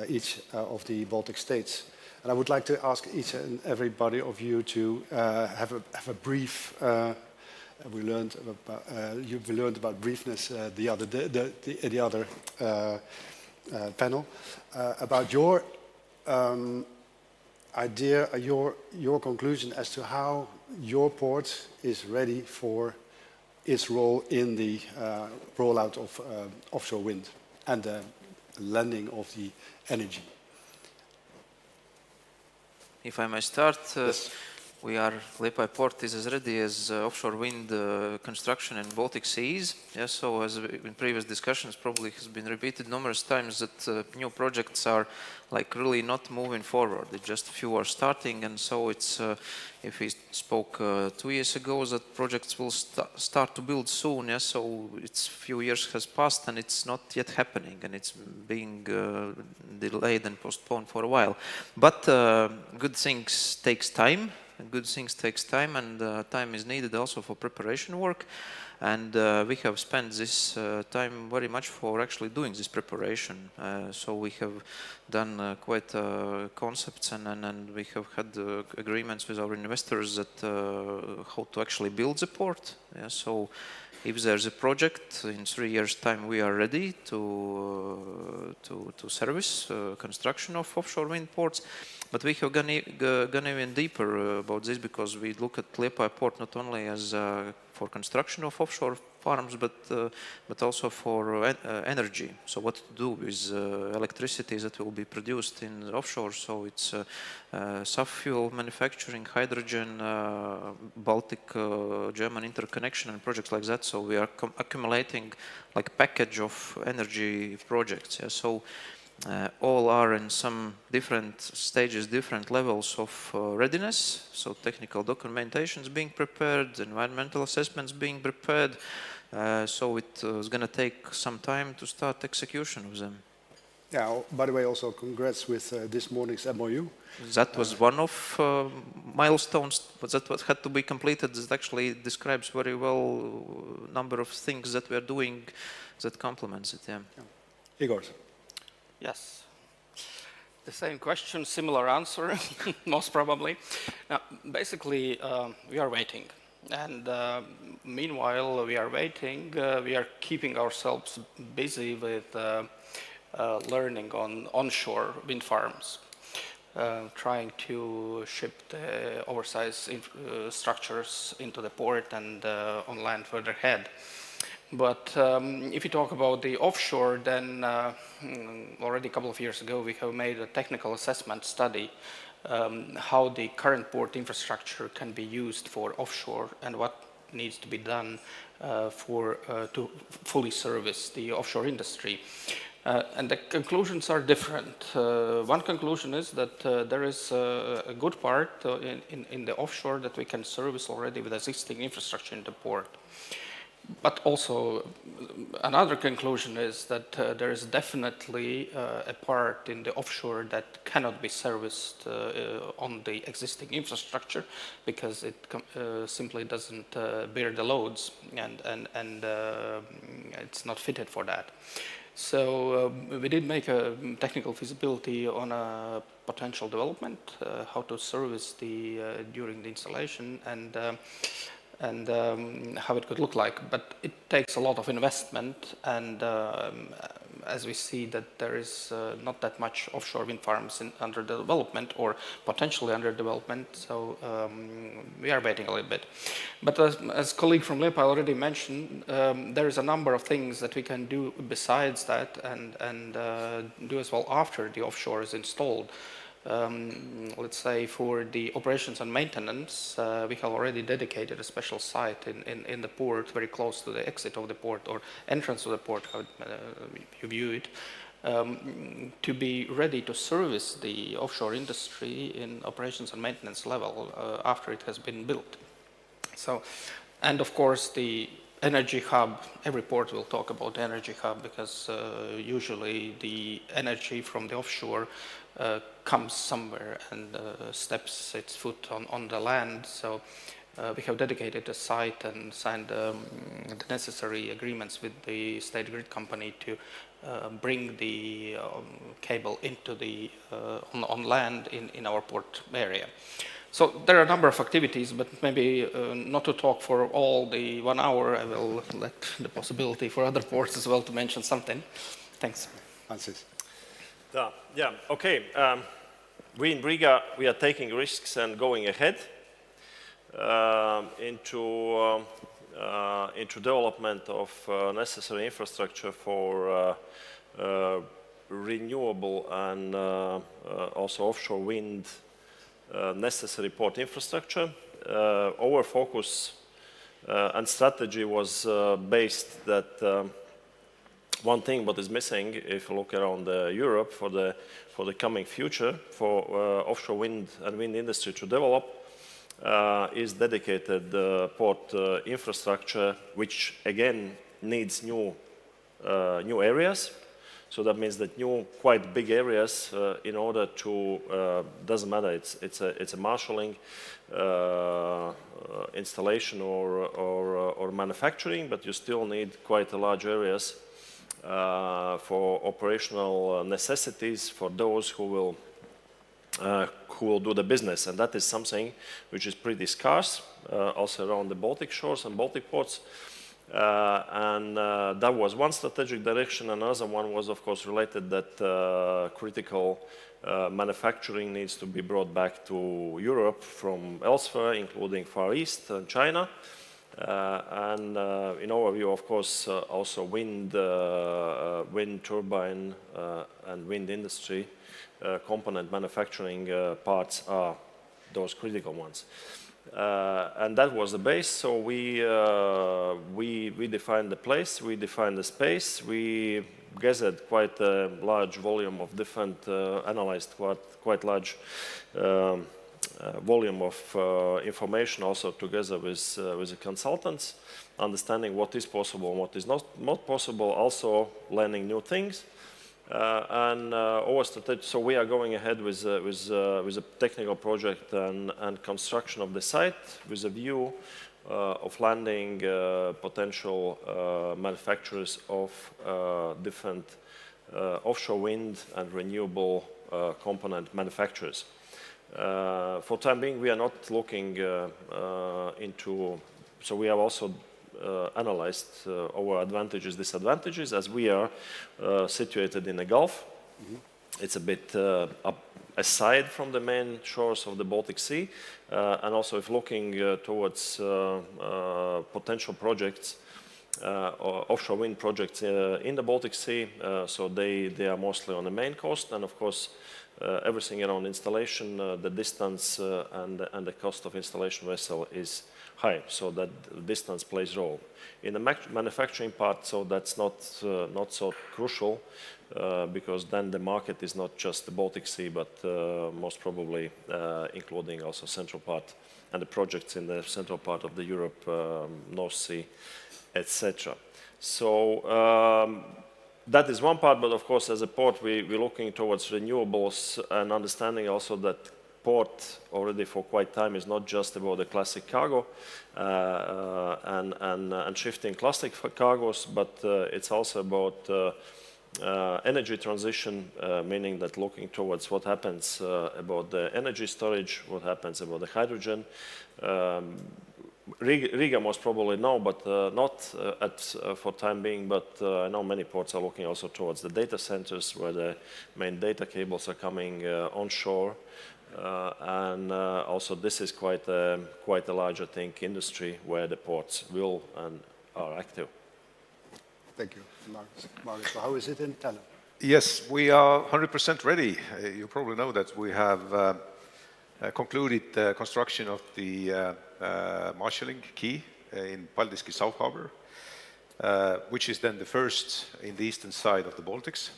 each of the Baltic states. And I would like to ask each and everybody of you to have a brief. We learned about briefness the other panel about your idea, your conclusion as to how your port is ready for its role in the rollout of offshore wind and the lending of the energy. If I may start, yes. Liepāja port is as ready as offshore wind construction in Baltic Seas. Yeah, so as in previous discussions probably has been repeated numerous times that new projects are like really not moving forward. Just few are starting, and so it's, if we spoke 2 years ago that projects will start to build soon, yeah, so it's few years has passed and it's not yet happening, and it's being delayed and postponed for a while. But good things takes time. Good things takes time, and time is needed also for preparation work. And we have spent this time very much for actually doing this preparation. So we have done quite concepts, and we have had agreements with our investors that how to actually build the port. Yeah, so if there's a project, in 3 years' time we are ready to service construction of offshore wind ports. But we have gone even deeper about this, because we look at Liepāja port not only as for construction of offshore farms, but also for energy. So what to do with electricity that will be produced in the offshore. So it's SAF fuel manufacturing, hydrogen, Baltic German interconnection and projects like that. So we are accumulating like package of energy projects. Yeah? So all are in some different stages, different levels of readiness. So technical documentation is being prepared, environmental assessments being prepared. So it is going to take some time to start execution of them. Yeah, by the way, also congrats with this morning's MOU. That was one of milestones, but that what had to be completed. That actually describes very well number of things that we are doing that complements it. Yeah. Igor. Yes. The same question, similar answer, most probably. Now, basically, we are waiting. And meanwhile, we are waiting. We are keeping ourselves busy with learning on onshore wind farms. trying to ship the oversized structures into the port and on land further ahead. But if you talk about the offshore, then already a couple of years ago, we have made a technical assessment study how the current port infrastructure can be used for offshore and what needs to be done to fully service the offshore industry. And the conclusions are different. One conclusion is that there is a good part in the offshore that we can service already with existing infrastructure in the port. But also another conclusion is that there is definitely a part in the offshore that cannot be serviced on the existing infrastructure because it simply doesn't bear the loads and it's not fitted for that. So we did make a technical feasibility on a potential development, how to service during the installation and how it could look like. But it takes a lot of investment, and as we see that there is not that much offshore wind farms under development or potentially under development, so we are waiting a little bit. But as colleague from LEPA already mentioned, there is a number of things that we can do besides that and do as well after the offshore is installed. Let's say for the operations and maintenance, we have already dedicated a special site in the port, very close to the exit of the port or entrance to the port, how you view it, to be ready to service the offshore industry in operations and maintenance level after it has been built. So, and of course the energy hub, every port will talk about the energy hub because usually the energy from the offshore comes somewhere and steps its foot on the land. So we have dedicated a site and signed the necessary agreements with the state grid company to bring the cable into the on land in our port area. So there are a number of activities, but maybe not to talk for all the 1 hour. I will let the possibility for other ports as well to mention something. Thanks. Francis. Yeah, okay. We in Riga, we are taking risks and going ahead into development of necessary infrastructure for renewable and also offshore wind necessary port infrastructure. Our focus and strategy was based that one thing what is missing, if you look around Europe for the coming future, for offshore wind and wind industry to develop, is dedicated port infrastructure, which again needs new areas. So that means that new, quite big areas in order to, doesn't matter, it's a marshalling installation or manufacturing, but you still need quite a large areas for operational necessities for those who will do the business. And that is something which is pretty scarce, also around the Baltic shores and Baltic ports. And that was one strategic direction. Another one was, of course, related that critical manufacturing needs to be brought back to Europe from elsewhere, including Far East and China. And in our view, of course, also wind turbine and wind industry component manufacturing parts are those critical ones. And that was the base. So we defined the place, we defined the space, we gathered quite a large volume of different, analyzed quite large volume of information also together with the consultants, understanding what is possible and what is not possible, also learning new things. And our strategy, so we are going ahead with a technical project and construction of the site with a view of landing potential manufacturers of different offshore wind and renewable component manufacturers. For time being, we are not looking into, so we have also analyzed our advantages, disadvantages, as we are situated in the Gulf. it's a bit aside from the main shores of the Baltic Sea, and also if looking towards potential projects, offshore wind projects in the Baltic Sea, so they are mostly on the main coast, and of course everything around installation, the distance and the cost of installation vessel is high, so that distance plays a role. In the manufacturing part, so that's not so crucial, because then the market is not just the Baltic Sea, but most probably including also central part and the projects in the central part of the Europe, North Sea, etc. So that is one part, but of course as a port we're looking towards renewables and understanding also that port already for quite time is not just about the classic cargo and shifting classic cargos, but it's also about energy transition, meaning that looking towards what happens about the energy storage, what happens about the hydrogen. Riga most probably no, but not for time being, but I know many ports are looking also towards the data centers where the main data cables are coming onshore. And also this is quite a large, I think, industry where the ports will and are active. Thank you, Marcus. How is it in Tallinn? Yes, we are 100% ready. You probably know that we have concluded the construction of the marshalling quay in Baltic Sea South Harbour, which is then the first in the eastern side of the Baltics.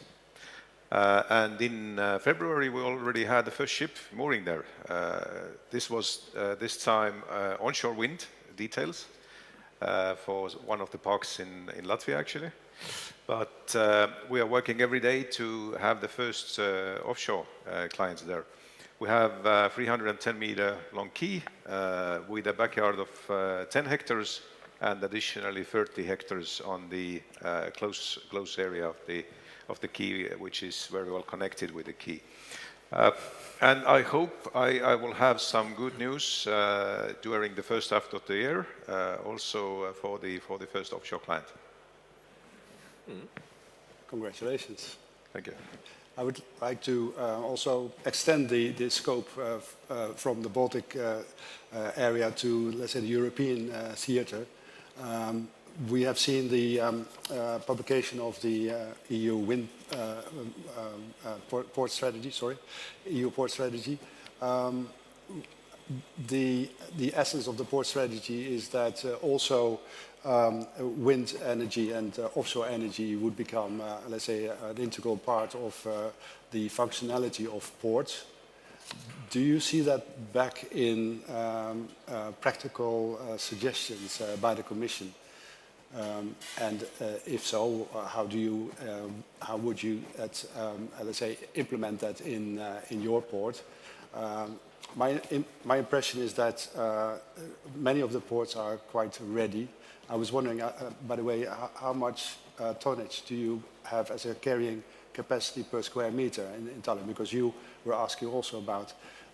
And in February, we already had the first ship mooring there. This was this time onshore wind details for one of the parks in Latvia, actually. But we are working every day to have the first offshore clients there. We have 310-meter long quay with a backyard of 10 hectares and additionally 30 hectares on the close area of the quay, which is very well connected with the quay. And I hope I will have some good news during the first half of the year, also for the first offshore client. Congratulations. Thank you. I would like to also extend the scope from the Baltic area to, let's say, the European theater. We have seen the publication of the EU wind port strategy. Sorry, EU port strategy. The essence of the port strategy is that also wind energy and offshore energy would become, let's say, an integral part of the functionality of ports. Do you see that back in practical suggestions by the Commission? And if so, how would you, let's say, implement that in your port? My impression is that many of the ports are quite ready. I was wondering, by the way, how much tonnage do you have as a carrying capacity per square meter in Tallinn? Because you were asking also about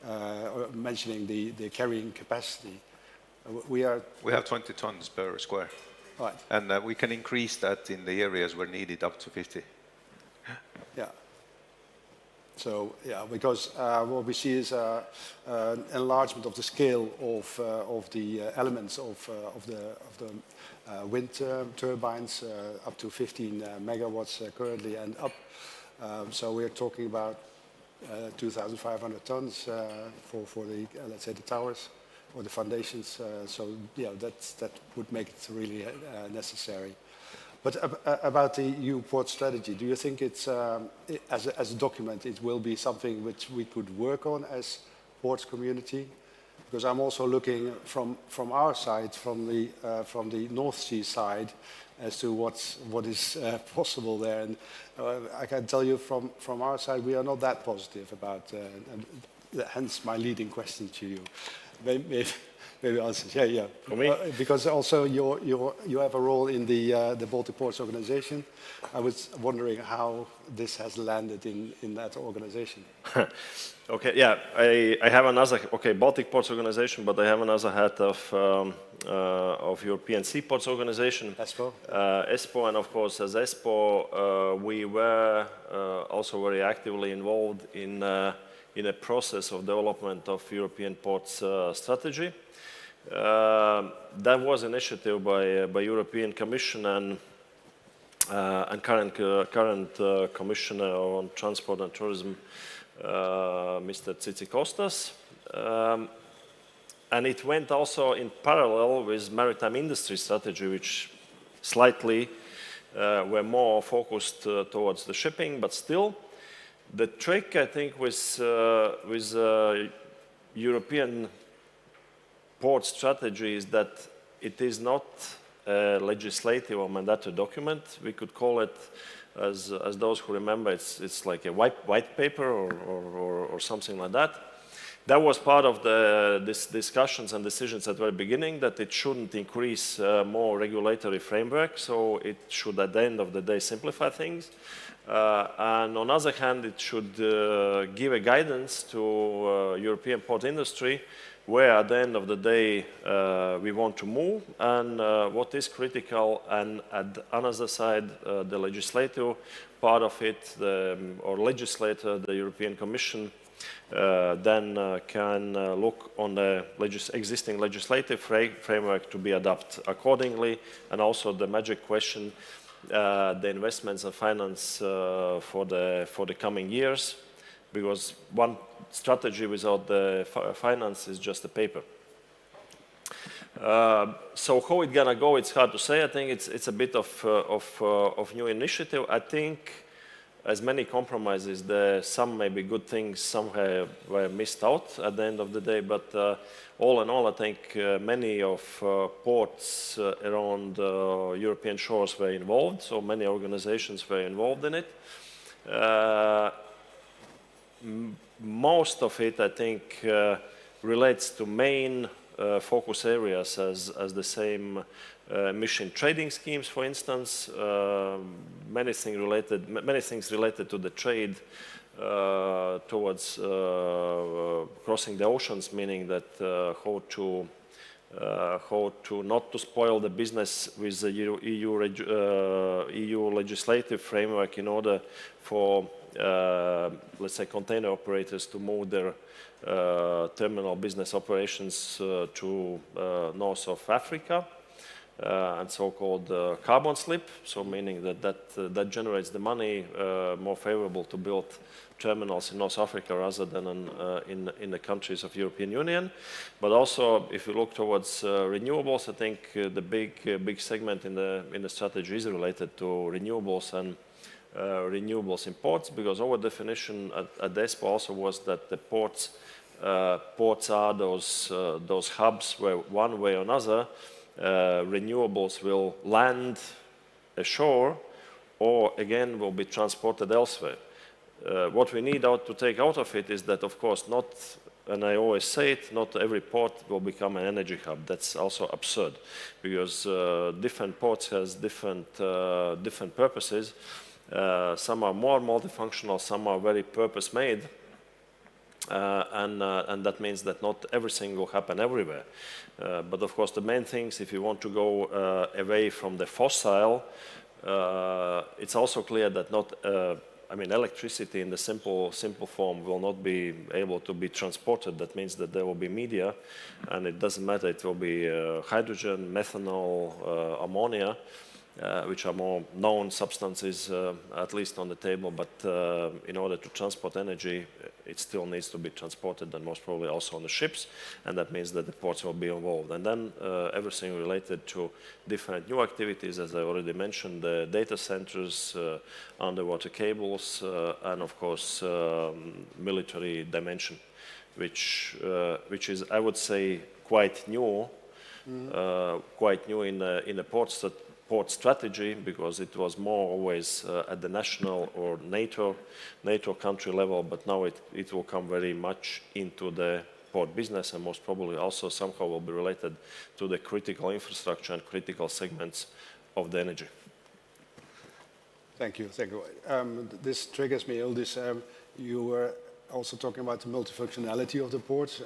or mentioning the carrying capacity. We have 20 tons per square. Right. And we can increase that in the areas where needed up to 50. Yeah. So yeah, because what we see is an enlargement of the scale of the elements of the wind turbines up to 15 megawatts currently and up. So we're talking about 2,500 tons for the let's say the towers or the foundations. So yeah, that would make it really necessary. But about the EU port strategy, do you think it's, as a document, it will be something which we could work on as ports community? Because I'm also looking from our side, from the North Sea side, as to what is possible there. And I can tell you from our side, we are not that positive about, hence my leading question to you. maybe answers. Yeah. For me? Because also you have a role in the Baltic Ports Organization. I was wondering how this has landed in that organization. Okay, yeah, I have another, Baltic Ports Organization, but I have another hat of European Seaports Organization. ESPO. ESPO, and of course as ESPO, we were also very actively involved in a process of development of European ports strategy. That was initiative by European Commission and current Commissioner on Transport and Tourism, Mr. Tzitzikostas. And it went also in parallel with maritime industry strategy, which slightly were more focused towards the shipping, but still the trick, I think, with European port strategy is that it is not a legislative or mandatory document. We could call it, as those who remember, it's like a white paper or something like that. That was part of these discussions and decisions at the very beginning, that it shouldn't increase more regulatory framework, so it should at the end of the day simplify things. And on the other hand, it should give a guidance to European port industry where at the end of the day we want to move and what is critical, and at the other side the legislative part of it, or legislator, the European Commission, then can look on the existing legislative framework to be adapted accordingly, and also the magic question, the investments and finance for the coming years, because one strategy without the finance is just a paper. So how it's gonna go, it's hard to say. I think it's a bit of new initiative. I think as many compromises, some may be good things, some were missed out at the end of the day, but all in all, I think many of ports around European shores were involved, so many organizations were involved in it. Most of it, I think, relates to main focus areas as the same emission trading schemes, for instance, many things related to the trade towards crossing the oceans, meaning that how to not to spoil the business with the EU legislative framework in order for let's say container operators to move their terminal business operations to north of Africa, and so-called carbon slip, so meaning that generates the money more favorable to build terminals in North Africa rather than in the countries of European Union. But also, if you look towards renewables, I think the big segment in the strategy is related to renewables and renewables in ports, because our definition at DESPO also was that the ports are those hubs where one way or another renewables will land ashore or again will be transported elsewhere. What we need to take out of it is that, of course, not, and I always say it, not every port will become an energy hub. That's also absurd, because different ports has different purposes. Some are more multifunctional, some are very purpose-made, and that means that not everything will happen everywhere. But of course, the main things, if you want to go away from the fossil, it's also clear that not, I mean, electricity in the simple form will not be able to be transported. That means that there will be media, and it doesn't matter, it will be hydrogen, methanol, ammonia, which are more known substances, at least on the table, but in order to transport energy, it still needs to be transported, and most probably also on the ships, and that means that the ports will be involved. And then everything related to different new activities, as I already mentioned, the data centers, underwater cables, and of course military dimension, which is, I would say, quite new in the port strategy, because it was more always at the national or NATO country level, but now it will come very much into the port business, and most probably also somehow will be related to the critical infrastructure and critical segments of the energy. Thank you. Thank you. This triggers me, Ildis. You were also talking about the multifunctionality of the port.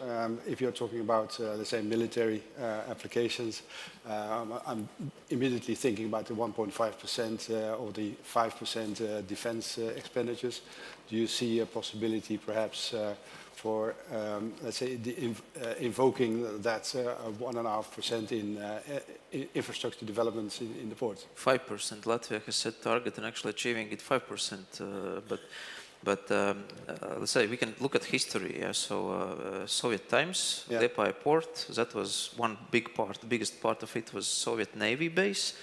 If you're talking about, let's say, military applications, I'm immediately thinking about the 1.5% or the 5% defense expenditures. Do you see a possibility, perhaps, for, let's say, invoking that 1.5% in infrastructure developments in the port? 5%. Latvia has set target and actually achieving it 5%. But let's say we can look at history. Yeah? So Soviet times, Liepaja port, that was one big part. The biggest part of it was Soviet Navy base.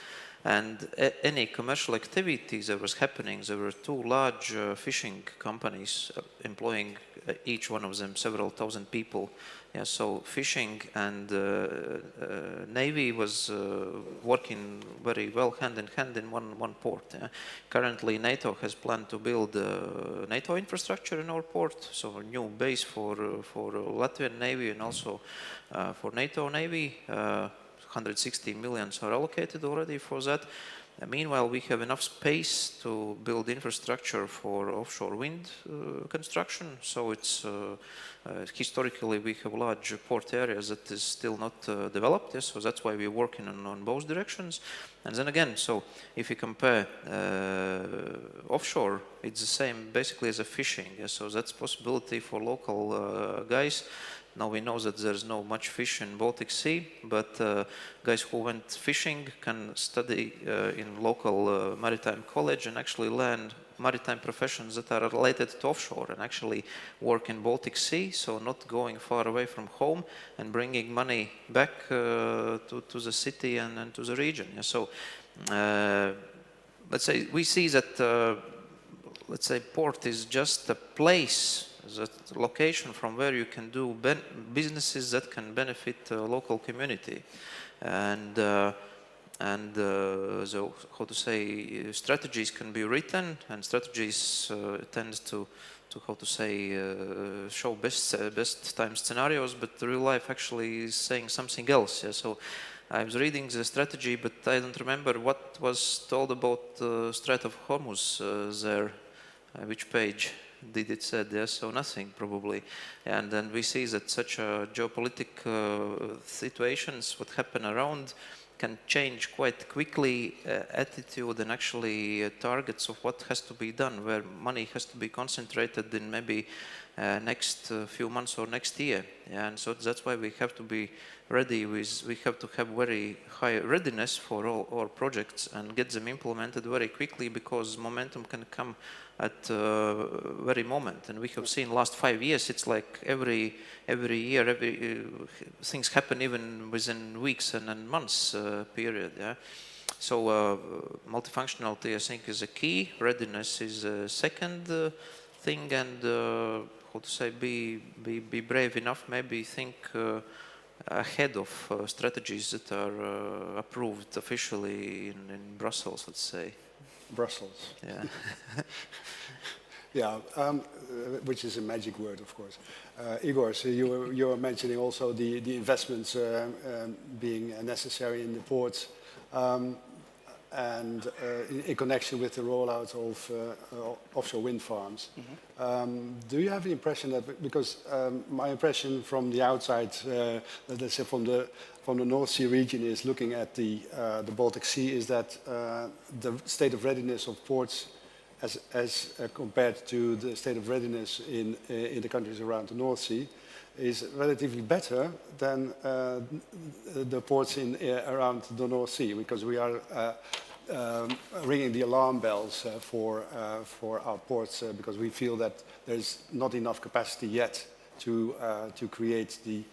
And any commercial activities that was happening, there were two large fishing companies employing each one of them several thousand people. Yeah, so fishing and Navy was working very well hand in hand in one port. Yeah. Currently, NATO has planned to build NATO infrastructure in our port, so a new base for Latvian Navy and also for NATO Navy. 160 million are allocated already for that. Meanwhile, we have enough space to build infrastructure for offshore wind construction. So it's historically we have large port areas that is still not developed. Yes, so that's why we're working on both directions. And then again, so if you compare offshore, it's the same basically as a fishing. Yes, so that's possibility for local guys. Now we know that there's no much fish in Baltic Sea, but guys who went fishing can study in local maritime college and actually learn maritime professions that are related to offshore and actually work in Baltic Sea, so not going far away from home and bringing money back to the city and to the region. Yeah, so let's say we see that let's say port is just a place, the location from where you can do businesses that can benefit the local community, and the how to say strategies can be written, and strategies tend to how to say show best time scenarios, but the real life actually is saying something else. Yeah? So I was reading the strategy, but I don't remember what was told about the Strait of Hormuz there. Which page did it said? Yes, so nothing probably. And then we see that such geopolitical situations, what happen around, can change quite quickly attitude and actually targets of what has to be done, where money has to be concentrated in maybe next few months or next year. Yeah, and so that's why we have to be ready with, we have to have very high readiness for all our projects and get them implemented very quickly, because momentum can come at very moment. And we have seen last 5 years, it's like every year, things happen even within weeks and months period. Yeah. So multifunctionality, I think, is a key. Readiness is a second thing, and how to say, be brave enough, maybe think ahead of strategies that are approved officially in Brussels, let's say. Brussels. Yeah. Yeah, which is a magic word, of course. Igor, so you were mentioning also the investments being necessary in the ports, and in connection with the rollout of offshore wind farms. Mm-hmm. Do you have the impression that, because my impression from the outside, let's say from the North Sea region, is looking at the Baltic Sea, is that the state of readiness of ports as compared to the state of readiness in the countries around the North Sea is relatively better than the ports around the North Sea, because we are ringing the alarm bells for our ports, because we feel that there's not enough capacity yet to create the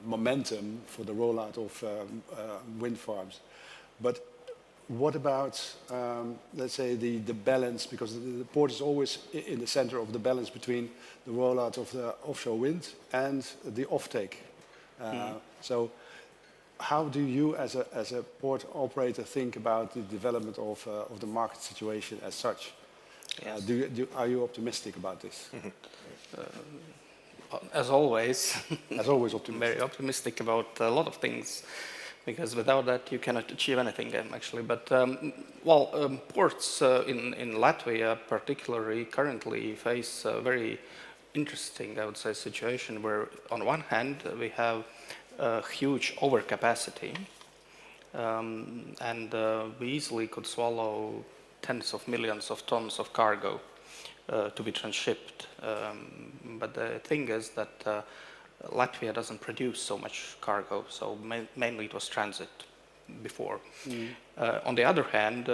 momentum for the rollout of wind farms. But what about, let's say, the balance, because the port is always in the center of the balance between the rollout of the offshore wind and the offtake. So how do you, as a port operator, think about the development of the market situation as such? Yes. Are you optimistic about this? As always. As always optimistic. Very optimistic about a lot of things, because without that you cannot achieve anything actually. But ports in Latvia particularly currently face a very interesting, I would say, situation where on one hand we have a huge overcapacity, and we easily could swallow tens of millions of tons of cargo to be transshipped. But the thing is that Latvia doesn't produce so much cargo, so mainly it was transit before. On the other hand,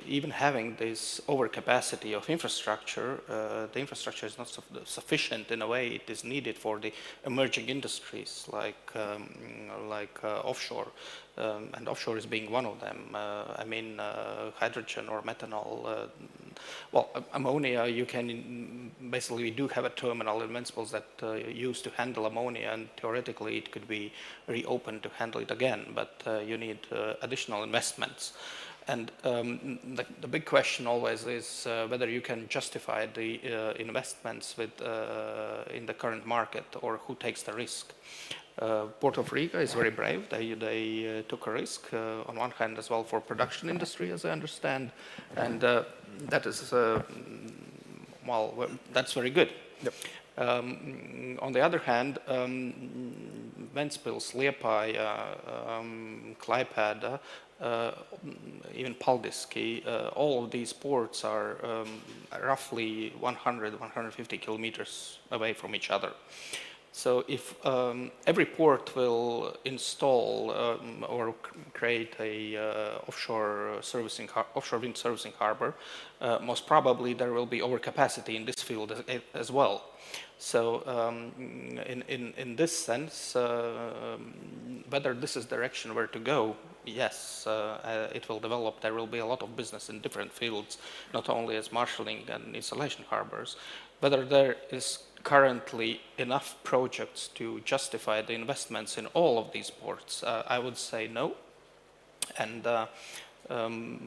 even having this overcapacity of infrastructure, the infrastructure is not sufficient in a way it is needed for the emerging industries like offshore, and offshore is being one of them. I mean, hydrogen or methanol. Ammonia, you can basically, we do have a terminal in Ventspils that used to handle ammonia, and theoretically it could be reopened to handle it again, but you need additional investments. And the big question always is whether you can justify the investments with, in the current market, or who takes the risk. Port of Riga is very brave. They took a risk on one hand as well for production industry, as I understand, and that is that's very good. Yep. On the other hand, Ventspils, Liepāja, Klaipēda, even Paldiski, all of these ports are roughly 100-150 kilometers away from each other. So if every port will install or create a offshore wind servicing harbor, most probably there will be overcapacity in this field as well. So in this sense, whether this is the direction where to go, yes, it will develop. There will be a lot of business in different fields, not only as marshalling and installation harbors. Whether there is currently enough projects to justify the investments in all of these ports, I would say no. And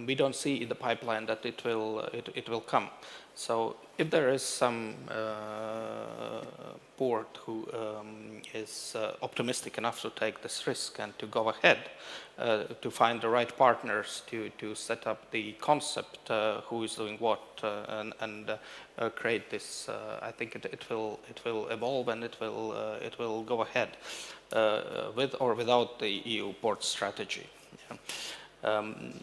we don't see in the pipeline that it will come. So if there is some port who is optimistic enough to take this risk and to go ahead, to find the right partners to set up the concept, who is doing what, and create this, I think it will evolve, and it will go ahead with or without the EU port strategy. Yeah. On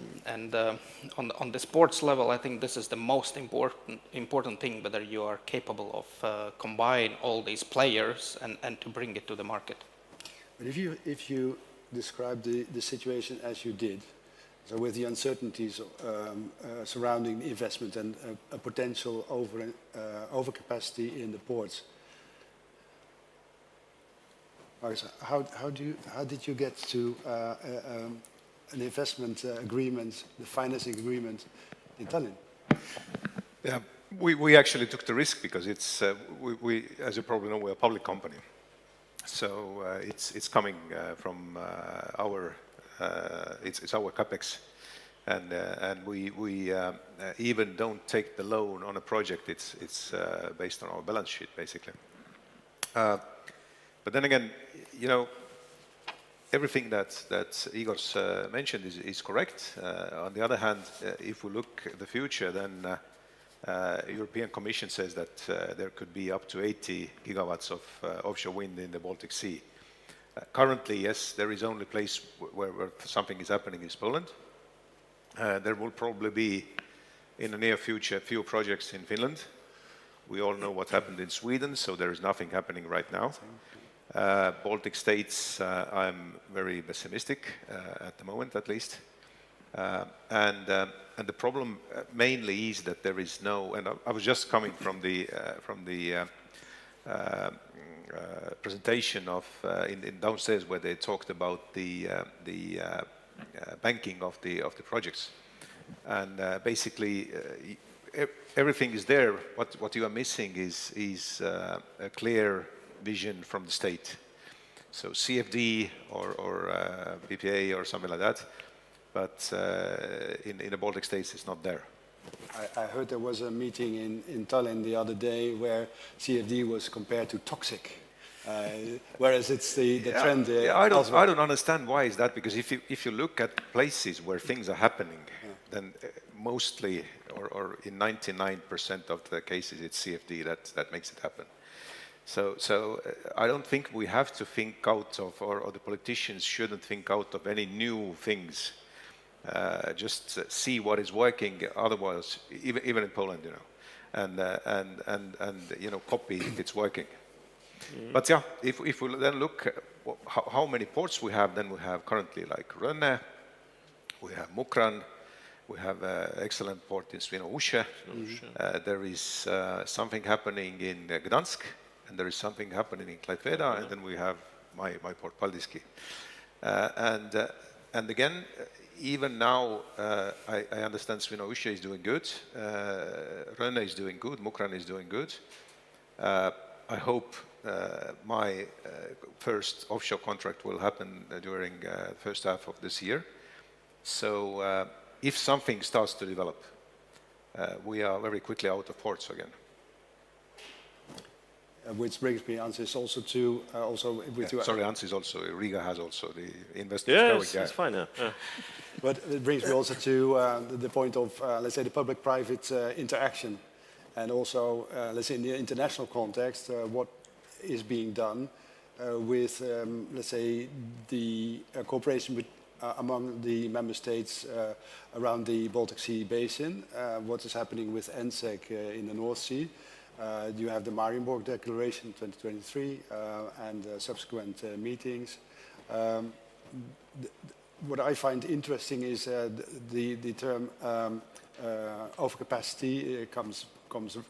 the sports level, I think this is the most important thing, whether you are capable of combine all these players and to bring it to the market. But if you describe the situation as you did, so with the uncertainties surrounding the investment and a potential overcapacity in the ports, how did you get to an investment agreement, the financing agreement in Tallinn? Yeah, we actually took the risk because it's we as you probably know, we're a public company, so it's coming from our it's our capex, and we even don't take the loan on a project. It's based on our balance sheet basically. But then again, you know, everything that Igor's mentioned is correct. On the other hand, if we look at the future, then European Commission says that there could be up to 80 gigawatts of offshore wind in the Baltic Sea. Currently, yes, there is only place where something is happening is Poland. There will probably be, in the near future, a few projects in Finland. We all know what happened in Sweden, so there is nothing happening right now. Baltic States, I'm very pessimistic at the moment, at least. And the problem mainly is that there is no. And I was just coming from the presentation of in downstairs where they talked about the banking of the projects, and basically everything is there. What you are missing is a clear vision from the state, so CFD or BPA or something like that, but in the Baltic States it's not there. I heard there was a meeting in Tallinn the other day where CFD was compared to toxic, whereas it's the trend. I don't understand why is that, because if you look at places where things are happening, then mostly or in 99% of the cases it's CFD that makes it happen. So I don't think we have to think out of, or the politicians shouldn't think out of any new things. Just see what is working. Otherwise, even in Poland, you know, and you know, copy if it's working. But yeah, if we then look at how many ports we have, then we have currently like Rønne, we have Mukran, we have an excellent port in Świnoujście. There is something happening in Gdansk, and there is something happening in Klaipėda, and then we have my port, Paldiski. And again, even now, I understand Świnoujście is doing good, Rønne is doing good, Mukran is doing good. I hope my first offshore contract will happen during the first half of this year. So if something starts to develop, we are very quickly out of ports again. Which brings me, Ansys, also to sorry, Ansys also, Riga has also the investors yes, going there. It's fine, yeah. But it brings me also to the point of, let's say, the public-private interaction. And also, let's say, in the international context, what is being done with, let's say, the cooperation among the member states around the Baltic Sea basin, what is happening with NSEC in the North Sea. You have the Marienborg Declaration 2023 and subsequent meetings. What I find interesting is the term overcapacity comes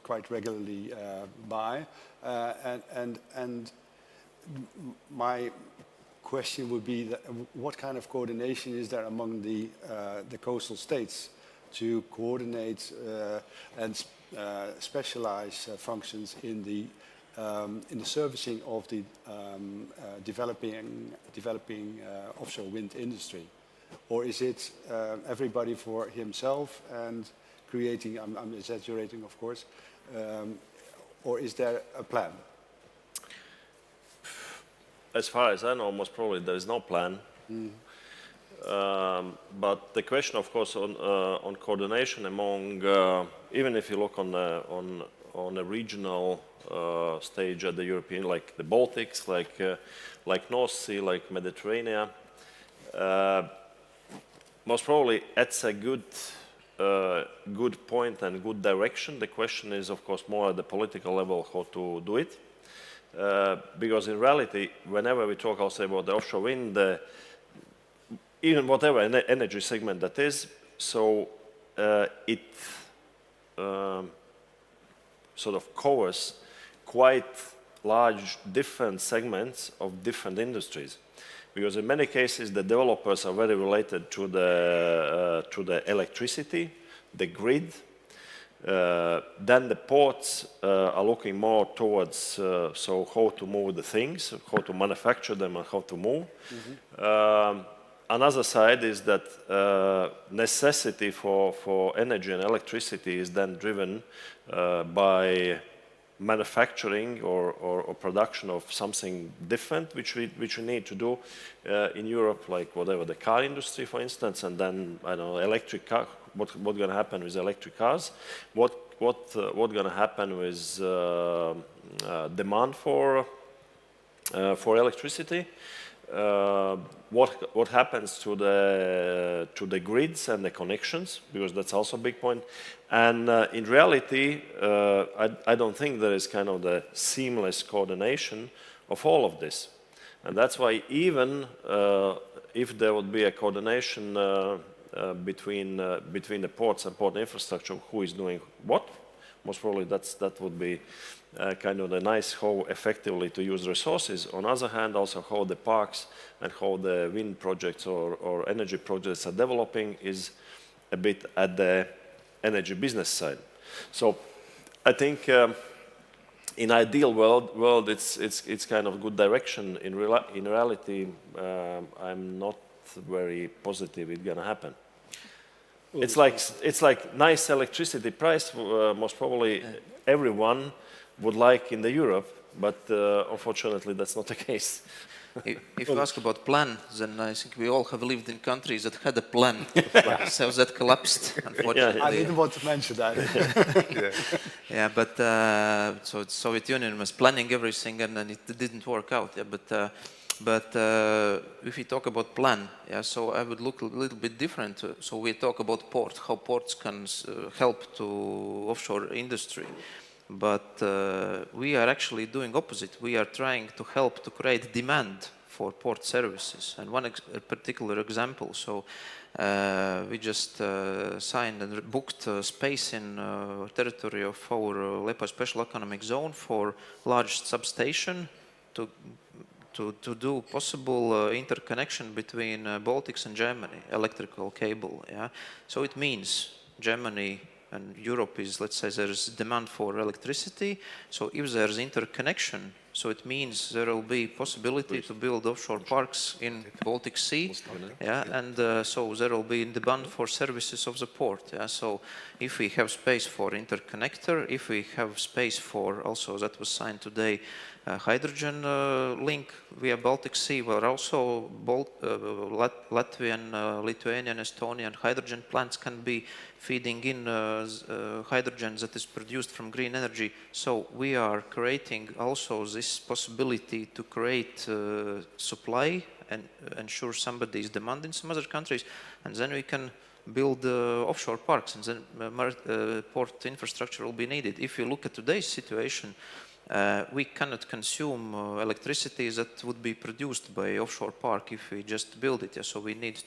quite regularly by, and my question would be that what kind of coordination is there among the coastal states to coordinate and specialize functions in the servicing of the developing offshore wind industry, or is it everybody for himself and creating? I'm exaggerating, of course, or is there a plan? As far as I know, most probably there is no plan. But the question, of course, on coordination among, even if you look on a regional stage at the European, like the Baltics, like North Sea, like Mediterranean, most probably it's a good point and good direction. The question is, of course, more at the political level how to do it. Because in reality, whenever we talk also about the offshore wind, even whatever energy segment that is, so it sort of covers quite large different segments of different industries. Because in many cases, the developers are very related to the electricity, the grid. Then the ports are looking more towards so how to move the things, how to manufacture them, and how to move. Another side is that necessity for energy and electricity is then driven by manufacturing or production of something different, which we need to do in Europe, like whatever the car industry, for instance, and then I don't know, electric car. What's going to happen with electric cars? What's going to happen with demand for electricity? What happens to the grids and the connections, because that's also a big point. And in reality, I don't think there is kind of the seamless coordination of all of this. And that's why even if there would be a coordination between the ports and port infrastructure, who is doing what, most probably that would be kind of the nice how effectively to use resources. On the other hand, also how the parks and how the wind projects or energy projects are developing is a bit at the energy business side. So I think in ideal world it's kind of good direction. In reality, I'm not very positive it's going to happen. it's like nice electricity price. Most probably everyone would like in the Europe, but unfortunately that's not the case. If you ask about plan, then I think we all have lived in countries that had a plan, so that collapsed, unfortunately. I didn't want to mention that. Yeah, but so the Soviet Union was planning everything, and then it didn't work out. Yeah, but if we talk about plan, yeah, so I would look a little bit different. So we talk about port, how ports can help to offshore industry. But we are actually doing opposite. We are trying to help to create demand for port services. And one particular example, so we just signed and booked space in territory of our Liepaja Special Economic Zone for large substation to do possible interconnection between Baltics and Germany, electrical cable. Yeah, so it means Germany and Europe is, let's say, there's demand for electricity. So if there's interconnection, so it means there will be possibility to build offshore parks in Baltic Sea, yeah, and so there will be demand for services of the port. Yeah, so if we have space for interconnector, if we have space for also that was signed today, hydrogen link via Baltic Sea, where also Latvian, Lithuanian, Estonian hydrogen plants can be feeding in hydrogen that is produced from green energy. So we are creating also this possibility to create supply and ensure somebody is demanding some other countries, and then we can build offshore parks, and then port infrastructure will be needed. If you look at today's situation, we cannot consume electricity that would be produced by offshore park if we just build it. Yeah? So we need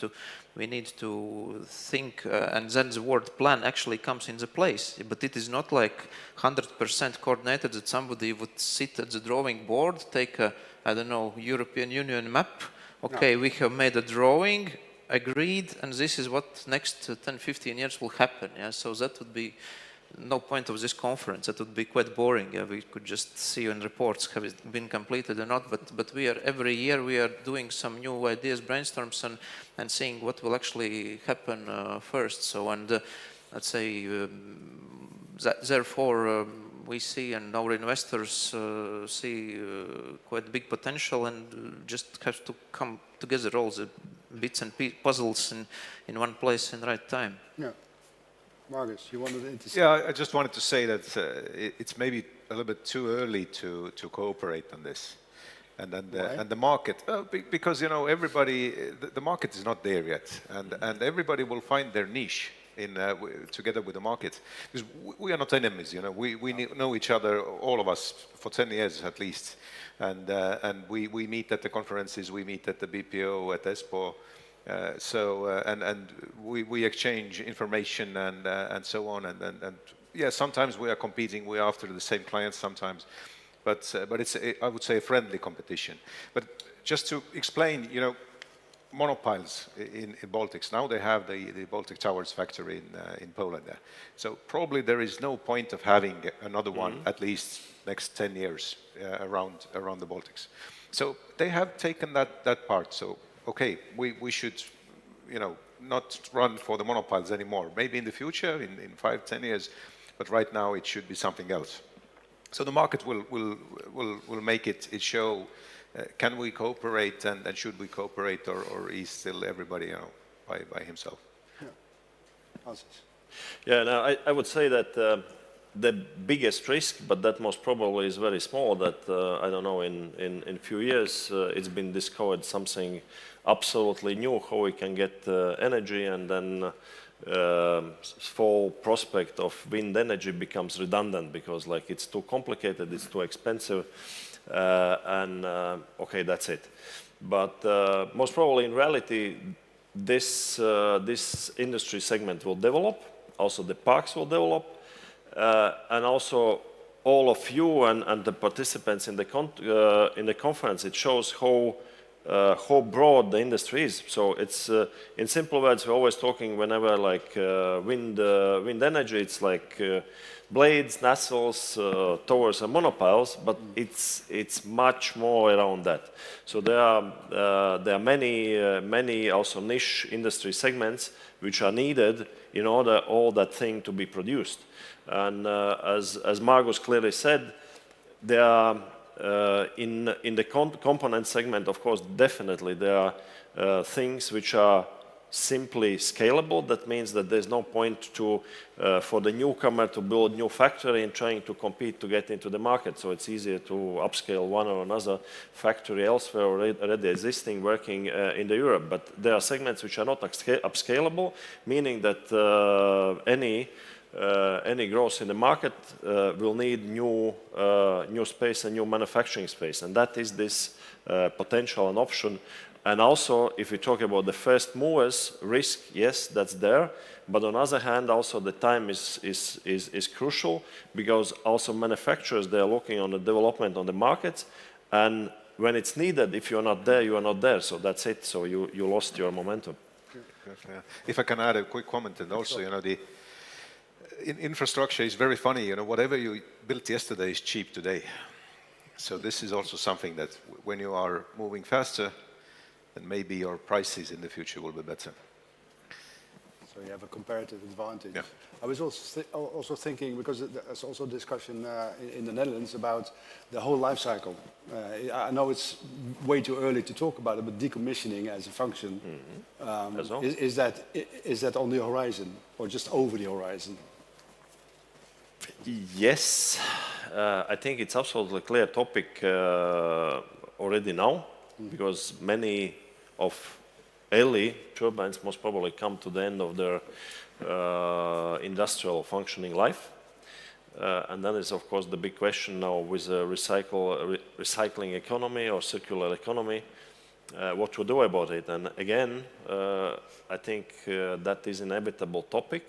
to think, and then the word plan actually comes into place. But it is not like 100% coordinated that somebody would sit at the drawing board, take a, I don't know, European Union map. Okay, no. We have made a drawing, agreed, and this is what next 10, 15 years will happen. Yeah? So that would be no point of this conference. That would be quite boring. Yeah? We could just see on reports have it been completed or not. But we are every year we are doing some new ideas, brainstorms, and seeing what will actually happen first. So let's say therefore we see, and our investors see quite big potential, and just have to come together all the bits and puzzles in one place in the right time. Yeah. Marcus, you wanted to say? Yeah, I just wanted to say that it's maybe a little bit too early to cooperate on this, and the market, because you know everybody, the market is not there yet, and everybody will find their niche in together with the market, because we are not enemies. You know, we know each other, all of us, for 10 years at least, and we meet at the conferences, we meet at the BPO, at ESPO. And we exchange information and so on, and yeah, sometimes we are competing, we are after the same clients sometimes, but it's I would say a friendly competition. But just to explain, you know, monopiles in Baltics, now they have the Baltic Towers factory in Poland there. So probably there is no point of having another one at least next 10 years around the Baltics. So they have taken that part. So okay, we should, you know, not run for the monopiles anymore. Maybe in the future, in 5, 10 years, but right now it should be something else. So the market will make it show. Can we cooperate, and should we cooperate, or is still everybody, you know, by himself? Yeah. Yeah. Now I would say that the biggest risk, but that most probably is very small, that I don't know, in a few years it's been discovered something absolutely new, how we can get energy, and then full prospect of wind energy becomes redundant, because like it's too complicated, it's too expensive, and okay, that's it. But most probably in reality this industry segment will develop, also the parks will develop, and also all of you and the participants in the conference, it shows how broad the industry is. So it's in simple words, we're always talking whenever like wind energy, it's like blades, nacelles, towers, and monopiles, but it's much more around that. So there are many also niche industry segments which are needed in order all that thing to be produced. And as Margus clearly said, there are in the component segment, of course, definitely there are things which are simply scalable. That means that there's no point to for the newcomer to build new factory and trying to compete to get into the market. So it's easier to upscale one or another factory elsewhere already existing working in the Europe. But there are segments which are not upscalable, meaning that any growth in the market will need new space and new manufacturing space, and that is this potential and option. And also, if we talk about the first movers risk, yes, that's there. But on the other hand, also the time is crucial, because also manufacturers, they're looking on the development on the markets, and when it's needed, if you're not there, you are not there. So that's it. So you lost your momentum. If I can add a quick comment, and also, you know, the infrastructure is very funny. You know, whatever you built yesterday is cheap today. So this is also something that when you are moving faster, then maybe your prices in the future will be better. So you have a comparative advantage. Yeah. I was also thinking, because there's also a discussion in the Netherlands about the whole life cycle. I know it's way too early to talk about it, but decommissioning as a function, is that on the horizon or just over the horizon? Yes, I think it's absolutely clear topic already now, because many of early turbines most probably come to the end of their industrial functioning life. And then is, of course, the big question now with the recycling economy or circular economy, what to do about it. And again, I think that is an inevitable topic,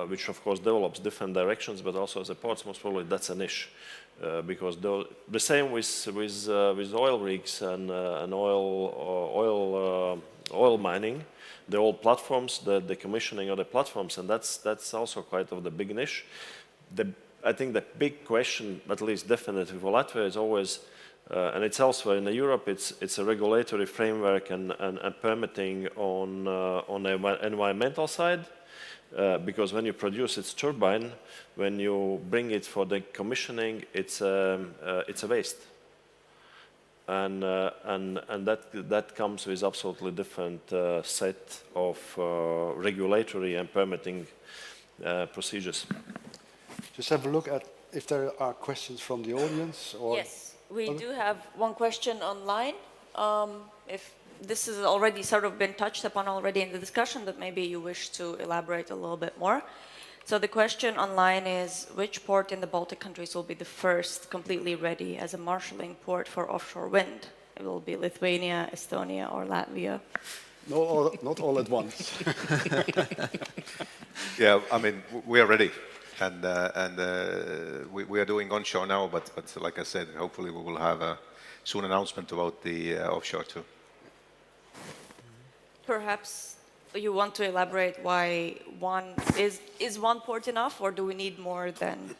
which of course develops different directions, but also as a ports, most probably that's a niche. Because the same with oil rigs and oil mining, the old platforms, the commissioning of the platforms, and that's also quite of the big niche. I think the big question, at least definitely for Latvia, is always, and it's elsewhere in Europe, it's a regulatory framework and permitting on the environmental side. Because when you produce its turbine, when you bring it for the commissioning, it's a waste, and that comes with absolutely different set of regulatory and permitting procedures. Just have a look at if there are questions from the audience. Or yes, we do have one question online. If this has already sort of been touched upon already in the discussion, but maybe you wish to elaborate a little bit more. So the question online is, which port in the Baltic countries will be the first completely ready as a marshalling port for offshore wind? It will be Lithuania, Estonia, or Latvia? No, not all at once. Yeah, I mean, we are ready. And we are doing onshore now, but like I said, hopefully we will have a soon announcement about the offshore too. Perhaps you want to elaborate why is one port enough, or do we need more than?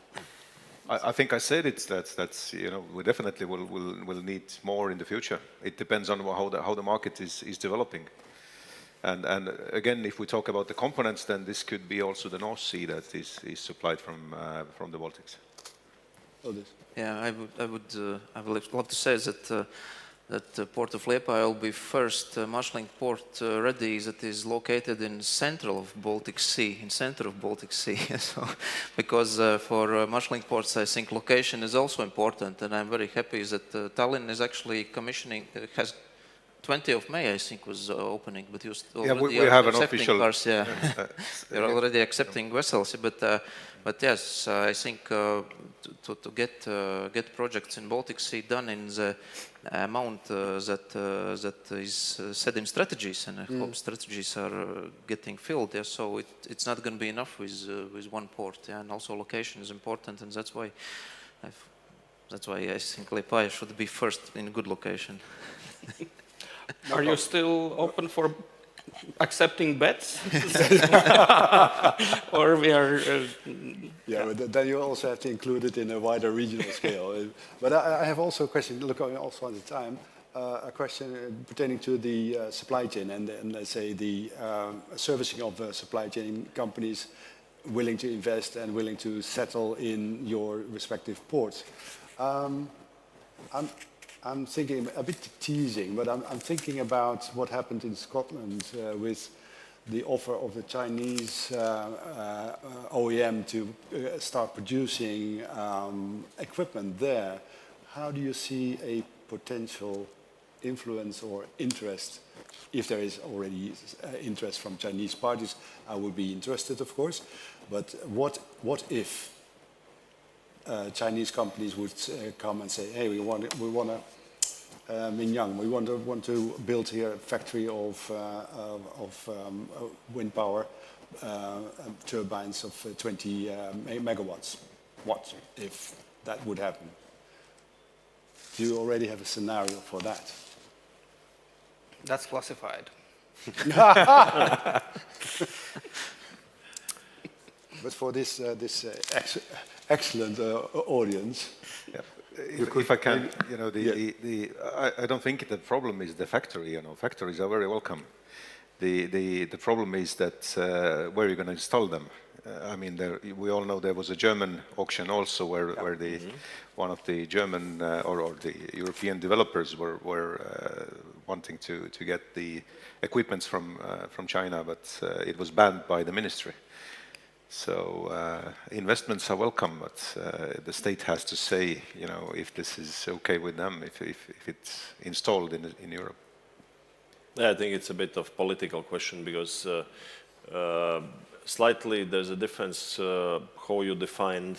I think I said that's you know, we definitely will need more in the future. It depends on how the market is developing. And again, if we talk about the components, then this could be also the North Sea that is supplied from the Baltics. Yeah, I would love to say that the port of Liepaja will be first marshalling port ready that is located in central of Baltic Sea, So, because for marshalling ports, I think location is also important, and I'm very happy that Tallinn is actually commissioning, has 20th of May, I think, was opening, but you already we have an accepting official cars, yeah. You're already accepting vessels, but yes, I think to get projects in Baltic Sea done in the amount that is set in strategies, and I hope strategies are getting filled. Yeah, so it's not going to be enough with one port. Yeah, and also location is important, and that's why I think Liepaja should be first in a good location. Are you still open for accepting bets? Or we are... Yeah, but then you also have to include it in a wider regional scale. But I have also a question, looking also at the time. a question pertaining to the supply chain and let's say the servicing of supply chain companies willing to invest and willing to settle in your respective ports. I'm thinking, a bit teasing, but I'm thinking about what happened in Scotland with the offer of the Chinese OEM to start producing equipment there. How do you see a potential influence or interest, if there is already interest from Chinese parties? I would be interested, of course, but what if Chinese companies would come and say, hey, we want to Mingyang, we want to build here a factory of wind power turbines of 20 megawatts. What if that would happen? Do you already have a scenario for that? That's classified. But for this excellent audience, yeah. If I can, you know, I don't think the problem is the factory. You know, factories are very welcome. The problem is that where you're going to install them. I mean, we all know there was a German auction also where one of the German or the European developers were wanting to get the equipments from China, but it was banned by the ministry. So investments are welcome, but the state has to say, you know, if this is okay with them, if it's installed in Europe. Yeah, I think it's a bit of political question because slightly there's a difference how you define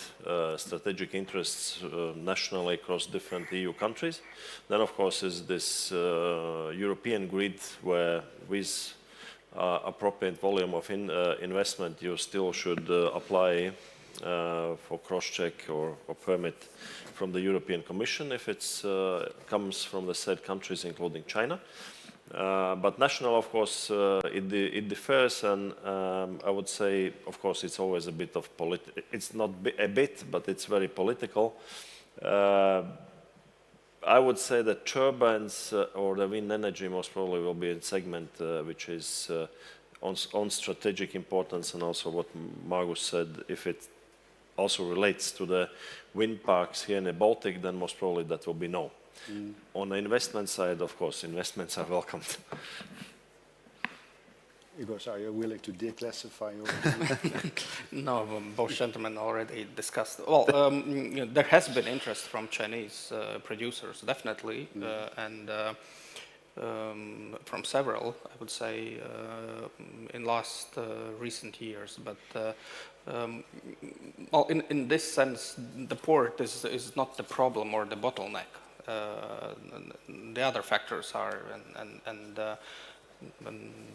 strategic interests nationally across different EU countries. Then, of course, is this European grid where with appropriate volume of investment, you still should apply for cross-check or permit from the European Commission if it comes from the said countries, including China. But national, of course, it differs, and I would say, of course, it's always a bit of it's not a bit, but it's very political. I would say that turbines or the wind energy most probably will be a segment which is on strategic importance, and also what Margus said, if it also relates to the wind parks here in the Baltic, then most probably that will be no. On the investment side, of course, investments are welcomed. Igor, are you willing to declassify your... No, both gentlemen already discussed. Well, there has been interest from Chinese producers, definitely, and from several, I would say, in last recent years. But well, in this sense, the port is not the problem or the bottleneck. The other factors are, and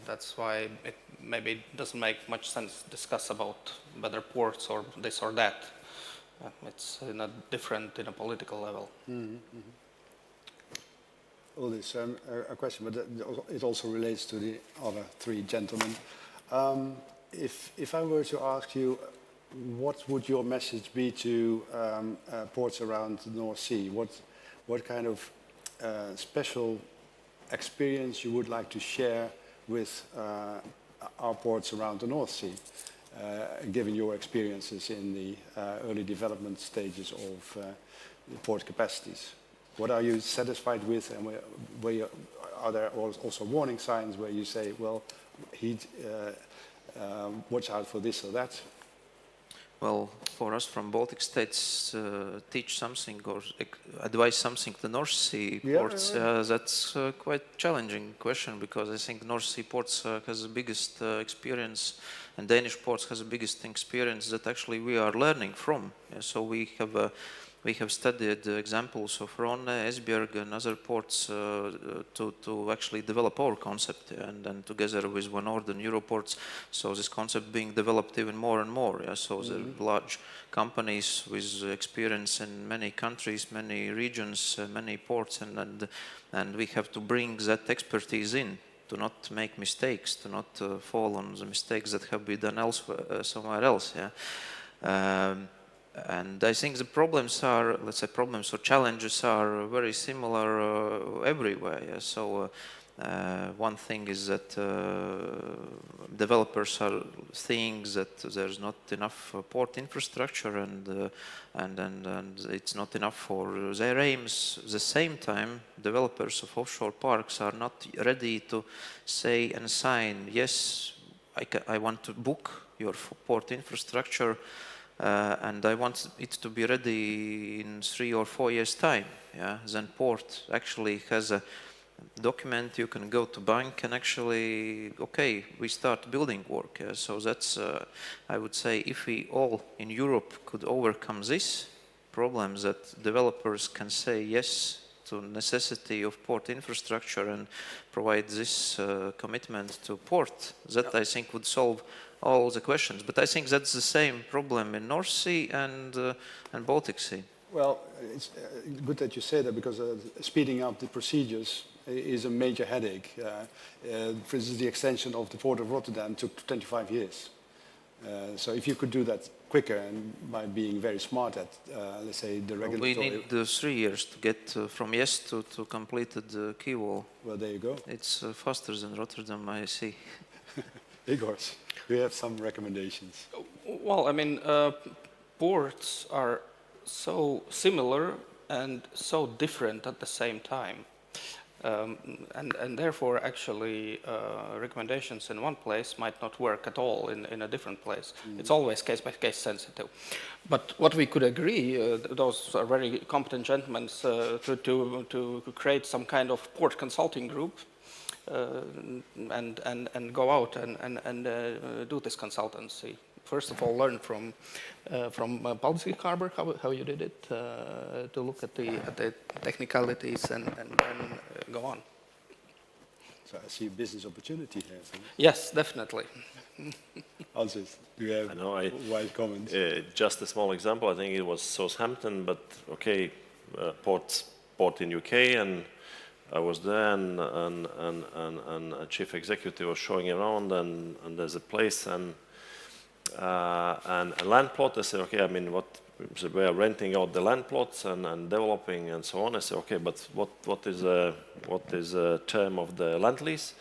that's why it maybe doesn't make much sense to discuss about whether ports or this or that. It's different in a political level. Well, this a question, but it also relates to the other three gentlemen. If I were to ask you, what would your message be to ports around the North Sea? What kind of special experience you would like to share with our ports around the North Sea, given your experiences in the early development stages of port capacities? What are you satisfied with, and are there also warning signs where you say, well, watch out for this or that? Well, for us from Baltic States, teach something or advise something to North Sea ports, that's quite challenging question, because I think North Sea ports has the biggest experience, and Danish ports has the biggest experience that actually we are learning from. So we have studied examples of Ronne, Esbjerg and other ports to actually develop our concept, and then together with One Northern Euroports, so this concept being developed even more and more. So the large companies with experience in many countries, many regions, many ports, and we have to bring that expertise in to not make mistakes, to not fall on the mistakes that have been done elsewhere, somewhere else. And I think the problems are, let's say, problems or challenges are very similar everywhere. Yeah? So one thing is that developers are seeing that there's not enough port infrastructure and it's not enough for their aims. At the same time, developers of offshore parks are not ready to say and sign, yes, I want to book your port infrastructure and I want it to be ready in 3 or 4 years' time. Yeah? Then port actually has a document, you can go to bank and actually, okay, we start building work. Yeah? So that's, I would say, if we all in Europe could overcome this problem, that developers can say yes to necessity of port infrastructure and provide this commitment to port, that I think would solve all the questions. But I think that's the same problem in North Sea and Baltic Sea. Well, it's good that you say that, because speeding up the procedures is a major headache. For instance, the extension of the Port of Rotterdam took 25 years. So if you could do that quicker and by being very smart at, let's say, the regulatory... We need 3 years to get from yes to completed quay wall. Well, there you go. It's faster than Rotterdam, I see. Igor, do you have some recommendations? Well, I mean, ports are so similar and so different at the same time. And therefore, actually, recommendations in one place might not work at all in a different place. It's always case-by-case sensitive. But what we could agree, those are very competent gentlemen, to create some kind of port consulting group and go out and do this consultancy. First of all, learn from Baltic Harbor how you did it, to look at the technicalities and then go on. So I see a business opportunity here. So. Yes, definitely. Answers. Do you have wild comments? Just a small example. I think it was Southampton, but okay, port in UK, and I was there, and a chief executive was showing around, and there's a place and a land plot. I said, okay, I mean, so we are renting out the land plots and developing and so on. I said, okay, but what is the term of the land lease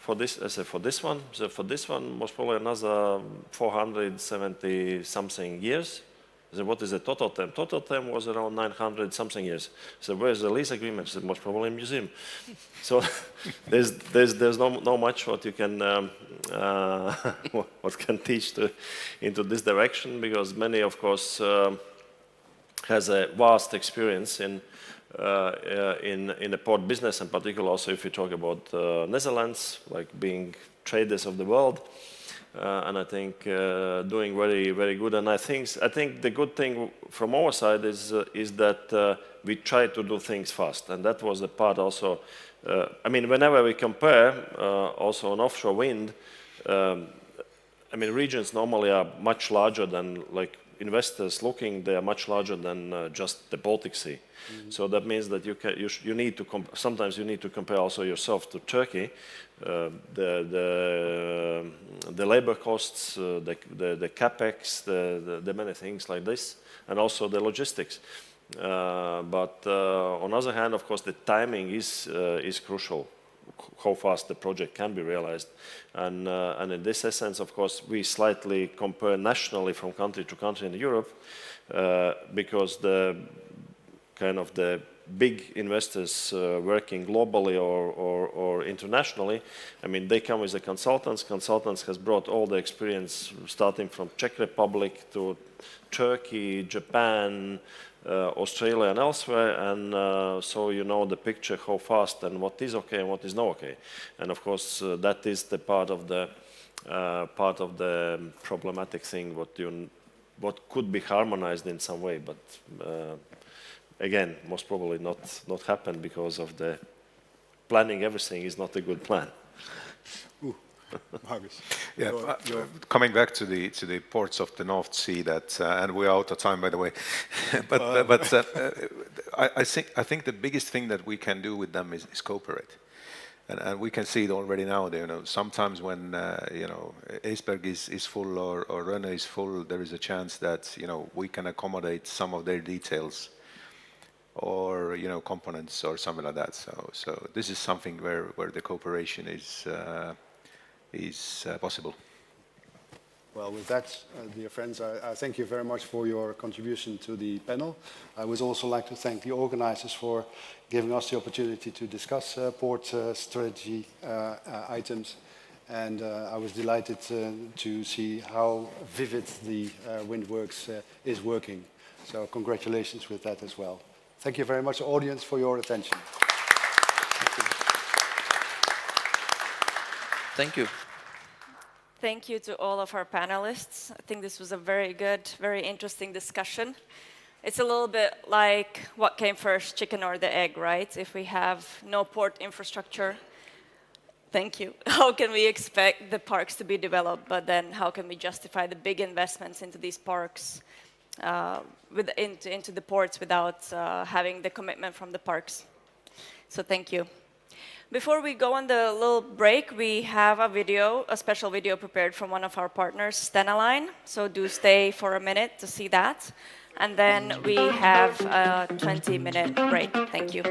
for this? I said, for this one. So for this one, most probably another 470 something years. I said, what is the total term? Total term was around 900 something years. So where's the lease agreement? I said, most probably in museum. So there's no much what you can what can teach into this direction, because many, of course, has a vast experience in the port business, in particular. Also, if you talk about Netherlands, like being traders of the world. And I think doing very, very good. And I think the good thing from our side is that we try to do things fast, and that was the part also. I mean, whenever we compare, also on offshore wind, I mean, regions normally are much larger than, like, investors looking. They are much larger than just the Baltic Sea. Mm-hmm. So that means that you need to sometimes you need to compare also yourself to Turkey. The labor costs, the capex, the many things like this, and also the logistics. But on the other hand, of course, the timing is crucial. How fast the project can be realized, and in this essence, of course, we slightly compare nationally from country to country in Europe, because the kind of the big investors working globally or internationally, I mean, they come with the consultants. Consultants has brought all the experience starting from Czech Republic to Turkey, Japan, Australia and elsewhere, and so you know the picture, how fast and what is okay and what is not okay. And of course, that is the part of the problematic thing, what could be harmonized in some way, but again, most probably not happen, because of the planning. Everything is not a good plan. Yeah, coming back to the ports of the North Sea, and we're out of time, by the way. but I think the biggest thing that we can do with them is cooperate. And we can see it already now. Sometimes when Esberg is full or Rønne is full, there is a chance that we can accommodate some of their details or components or something like that. So this is something where the cooperation is possible. Well, with that, dear friends, I thank you very much for your contribution to the panel. I would also like to thank the organizers for giving us the opportunity to discuss port strategy items. And I was delighted to see how vivid the WindWorks is working. So congratulations with that as well. Thank you very much, audience, for your attention. Thank you. Thank you to all of our panelists. I think this was a very good, very interesting discussion. It's a little bit like what came first, chicken or the egg, right? If we have no port infrastructure, thank you. How can we expect the parks to be developed? But then how can we justify the big investments into these parks, into the ports without having the commitment from the parks? So thank you. Before we go on the little break, we have a special video prepared from one of our partners, Stenaline. So do stay for a minute to see that. And then we have a 20-minute break. Thank you.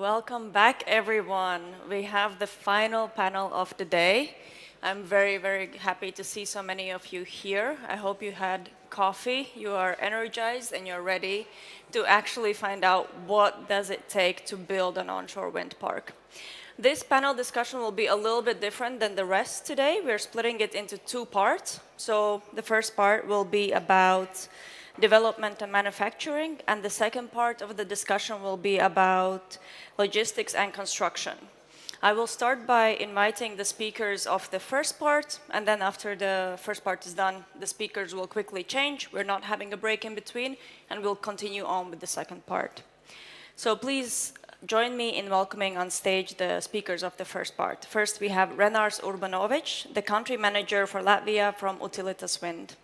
Welcome back, everyone. We have the final panel of the day. I'm very, very happy to see so many of you here. I hope you had coffee, you are energized, and you're ready to actually find out what does it take to build an onshore wind park. This panel discussion will be a little bit different than the rest today. We're splitting it into two parts. So the first part will be about development and manufacturing, and the second part of the discussion will be about logistics and construction. I will start by inviting the speakers of the first part, and then after the first part is done, the speakers will quickly change. We're not having a break in between, and we'll continue on with the second part. So please join me in welcoming on stage the speakers of the first part. First, we have Renars Urbanovic, the country manager for Latvia from Utilitas Wind.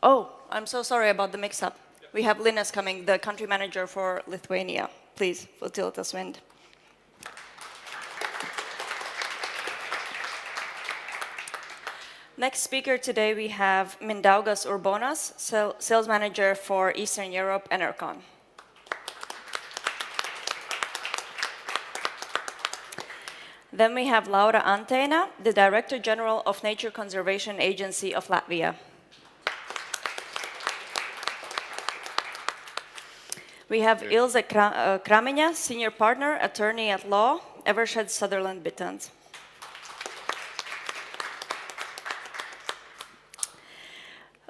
Oh, I'm so sorry about the mix-up. We have Linas coming, the country manager for Lithuania. Please, Utilitas Wind. Next speaker today, we have Mindaugas Urbonas, sales manager for Eastern Europe, Enercon. Then we have Laura Anteina, the Director General of Nature Conservation Agency of Latvia. We have Ilze Kramiņa, Senior Partner, Attorney at Law, Evershed Sutherland Bittant.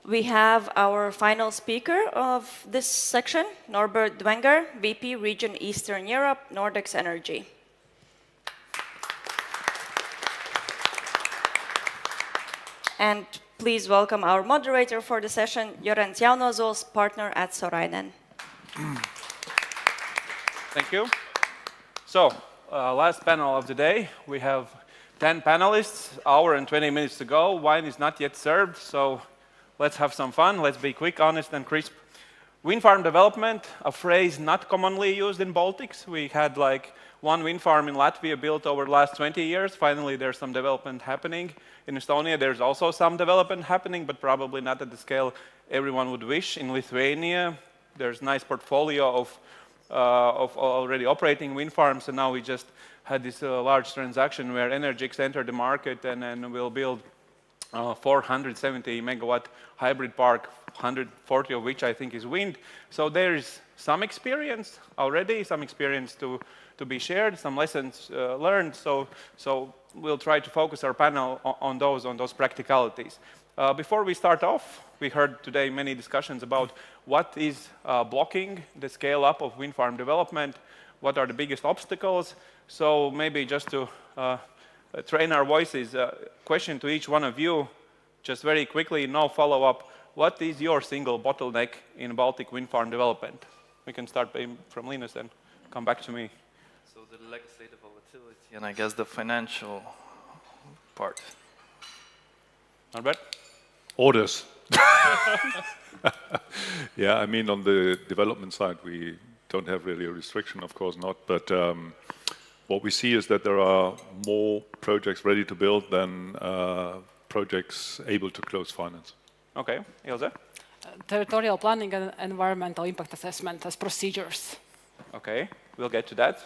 We have our final speaker of this section, Norbert Dwenger, VP Region Eastern Europe, Nordex Energy. And please welcome our moderator for the session, Jorens Jaunozols, partner at Sorainen. Thank you. So, last panel of the day. We have 10 panelists, hour and 20 minutes to go. Wine is not yet served, so let's have some fun. Let's be quick, honest, and crisp. Wind farm development, a phrase not commonly used in Baltics. We had like one wind farm in Latvia built over the last 20 years. Finally, there's some development happening. In Estonia, there's also some development happening, but probably not at the scale everyone would wish. In Lithuania, there's a nice portfolio of already operating wind farms, and now we just had this large transaction where Energix entered the market and will build 470 megawatt hybrid park, 140 of which I think is wind. So there is some experience already, some experience to be shared, some lessons learned. So we'll try to focus our panel on those practicalities. Before we start off, we heard today many discussions about what is blocking the scale up of wind farm development, what are the biggest obstacles. So maybe just to train our voices, question to each one of you, just very quickly, no follow-up. What is your single bottleneck in Baltic wind farm development? We can start from Linus and come back to me. So the legislative volatility and I guess the financial part. Norbert? Orders. Yeah, I mean, on the development side, we don't have really a restriction, of course not, but what we see is that there are more projects ready to build than projects able to close finance. Okay, Ilze? Territorial planning and environmental impact assessment as procedures. Okay, we'll get to that.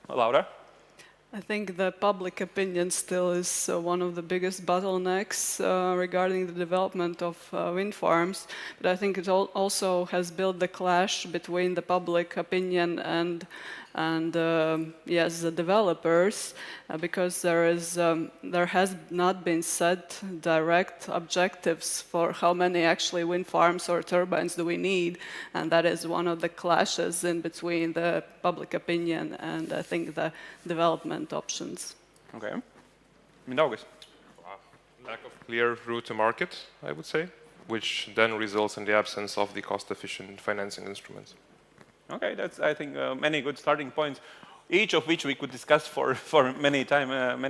Laura? I think the public opinion still is one of the biggest bottlenecks regarding the development of wind farms. But I think it also has built the clash between the public opinion and yes, the developers, because there has not been set direct objectives for how many actually wind farms or turbines do we need, and that is one of the clashes in between the public opinion and I think the development options. Okay. Mindaugas. Lack of clear route to market, I would say, which then results in the absence of the cost-efficient financing instruments. Okay, that's, I think, many good starting points, each of which we could discuss for many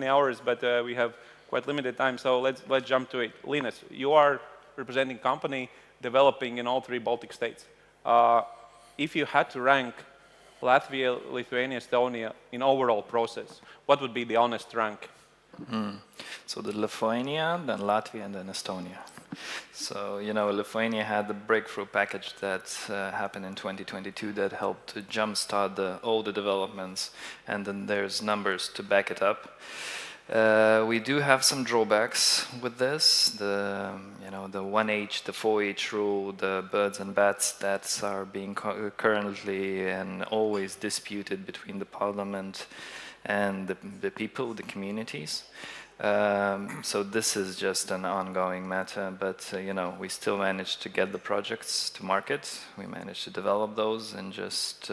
hours, but we have quite limited time, so let's jump to it. Linus, you are representing company developing in all three Baltic states. If you had to rank Latvia, Lithuania, Estonia in overall process, what would be the honest rank? So the Lithuania, then Latvia, and then Estonia. So, you know, Lithuania had the breakthrough package that happened in 2022 that helped to jumpstart all the developments, and then there's numbers to back it up. We do have some drawbacks with this. The 1H, the 4H rule, the birds and bats that are being currently and always disputed between the parliament and the people, the communities. So this is just an ongoing matter, but we still managed to get the projects to market. We managed to develop those and just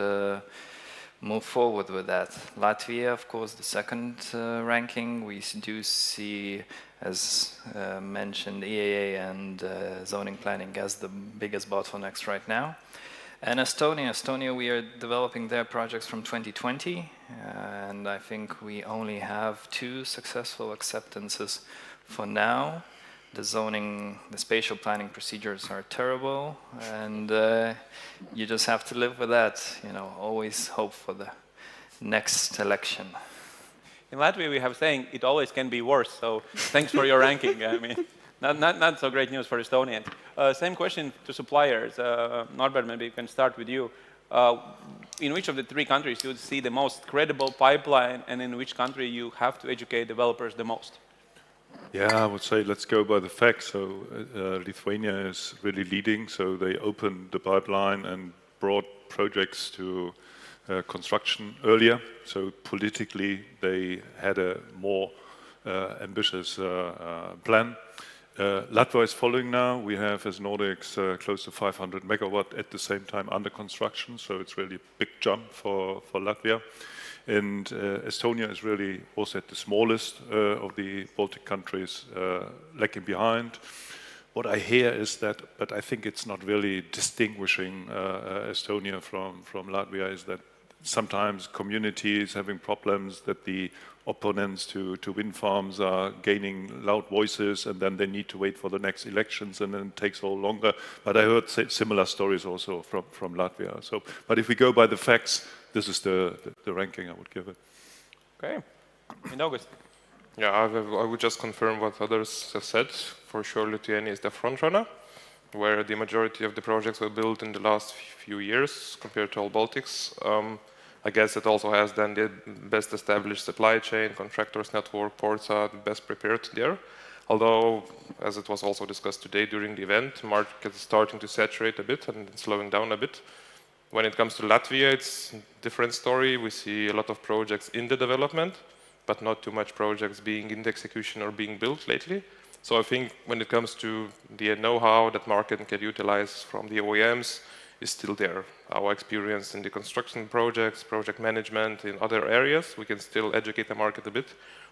move forward with that. Latvia, of course, the second ranking. We do see, as mentioned, EAA and zoning planning as the biggest bottlenecks right now. And Estonia, we are developing their projects from 2020, and I think we only have 2 successful acceptances for now. The spatial planning procedures are terrible, and you just have to live with that. Always hope for the next election. In Latvia, we have saying it always can be worse. So thanks for your ranking. I mean, not so great news for Estonians. Same question to suppliers. Norbert, maybe we can start with you. In which of the 3 countries you would see the most credible pipeline, and in which country you have to educate developers the most? Yeah, I would say let's go by the facts. So Lithuania is really leading. So they opened the pipeline and brought projects to construction earlier. So politically, they had a more ambitious plan. Latvia is following now. We have, as Nordics, close to 500 megawatt at the same time under construction. So it's really a big jump for Latvia. And Estonia is really also at the smallest of the Baltic countries, lagging behind. What I hear is that, but I think it's not really distinguishing Estonia from Latvia, is that sometimes communities having problems, that the opponents to wind farms are gaining loud voices, and then they need to wait for the next elections, and then it takes all longer. But I heard similar stories also from Latvia. So, but if we go by the facts, this is the ranking I would give it. Okay. In August. Yeah, I would just confirm what others have said. For sure, Lithuania is the front runner, where the majority of the projects were built in the last few years compared to all Baltics. I guess it also has then the best established supply chain, contractors network, ports are best prepared there. Although, as it was also discussed today during the event, the market is starting to saturate a bit and slowing down a bit. When it comes to Latvia, it's a different story. We see a lot of projects in the development, but not too much projects being in the execution or being built lately. So I think when it comes to the know-how that market can utilize from the OEMs is still there. Our experience in the construction projects, project management in other areas, we can still educate the market a bit,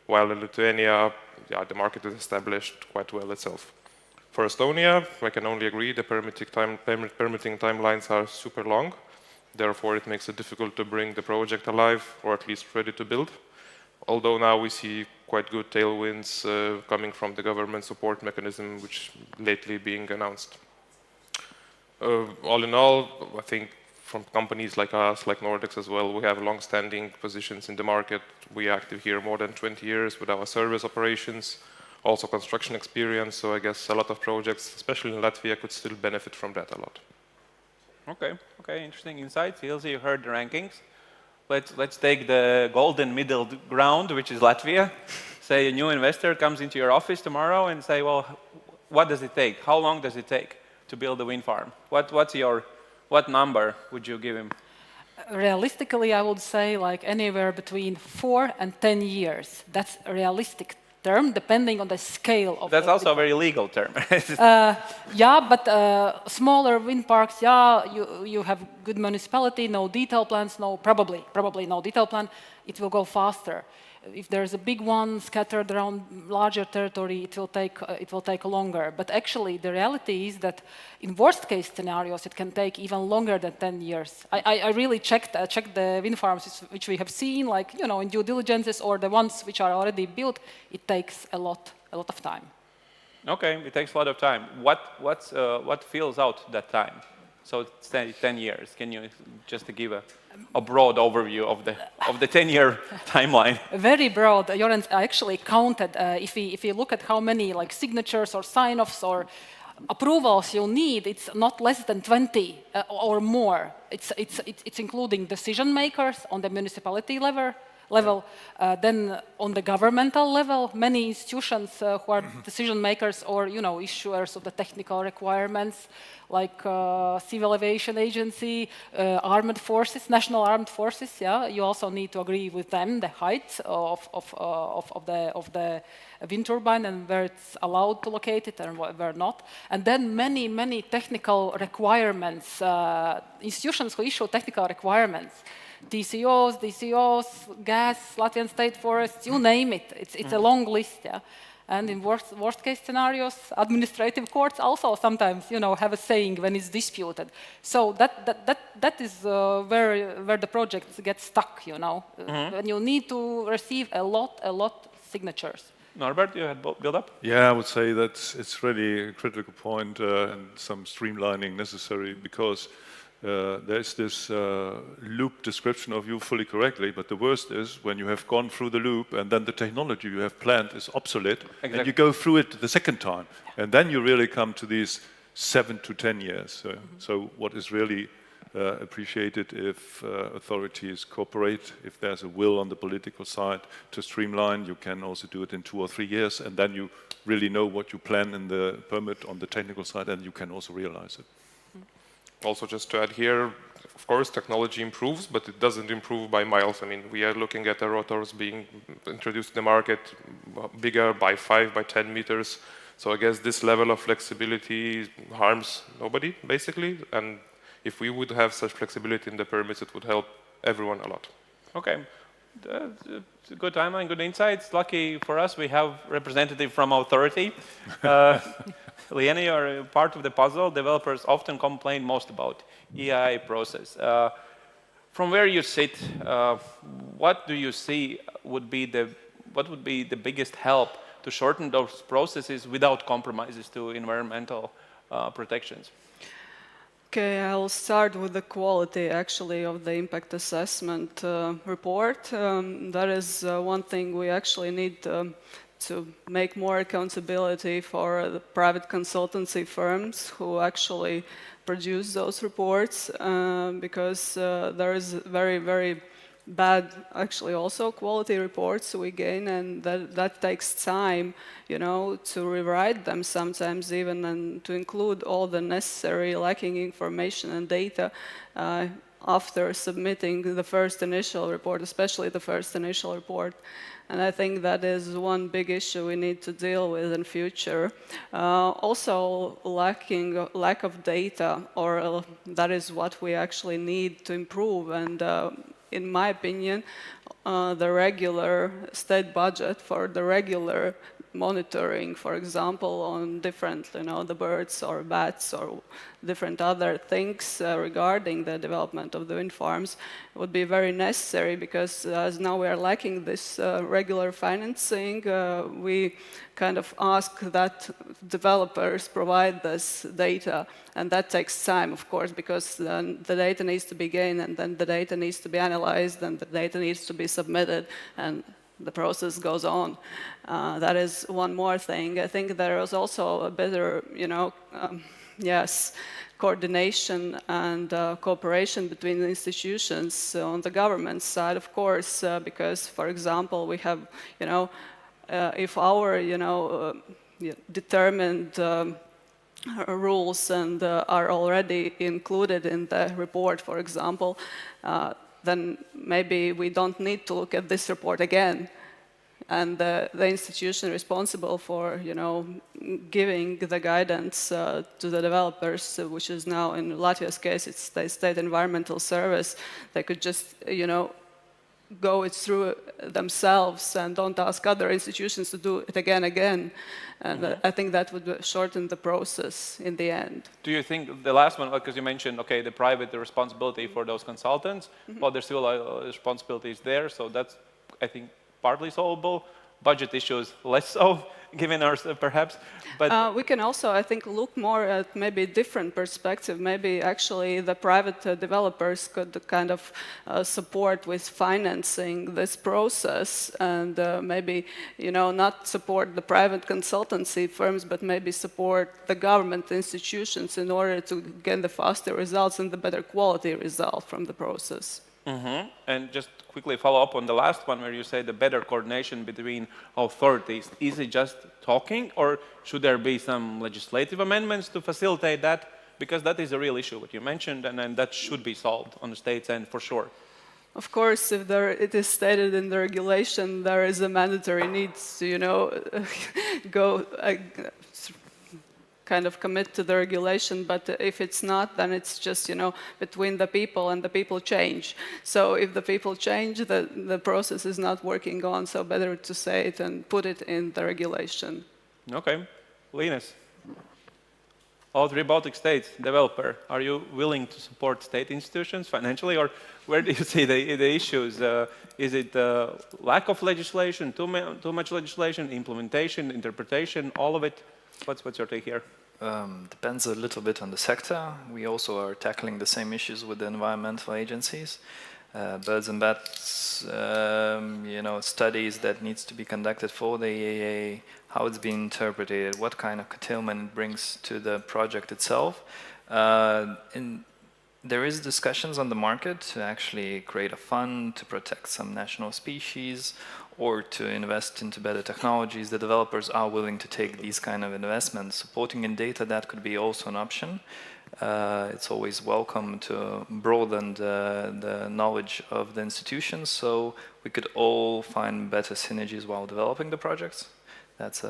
while in Lithuania, the market is established quite well itself. For Estonia, I can only agree the permitting timelines are super long. Therefore, it makes it difficult to bring the project alive, or at least ready to build. Although now we see quite good tailwinds coming from the government support mechanism, which lately being announced. All in all, I think from companies like us, like Nordics as well, we have long-standing positions in the market. We are active here more than 20 years with our service operations, also construction experience. So I guess a lot of projects, especially in Latvia, could still benefit from that a lot. Okay, interesting insights. Ilse, you heard the rankings. Let's take the golden middle ground, which is Latvia. Say a new investor comes into your office tomorrow and say, well, what does it take? How long does it take to build a wind farm? What number would you give him? Realistically, I would say like anywhere between 4 and 10 years. That's a realistic term, depending on the scale of. That's also a very legal term. Yeah, but smaller wind parks, yeah, you have good municipality, no detail plans, probably no detail plan. It will go faster. If there's a big one scattered around larger territory, it will take longer. But actually, the reality is that in worst case scenarios, it can take even longer than 10 years. I really checked the wind farms which we have seen, like in due diligences, or the ones which are already built. It takes a lot of time. Okay, it takes a lot of time. What fills out that time? So it's 10 years. Can you just give a broad overview of the 10-year timeline? Very broad. Jorens actually counted. If we look at how many like signatures or sign-offs or approvals you need, it's not less than 20 or more. It's including decision makers on the municipality level. Then on the governmental level, many institutions who are decision makers or issuers of the technical requirements, like Civil Aviation Agency, armed forces, national armed forces. Yeah, you also need to agree with them the height of the wind turbine and where it's allowed to locate it and where not. And then many technical requirements, institutions who issue technical requirements. DCOs, gas, Latvian state forests, you name it. It's a long list, yeah. And in worst case scenarios, administrative courts also sometimes, have a saying when it's disputed. So that is where the projects get stuck, when you need to receive a lot signatures. Norbert, you had build up? Yeah, I would say that it's really a critical point and some streamlining necessary because there's this loop description of you fully correctly, but the worst is when you have gone through the loop and then the technology you have planned is obsolete, and you go through it the second time, and then you really come to these 7 to 10 years. So what is really appreciated if authorities cooperate, if there's a will on the political side to streamline, you can also do it in 2 or 3 years, and then you really know what you plan in the permit on the technical side, and you can also realize it. Also, just to add here, of course, technology improves, but it doesn't improve by miles. I mean, we are looking at the rotors being introduced in the market bigger by 5, by 10 meters. So I guess this level of flexibility harms nobody, basically. And if we would have such flexibility in the permits, it would help everyone a lot. Okay. Good timeline, good insights. Lucky for us, we have representative from authority. Lieni, you're part of the puzzle. Developers often complain most about EI process. From where you sit, what do you see would be the biggest help to shorten those processes without compromises to environmental protections? Okay, I'll start with the quality actually of the impact assessment report. That is one thing we actually need to make more accountability for the private consultancy firms who actually produce those reports because there is very bad actually also quality reports we gain, and that takes time, to rewrite them sometimes even, and to include all the necessary lacking information and data after submitting the first initial report, especially the first initial report. And I think that is one big issue we need to deal with in future. Also, lack of data, or that is what we actually need to improve. And in my opinion, the regular state budget for the regular monitoring, for example, on different, the birds or bats or different other things regarding the development of the wind farms would be very necessary, because as now we are lacking this regular financing, we kind of ask that developers provide this data, and that takes time, of course, because then the data needs to be gained, and then the data needs to be analyzed, and the data needs to be submitted, and the process goes on. That is one more thing. I think there is also a better, coordination and cooperation between the institutions on the government side, of course, because, for example, we have, if our, determined rules and are already included in the report, for example, then maybe we don't need to look at this report again. And the institution responsible for, giving the guidance to the developers, which is now in Latvia's case, it's the State Environmental Service, they could just, go it through themselves and don't ask other institutions to do it again. And I think that would shorten the process in the end. Do you think the last one, because you mentioned, okay, the private responsibility for those consultants, but there's still responsibilities there, so that's, I think, partly solvable. Budget issues, less so. given ours perhaps. But we can also, I think, look more at maybe different perspective. Maybe actually the private developers could kind of support with financing this process, and maybe, you know, not support the private consultancy firms, but maybe support the government institutions in order to get the faster results and the better quality result from the process. And just quickly follow up on the last one where you say the better coordination between authorities. Is it just talking, or should there be some legislative amendments to facilitate that? Because that is a real issue, what you mentioned, and that should be solved on the state's end for sure. Of course, if it is stated in the regulation, there is a mandatory need to, you know, go kind of commit to the regulation, but if it's not, then it's just, you know, between the people, and the people change. So if the people change, the process is not working on, so better to say it and put it in the regulation. Okay. Linus, all three Baltic states, developer, are you willing to support state institutions financially, or where do you see the issues? Is it lack of legislation, too much legislation, implementation, interpretation, all of it? What's your take here? Depends a little bit on the sector. We also are tackling the same issues with the environmental agencies. Birds and bats, you know, studies that needs to be conducted for the EAA, how it's being interpreted, what kind of curtailment it brings to the project itself. There is discussions on the market to actually create a fund to protect some national species or to invest into better technologies. The developers are willing to take these kind of investments. Supporting in data, that could be also an option. It's always welcome to broaden the knowledge of the institutions, so we could all find better synergies while developing the projects. That's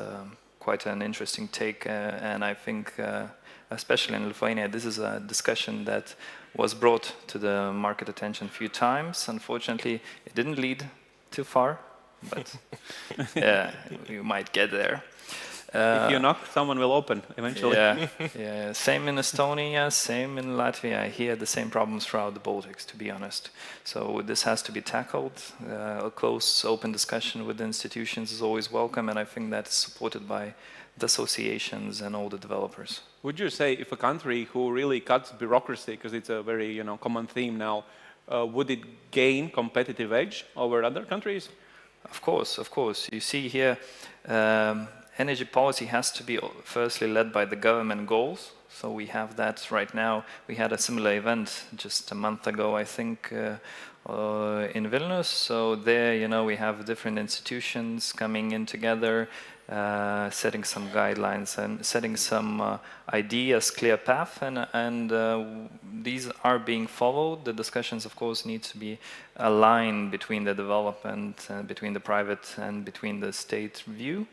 quite an interesting take, and I think, especially in Lithuania, this is a discussion that was brought to the market attention a few times. Unfortunately, it didn't lead too far, but yeah, you might get there. If you knock, someone will open eventually. Yeah. Same in Estonia, same in Latvia. I hear the same problems throughout the Baltics, to be honest. So this has to be tackled. A close, open discussion with the institutions is always welcome, and I think that's supported by the associations and all the developers. Would you say if a country who really cuts bureaucracy, because it's a very common theme now, would it gain competitive edge over other countries? Of course. You see here, energy policy has to be firstly led by the government goals. So we have that right now. We had a similar event just a month ago, I think, in Vilnius. So there, we have different institutions coming in together, setting some guidelines and setting some ideas, clear path, and these are being followed. The discussions, of course, need to be aligned between the development, between the private and between the state view.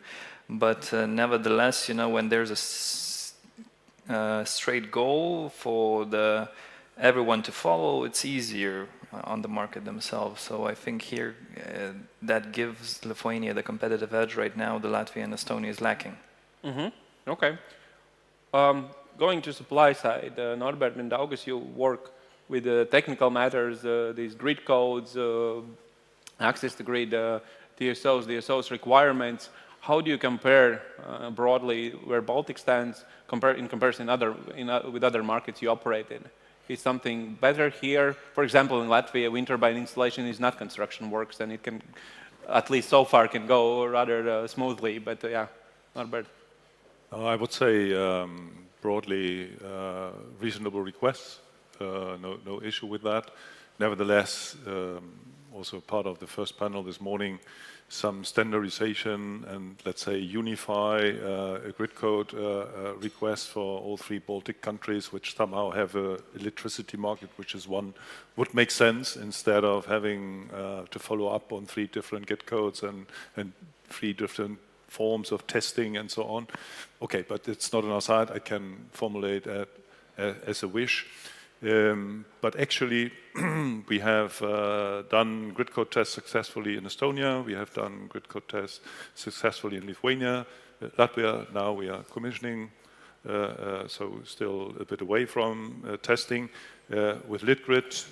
But nevertheless, when there's a straight goal for everyone to follow, it's easier on the market themselves. So I think here that gives Lithuania the competitive edge right now. The Latvia and Estonia is lacking. Okay. Going to supply side, Norbert and August, you work with technical matters, these grid codes, access to grid, DSOs requirements. How do you compare broadly where Baltic stands in comparison with other markets you operate in? Is something better here? For example, in Latvia, wind turbine installation is not construction works, and it can, at least so far, can go rather smoothly. But yeah, Norbert. I would say broadly reasonable requests. No issue with that. Nevertheless, also part of the first panel this morning, some standardization and, let's say, unify a grid code request for all three Baltic countries, which somehow have a electricity market, which is one, would make sense instead of having to follow up on three different grid codes and three different forms of testing and so on. Okay, but it's not on our side. I can formulate that as a wish. But actually, we have done grid code tests successfully in Estonia. We have done grid code tests successfully in Lithuania. Latvia, now we are commissioning, so still a bit away from testing. With LitGrid,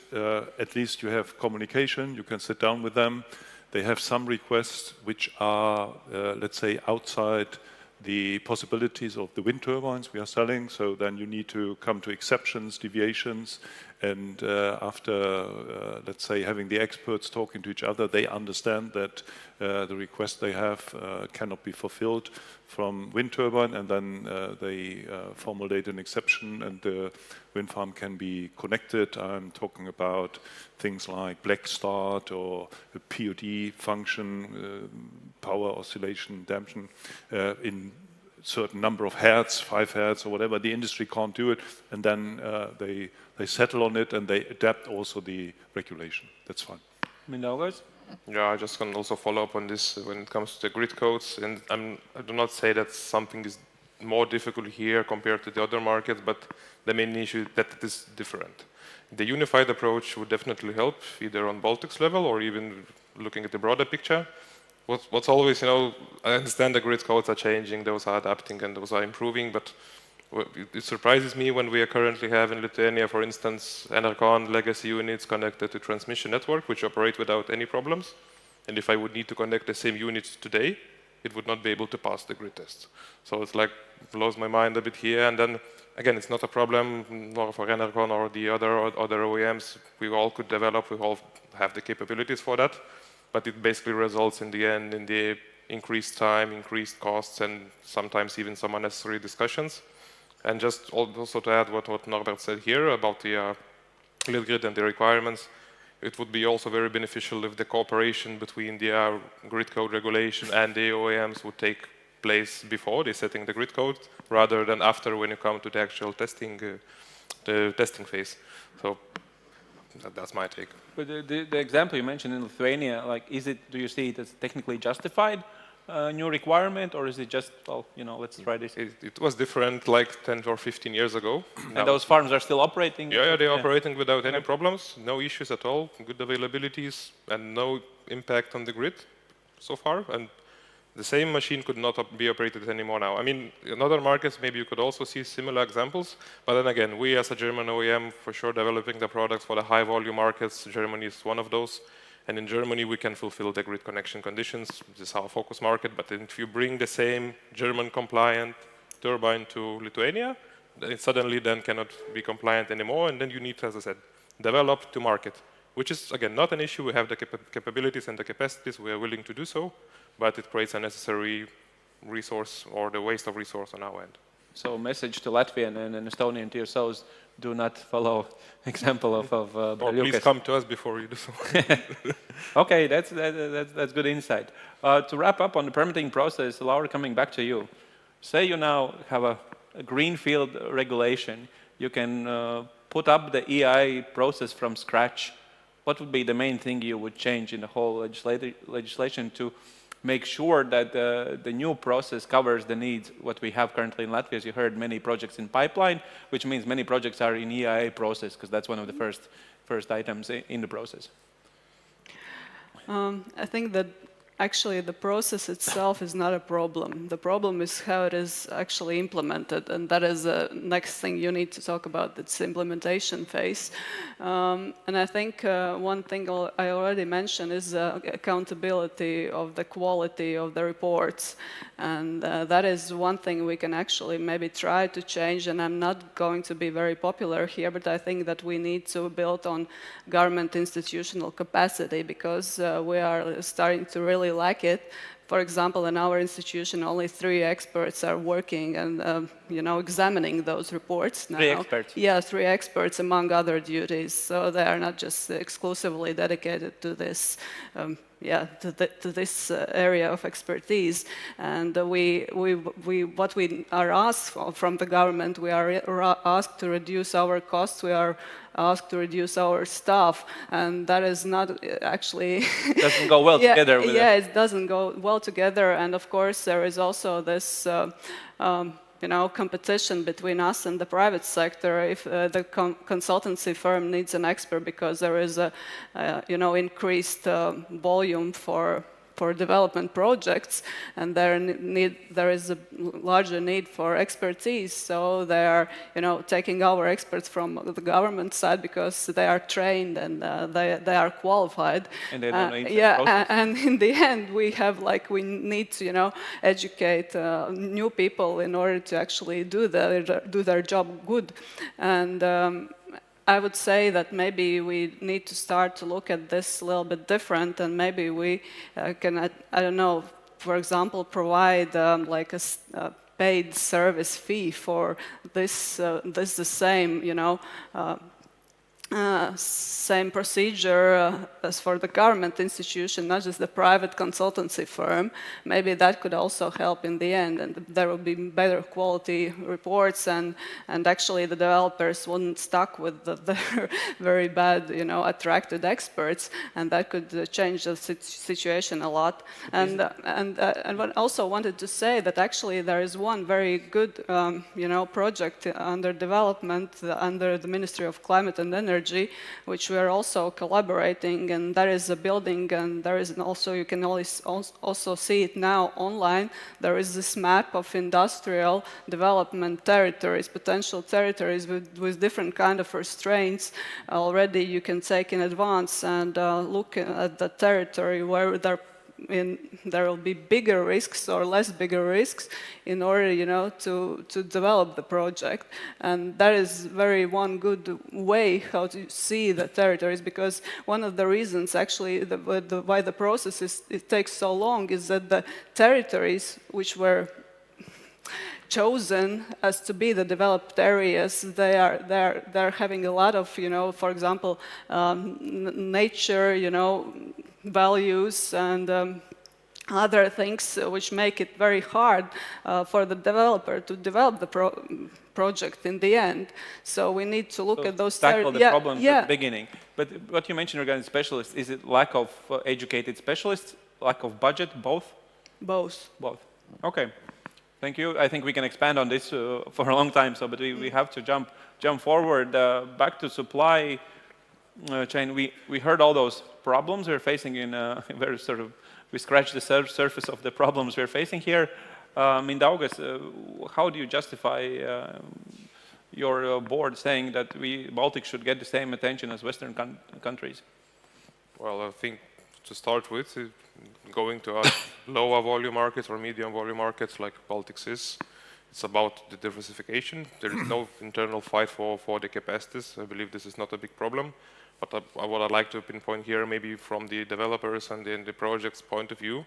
at least you have communication. You can sit down with them. they have some requests which are, let's say, outside the possibilities of the wind turbines we are selling. So then you need to come to exceptions, deviations, and after, let's say, having the experts talking to each other, they understand that the request they have cannot be fulfilled from wind turbine, and then they formulate an exception and the wind farm can be connected. I'm talking about things like black start or a POD function, power oscillation damping, in certain number of hertz, 5 hertz or whatever. The industry can't do it, and then they settle on it and they adapt also the regulation. That's fine. Mindaugas? Yeah, I just can also follow up on this when it comes to the grid codes. And I do not say that something is more difficult here compared to the other markets, but the main issue is that it is different. The unified approach would definitely help, either on Baltics level or even looking at the broader picture. What's always, you know, I understand the grid codes are changing, those are adapting and those are improving, but it surprises me when we are currently have in Lithuania, for instance, Enercon legacy units connected to transmission network, which operate without any problems. And if I would need to connect the same units today, it would not be able to pass the grid test. So it's like, blows my mind a bit here. And then, again, it's not a problem nor for Enercon or the other OEMs. We all could develop, we all have the capabilities for that. But it basically results in the end in the increased time, increased costs, and sometimes even some unnecessary discussions. And just also to add what Norbert said here about the little grid and the requirements, it would be also very beneficial if the cooperation between the grid code regulation and the OEMs would take place before they setting the grid code, rather than after when you come to the actual testing, the testing phase. So that's my take. But the example you mentioned in Lithuania, like, do you see it as technically justified? New requirement, or is it just, well, you know, let's try this? It was different like 10 or 15 years ago. And those farms are still operating? Yeah, they're operating without any problems, no issues at all, good availabilities, and no impact on the grid so far. And the same machine could not be operated anymore now. I mean, in other markets, maybe you could also see similar examples. But then again, we as a German OEM, for sure, developing the products for the high volume markets. Germany is one of those. And in Germany, we can fulfill the grid connection conditions. This is our focus market. But if you bring the same German-compliant turbine to Lithuania, then it suddenly then cannot be compliant anymore. And then you need, as I said, develop to market, which is, again, not an issue. We have the capabilities and the capacities. We are willing to do so. But it creates a necessary resource or the waste of resource on our end. So message to Latvian and Estonian TSOs, do not follow example of or please come to us before you do so. Okay, that's good insight. To wrap up on the permitting process, Laura, coming back to you. Say you now have a greenfield regulation. You can put up the EI process from scratch. What would be the main thing you would change in the whole legislation to make sure that the new process covers the needs what we have currently in Latvia? As you heard, many projects in pipeline, which means many projects are in EIA process, because that's one of the first items in the process. I think that actually the process itself is not a problem. The problem is how it is actually implemented, and that is the next thing you need to talk about, its implementation phase. And I think one thing I already mentioned is accountability of the quality of the reports. And that is one thing we can actually maybe try to change, and I'm not going to be very popular here, but I think that we need to build on government institutional capacity, because we are starting to really lack it. For example, in our institution, only 3 experts are working and examining those reports now. 3 experts? Yeah, 3 experts among other duties. So they are not just exclusively dedicated to this. To this area of expertise, and what we are asked from the government, we are asked to reduce our costs. We are asked to reduce our staff, and that is not actually doesn't go well together. It doesn't go well together, and of course there is also this. Competition between us and the private sector. If the consultancy firm needs an expert because there is a, increased volume for for development projects, and there is a larger need for expertise. So they are, taking our experts from the government side because they are trained and they are qualified. And they don't need and in the end, we need to, educate new people in order to actually do their job good. And I would say that maybe we need to start to look at this a little bit different, and maybe we can, I don't know, for example, provide like a paid service fee for this the same, same procedure as for the government institution, not just the private consultancy firm. Maybe that could also help in the end, and there will be better quality reports, and actually the developers wouldn't stuck with their very bad, attracted experts, and that could change the situation a lot. And I also wanted to say that actually there is one very good, project under development under the Ministry of Climate and Energy, which we are also collaborating, and there is a building, and there is also, you can always also see it now online, there is this map of industrial development territories, potential territories with different kind of restraints. Already you can take in advance and look at the territory where there will be bigger risks or less bigger risks in order, to develop the project. And that is one good way how to see the territories, because one of the reasons actually why the process it takes so long is that the territories which were chosen as to be the developed areas, they're having a lot of, for example, nature, values and other things which make it very hard for the developer to develop the project in the end. So we need to look at those tackle the problems at the beginning. But what you mentioned regarding specialists, is it lack of educated specialists, lack of budget, both? Both. Both. Okay. Thank you. I think we can expand on this for a long time, but we have to jump forward. Back to supply chain, we heard all those problems we're facing in very sort of, we scratched the surface of the problems we're facing here. In August, how do you justify your board saying that we Baltic should get the same attention as Western countries? Well, I think to start with, going to lower volume markets or medium volume markets like Baltic Sea, it's about the diversification. There is no internal fight for the capacities. I believe this is not a big problem. But what I'd like to pinpoint here, maybe from the developers and the project's point of view,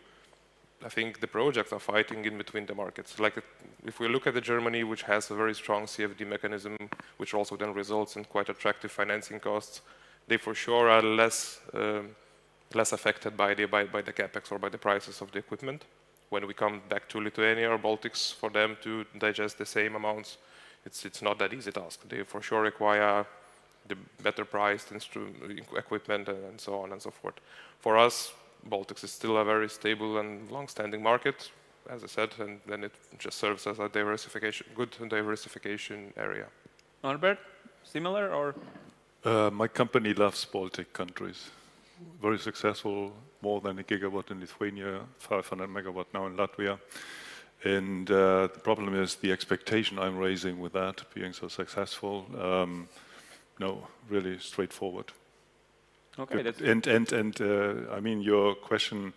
I think the projects are fighting in between the markets. Like if we look at Germany, which has a very strong CFD mechanism, which also then results in quite attractive financing costs, they for sure are less affected by the capex or by the prices of the equipment. When we come back to Lithuania or Baltics, for them to digest the same amounts, it's not that easy task. They for sure require the better priced equipment and so on and so forth. For us, Baltics is still a very stable and long-standing market, as I said, and then it just serves as a good diversification area. Norbert, similar or? My company loves Baltic countries. Very successful, more than a gigawatt in Lithuania, 500 megawatt now in Latvia. And the problem is the expectation I'm raising with that being so successful. No, really straightforward. Okay. I mean, your question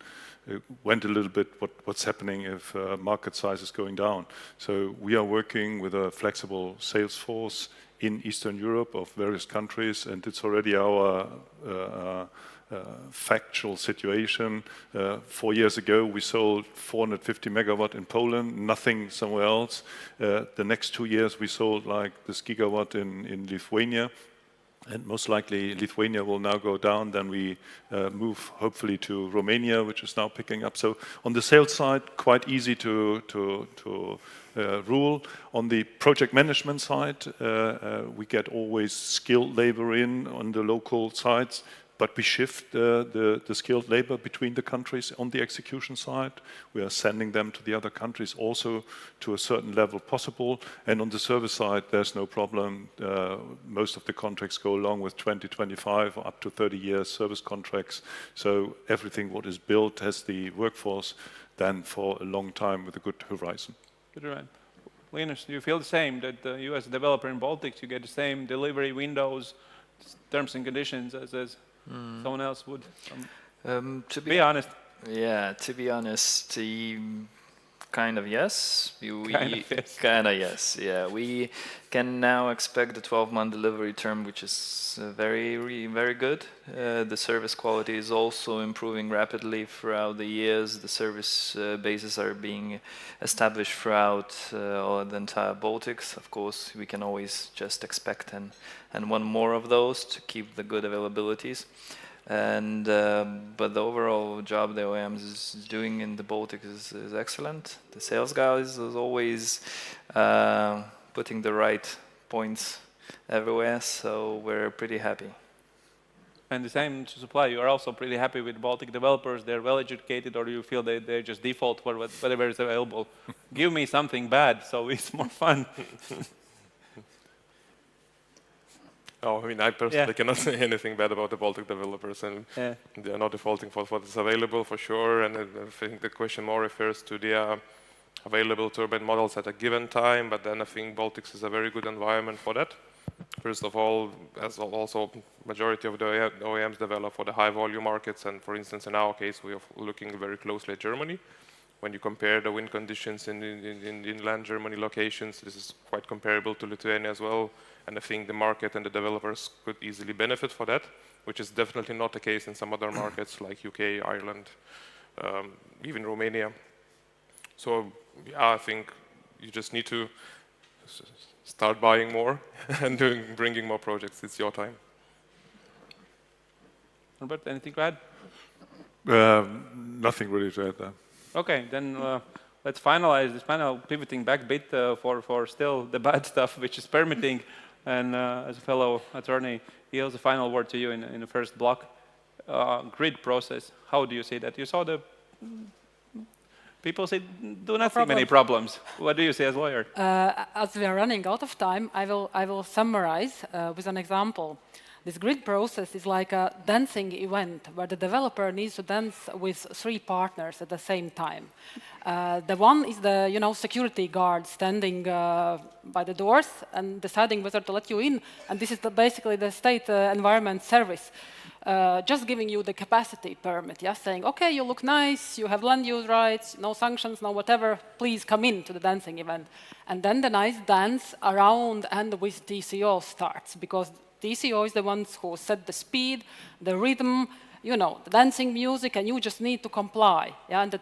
went a little bit what's happening if market size is going down. So we are working with a flexible sales force in Eastern Europe of various countries, and it's already our factual situation. 4 years ago, we sold 450 megawatt in Poland, nothing somewhere else. The next 2 years, we sold like this gigawatt in Lithuania. And most likely Lithuania will now go down, then we move hopefully to Romania, which is now picking up. So on the sales side, quite easy to rule. On the project management side, we get always skilled labor in on the local sites, but we shift the skilled labor between the countries on the execution side. We are sending them to the other countries also to a certain level possible. And on the service side, there's no problem. Most of the contracts go along with 20, 25, or up to 30 years service contracts. So everything what is built has the workforce then for a long time with a good horizon. Good, right. Linus, do you feel the same, that you as a developer in Baltics, you get the same delivery windows, terms and conditions as someone else would? To be honest. Yeah, to be honest, kind of yes. Kind of yes. Yeah, we can now expect the 12-month delivery term, which is very good. The service quality is also improving rapidly throughout the years. The service bases are being established throughout the entire Baltics. Of course, we can always just expect and want more of those to keep the good availabilities. And but the overall job the OEMs is doing in the Baltic is excellent. The sales guys is always putting the right points everywhere, so we're pretty happy. And the same to supply. You are also pretty happy with Baltic developers. They're well educated, or do you feel they just default for whatever is available? Give me something bad, so it's more fun. Oh, I mean, I personally cannot say anything bad about the Baltic developers, and they are not defaulting for what is available for sure. And I think the question more refers to the available turbine models at a given time. But then I think Baltics is a very good environment for that. First of all, as also majority of the OEMs develop for the high volume markets, and for instance, in our case, we are looking very closely at Germany. When you compare the wind conditions in inland Germany locations, this is quite comparable to Lithuania as well. And I think the market and the developers could easily benefit for that, which is definitely not the case in some other markets like UK, Ireland, even Romania. So yeah, I think you just need to start buying more and bringing more projects. It's your time. Robert, anything to add? Nothing really to add there. Okay, then let's finalize this panel, pivoting back a bit for still the bad stuff, which is permitting. And as a fellow attorney, here's the final word to you in the first block. Grid process, how do you see that? You saw the people say do not see many problems. What do you say as a lawyer? As we are running out of time, I will summarize with an example. This grid process is like a dancing event where the developer needs to dance with 3 partners at the same time. The one is the security guard standing by the doors and deciding whether to let you in, and this is basically the state environment service. Just giving you the capacity permit, saying, okay, you look nice, you have land use rights, no sanctions, no whatever, please come in to the dancing event. And then the nice dance around and with TCO starts, because TCO is the ones who set the speed, the rhythm, the dancing music, and you just need to comply. And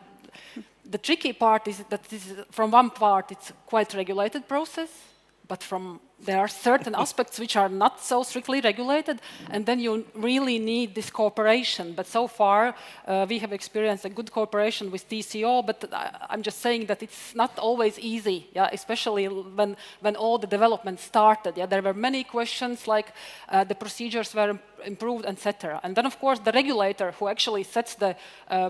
the tricky part is that from one part, it's quite regulated process, but there are certain aspects which are not so strictly regulated, and then you really need this cooperation. But so far, we have experienced a good cooperation with TCO, but I'm just saying that it's not always easy, especially when all the development started. There were many questions, like the procedures were improved, etc. And then, of course, the regulator who actually sets the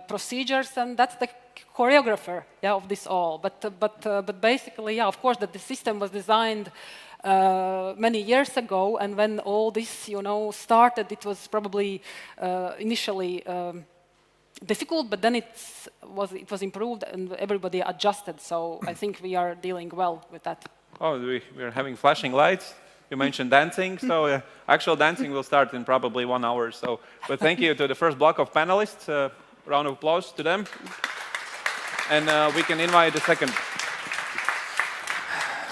procedures, and that's the choreographer of this all. But basically, of course, that the system was designed many years ago, and when all this started, it was probably initially difficult, but then it was improved and everybody adjusted. So I think we are dealing well with that. Oh, we're having flashing lights. You mentioned dancing, so actual dancing will start in probably 1 hour. So, but thank you to the first block of panelists. Round of applause to them. And we can invite the second.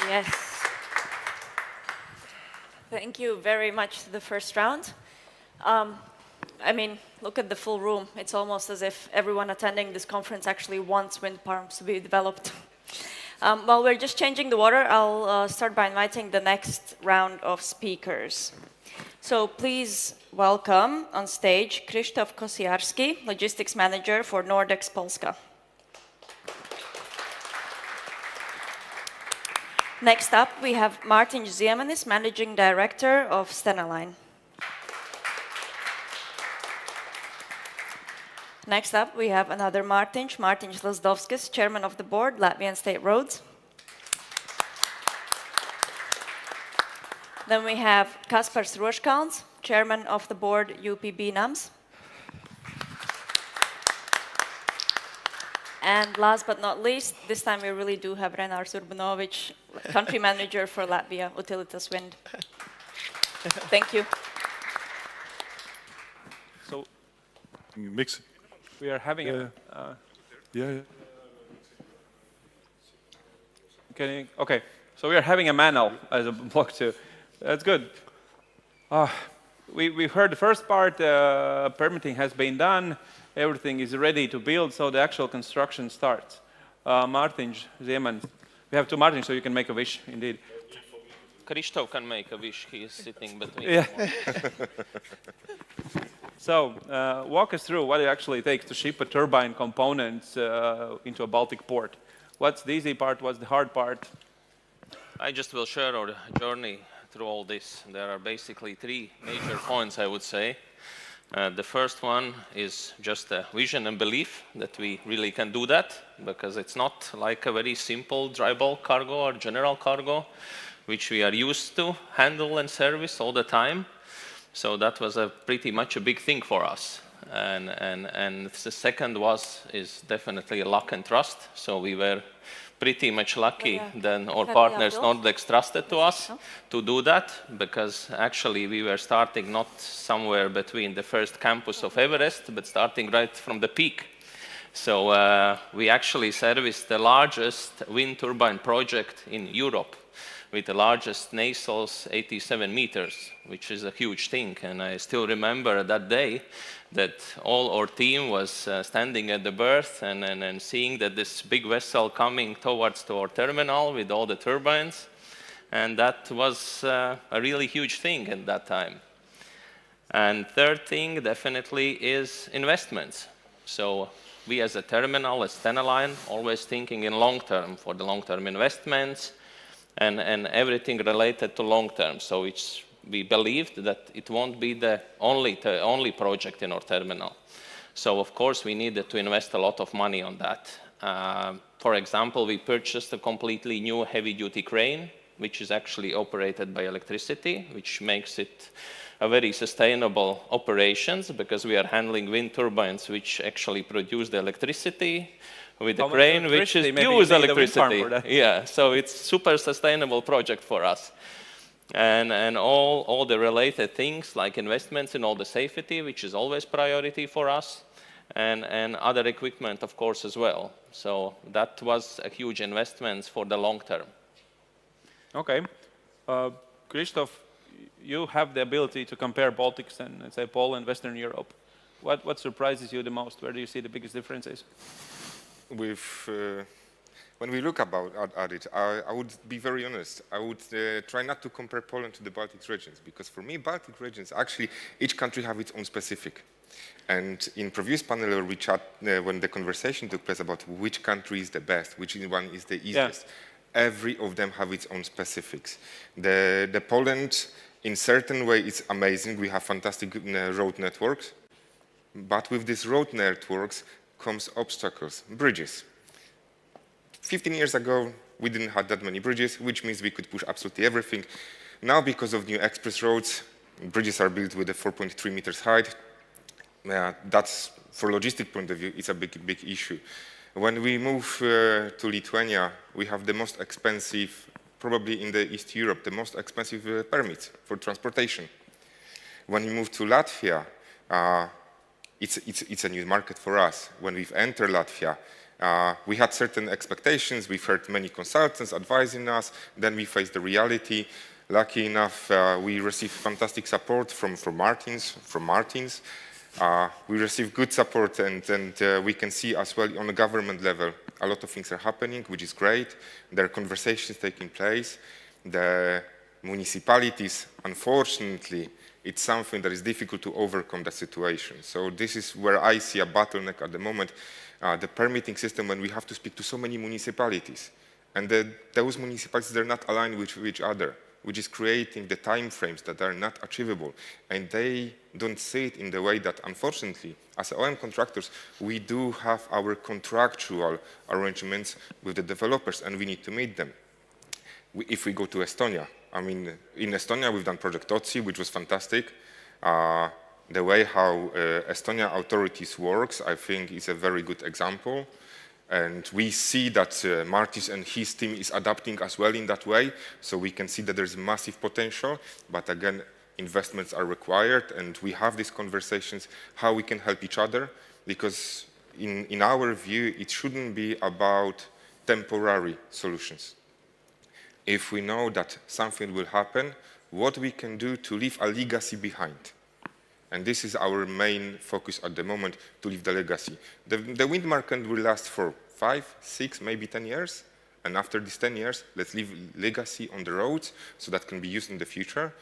Yes. Thank you very much to the first round. I mean, look at the full room. It's almost as if everyone attending this conference actually wants wind farms to be developed. While we're just changing the water, I'll start by inviting the next round of speakers. So please welcome on stage Krzysztof Kosiarski, Logistics Manager for Nordex Polska. Next up, we have Martin Ziemanis, Managing Director of Stena Line. Next up, we have another Martins Lazdovskis, Chairman of the Board, Latvian State Roads. Then we have Kaspars Roškalns, Chairman of the Board, UPB NAMS. And last but not least, this time we really do have Renārs Urbanović, Country Manager for Latvia Utilitas Wind. Thank you. So, mix. We are having a... Okay, so we are having a manual as a block too. That's good. We've heard the first part, permitting has been done, everything is ready to build, so the actual construction starts. Mārtiņš Ziemens, we have two Mārtiņš, so you can make a wish, indeed. Kristo can make a wish, he is sitting between. Yeah. So, walk us through what it actually takes to ship a turbine components into a Baltic port. What's the easy part, what's the hard part? I just will share our journey through all this. There are basically three major points, I would say. The first one is just a vision and belief that we really can do that, because it's not like a very simple dry bulk cargo or general cargo, which we are used to handle and service all the time. So that was pretty much a big thing for us. And the second is definitely luck and trust. So we were pretty much lucky that our partners Nordex trusted to us to do that, because actually we were starting not somewhere between the first campus of Everest, but starting right from the peak. So we actually serviced the largest wind turbine project in Europe, with the largest nacelles, 87 meters, which is a huge thing. And I still remember that day that all our team was standing at the berth and seeing that this big vessel coming towards to our terminal with all the turbines. And that was a really huge thing at that time. And third thing definitely is investments. So we as a terminal, as Tenaline, always thinking in long term for the long-term investments, and everything related to long term. So we believed that it won't be the only project in our terminal. So of course we needed to invest a lot of money on that. For example, we purchased a completely new heavy-duty crane, which is actually operated by electricity, which makes it a very sustainable operations, because we are handling wind turbines which actually produce the electricity, with the crane, which is use electricity. Yeah, so it's super sustainable project for us. And all the related things like investments in all the safety, which is always priority for us, and other equipment, of course, as well. So that was a huge investment for the long term. Okay. Krzysztof, you have the ability to compare Baltics and, let's say, Poland, Western Europe. What surprises you the most? Where do you see the biggest differences? When we look at it, I would be very honest. I would try not to compare Poland to the Baltic regions, because for me, Baltic regions, actually, each country have its own specific. And in previous panel, we chat when the conversation took place about which country is the best, which one is the easiest. Yeah. Every of them have its own specifics. The Poland, in certain way, is amazing. We have fantastic road networks. But with these road networks comes obstacles, bridges. 15 years ago, we didn't have that many bridges, which means we could push absolutely everything. Now, because of new express roads, bridges are built with a 4.3 meters height. That's, for logistic point of view, it's a big issue. When we move to Lithuania, we have the most expensive, probably in the East Europe, the most expensive permits for transportation. When we move to Latvia, it's a new market for us. When we've entered Latvia, we had certain expectations. We've heard many consultants advising us. Then we faced the reality. Lucky enough, we received fantastic support from Martins. We received good support, and we can see as well on the government level, a lot of things are happening, which is great. There are conversations taking place. The municipalities, unfortunately, it's something that is difficult to overcome that situation. So this is where I see a bottleneck at the moment, the permitting system, when we have to speak to so many municipalities. And those municipalities, they're not aligned with each other, which is creating the time frames that are not achievable. And they don't see it in the way that, unfortunately, as OM contractors, we do have our contractual arrangements with the developers, and we need to meet them. If we go to Estonia, I mean, in Estonia, we've done Project Otsi, which was fantastic. The way how Estonia authorities works, I think, is a very good example. And we see that Martis and his team is adapting as well in that way. So we can see that there's massive potential. But again, investments are required. And we have these conversations, how we can help each other. Because in our view, it shouldn't be about temporary solutions. If we know that something will happen, what we can do to leave a legacy behind. And this is our main focus at the moment, to leave the legacy. The wind market will last for 5, 6, maybe 10 years. And after these 10 years, let's leave legacy on the roads so that can be used in the future.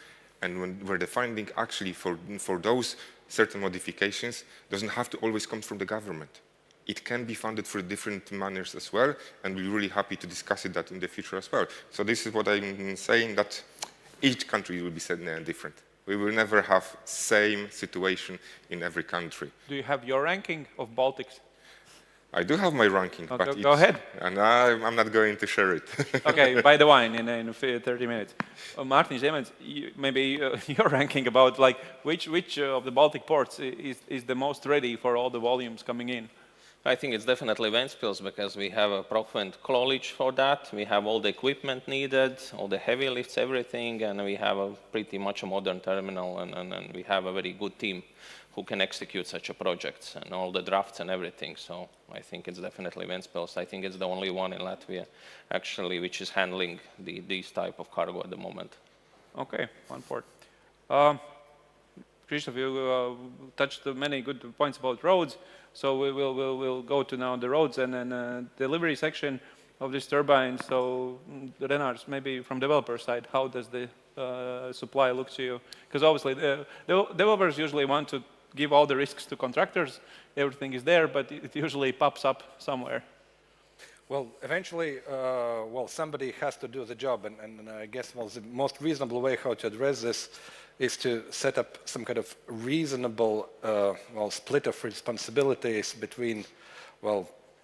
And when we're defining actually for those certain modifications, doesn't have to always come from the government. It can be funded through different manners as well. And we're really happy to discuss that in the future as well. So this is what I'm saying, that each country will be different. We will never have same situation in every country. Do you have your ranking of Baltics? I do have my ranking, okay, but go ahead. And I'm not going to share it. Okay, by the wine in 30 minutes. Martin Zemens, maybe your ranking about like which of the Baltic ports is the most ready for all the volumes coming in? I think it's definitely Ventspils, because we have a proper knowledge for that. We have all the equipment needed, all the heavy lifts, everything, and we have a pretty much a modern terminal, and we have a very good team who can execute such a project and all the drafts and everything. So I think it's definitely Ventspils. I think it's the only one in Latvia actually which is handling these type of cargo at the moment. Okay, one port. Krzysztof, you touched many good points about roads. So we'll go to now the roads and then delivery section of this turbine. So Renars, maybe from developer side, how does the supply look to you? Because obviously the developers usually want to give all the risks to contractors. Everything is there, but it usually pops up somewhere. Well, eventually, somebody has to do the job, and I guess the most reasonable way how to address this is to set up some kind of reasonable split of responsibilities between,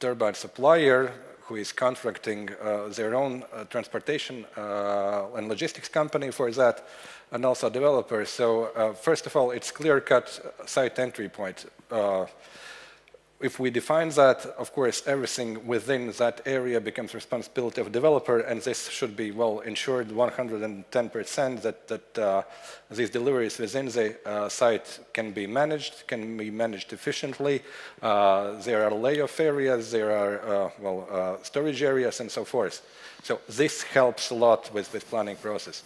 turbine supplier, who is contracting their own transportation and logistics company for that, and also developers. So first of all, it's clear-cut site entry point. If we define that, of course, everything within that area becomes responsibility of developer, and this should be ensured 110% that these deliveries within the site can be managed efficiently. There are layoff areas, there are storage areas, and so forth. So this helps a lot with planning process.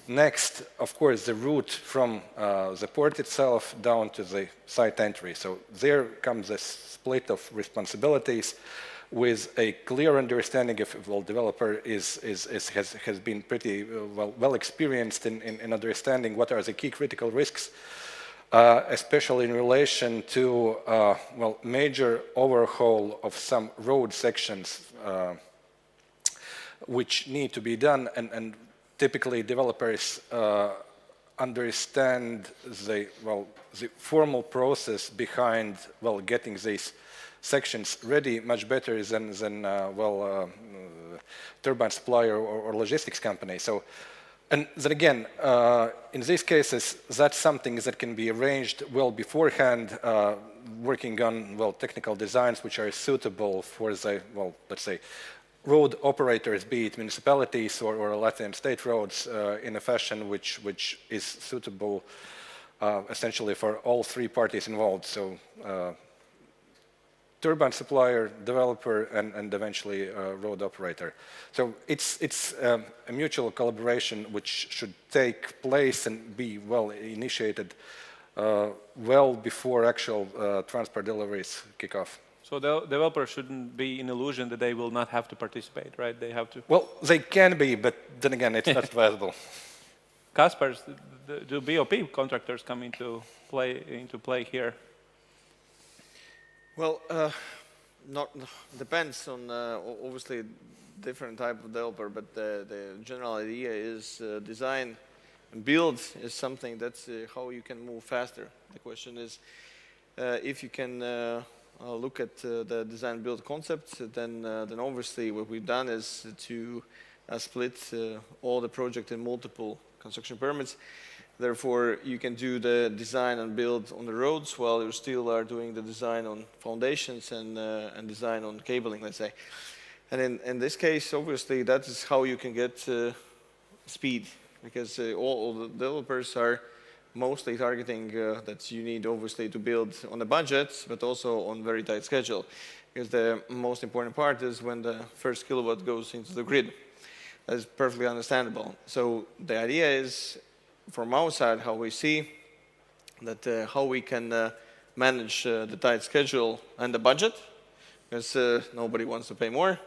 Next, of course, the route from the port itself down to the site entry. So there comes a split of responsibilities with a clear understanding if developer has been pretty well experienced in understanding what are the key critical risks, especially in relation to major overhaul of some road sections which need to be done, and typically developers understand the formal process behind getting these sections ready much better than turbine supplier or logistics company. So, and then again, in these cases, that's something that can be arranged well beforehand, working on technical designs which are suitable for the let's say road operators, be it municipalities or Latvian state roads, in a fashion which is suitable essentially for all three parties involved. So turbine supplier, developer, and eventually road operator. So it's a mutual collaboration which should take place and be well initiated well before actual transport deliveries kick off. So the developers shouldn't be in illusion that they will not have to participate, right? They have to. Well, they can be, but then again, it's not advisable. Kaspars, do BOP contractors come into play here? Well, depends on obviously different type of developer, but the general idea is design and build is something that's how you can move faster. The question is if you can look at the design build concept, then obviously what we've done is to split all the project in multiple construction permits. Therefore, you can do the design and build on the roads while you still are doing the design on foundations and design on cabling, let's say. And in this case, obviously, that is how you can get speed, because all the developers are mostly targeting that you need, obviously, to build on a budget, but also on very tight schedule. Because the most important part is when the first kilowatt goes into the grid. That is perfectly understandable. So the idea is, from our side, how we see that how we can manage the tight schedule and the budget, because nobody wants to pay more,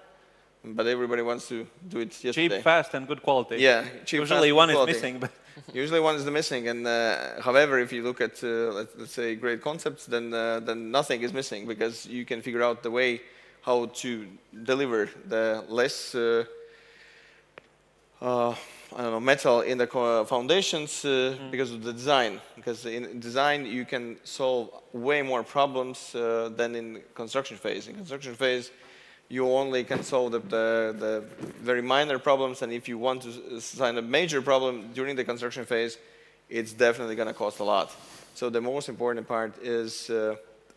but everybody wants to do it yesterday. Cheap, fast, and good quality. Yeah, cheap, usually fast, one good is quality. missing. But usually one is the missing, and however, if you look at let's say great concepts, then nothing is missing, because you can figure out the way how to deliver the less I don't know, metal in the foundations because of the design. Because in design you can solve way more problems than in construction phase. In construction phase, you only can solve the very minor problems, and if you want to solve a major problem during the construction phase, it's definitely going to cost a lot. So the most important part is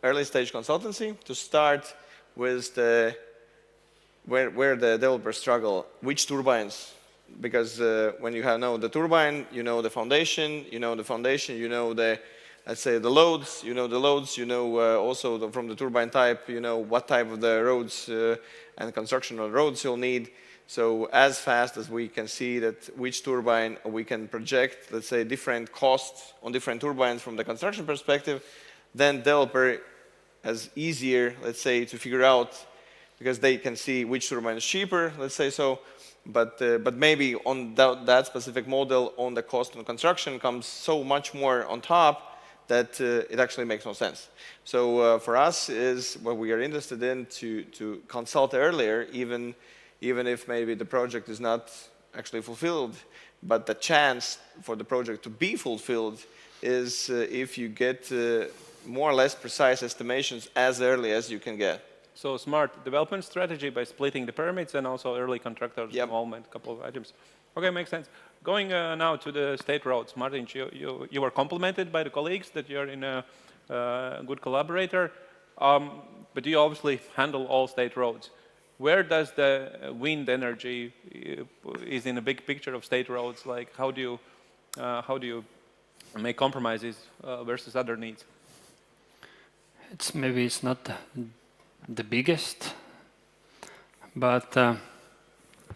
early stage consultancy to start with the where the developers struggle, which turbines. Because when you know the turbine, you know the foundation, you know the, let's say, the loads, also from the turbine type, you know what type of the roads and constructional roads you'll need. So as fast as we can see that which turbine we can project, let's say, different costs on different turbines from the construction perspective, then developer has easier, let's say, to figure out, because they can see which turbine is cheaper, let's say so. But maybe on that specific model, on the cost of construction comes so much more on top that it actually makes no sense. So for us is what we are interested in to consult earlier, even if maybe the project is not actually fulfilled, but the chance for the project to be fulfilled is if you get more or less precise estimations as early as you can get. so smart development strategy by splitting the permits and also early contractors involvement, a couple of items. Okay, makes sense. Going now to the state roads. Martin, you were complimented by the colleagues that you're in a good collaborator, but you obviously handle all state roads. Where does the wind energy is in a big picture of state roads? Like how do you make compromises versus other needs? Maybe it's not the biggest, but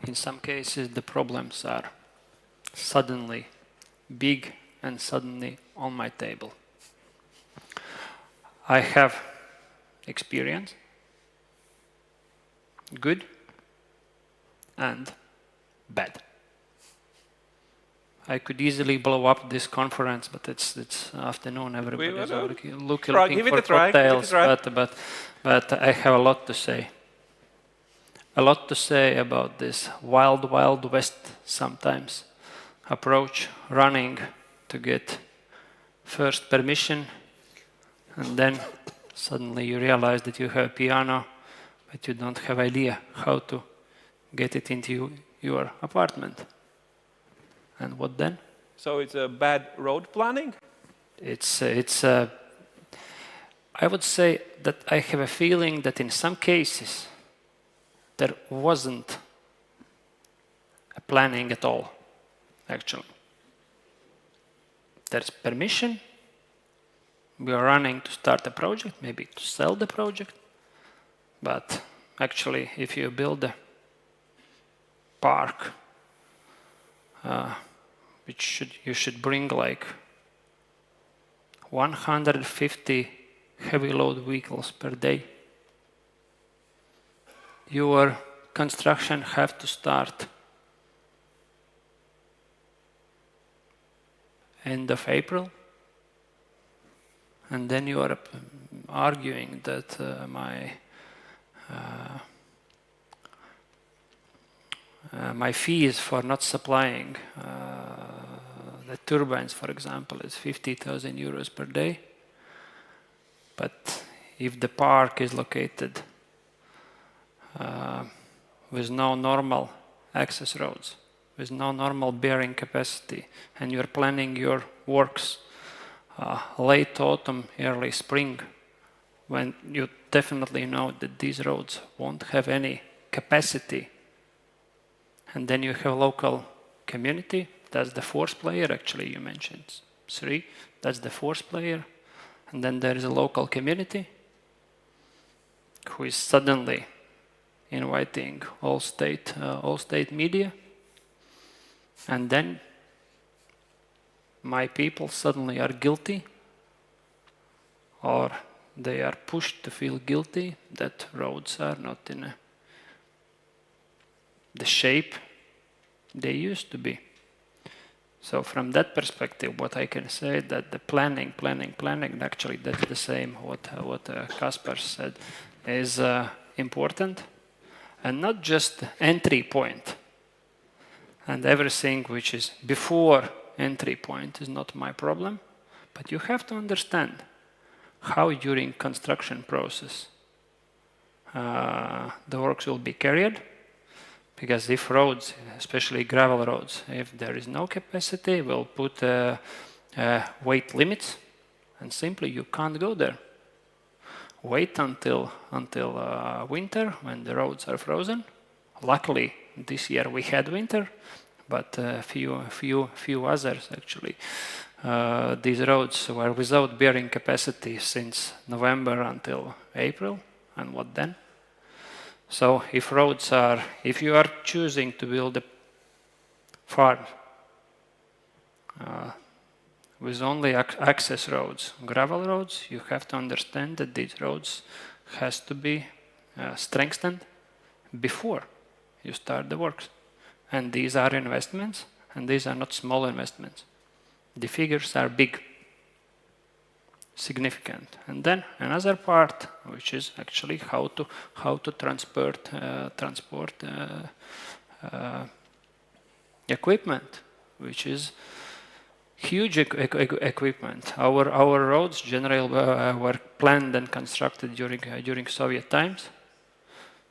in some cases the problems are suddenly big and suddenly on my table. I have experience, good and bad. I could easily blow up this conference, but it's afternoon. Everybody's looking for cocktails, but I have a lot to say. A lot to say about this wild, wild west sometimes approach, running to get first permission, and then suddenly you realize that you have a piano, but you don't have idea how to get it into your apartment. And what then? So it's a bad road planning? I would say that I have a feeling that in some cases there wasn't a planning at all, actually. There's permission, we are running to start a project, maybe to sell the project, but actually if you build a park, you should bring like 150 heavy load vehicles per day. Your construction have to start end of April, and then you are arguing that my my fees for not supplying the turbines, for example, is 50,000 euros per day. But if the park is located with no normal access roads, with no normal bearing capacity, and you're planning your works late autumn, early spring, when you definitely know that these roads won't have any capacity, and then you have local community, that's the fourth player, actually you mentioned 3, that's the fourth player, and then there is a local community who is suddenly inviting all state media, and then my people suddenly are guilty, or they are pushed to feel guilty that roads are not in the shape they used to be. So from that perspective, what I can say that the planning, actually that's the same what Kasper said, is important, and not just entry point. And everything which is before entry point is not my problem, but you have to understand how during construction process the works will be carried. Because if roads, especially gravel roads, if there is no capacity, we'll put weight limits, and simply you can't go there. Wait until winter when the roads are frozen. Luckily, this year we had winter, but few others actually. These roads were without bearing capacity since November until April, and what then? So if you are choosing to build a farm with only access roads, gravel roads, you have to understand that these roads has to be strengthened before you start the works. And these are investments, and these are not small investments. The figures are big, significant. And then another part, which is actually how to transport equipment, which is huge equipment. Our roads generally were planned and constructed during Soviet times,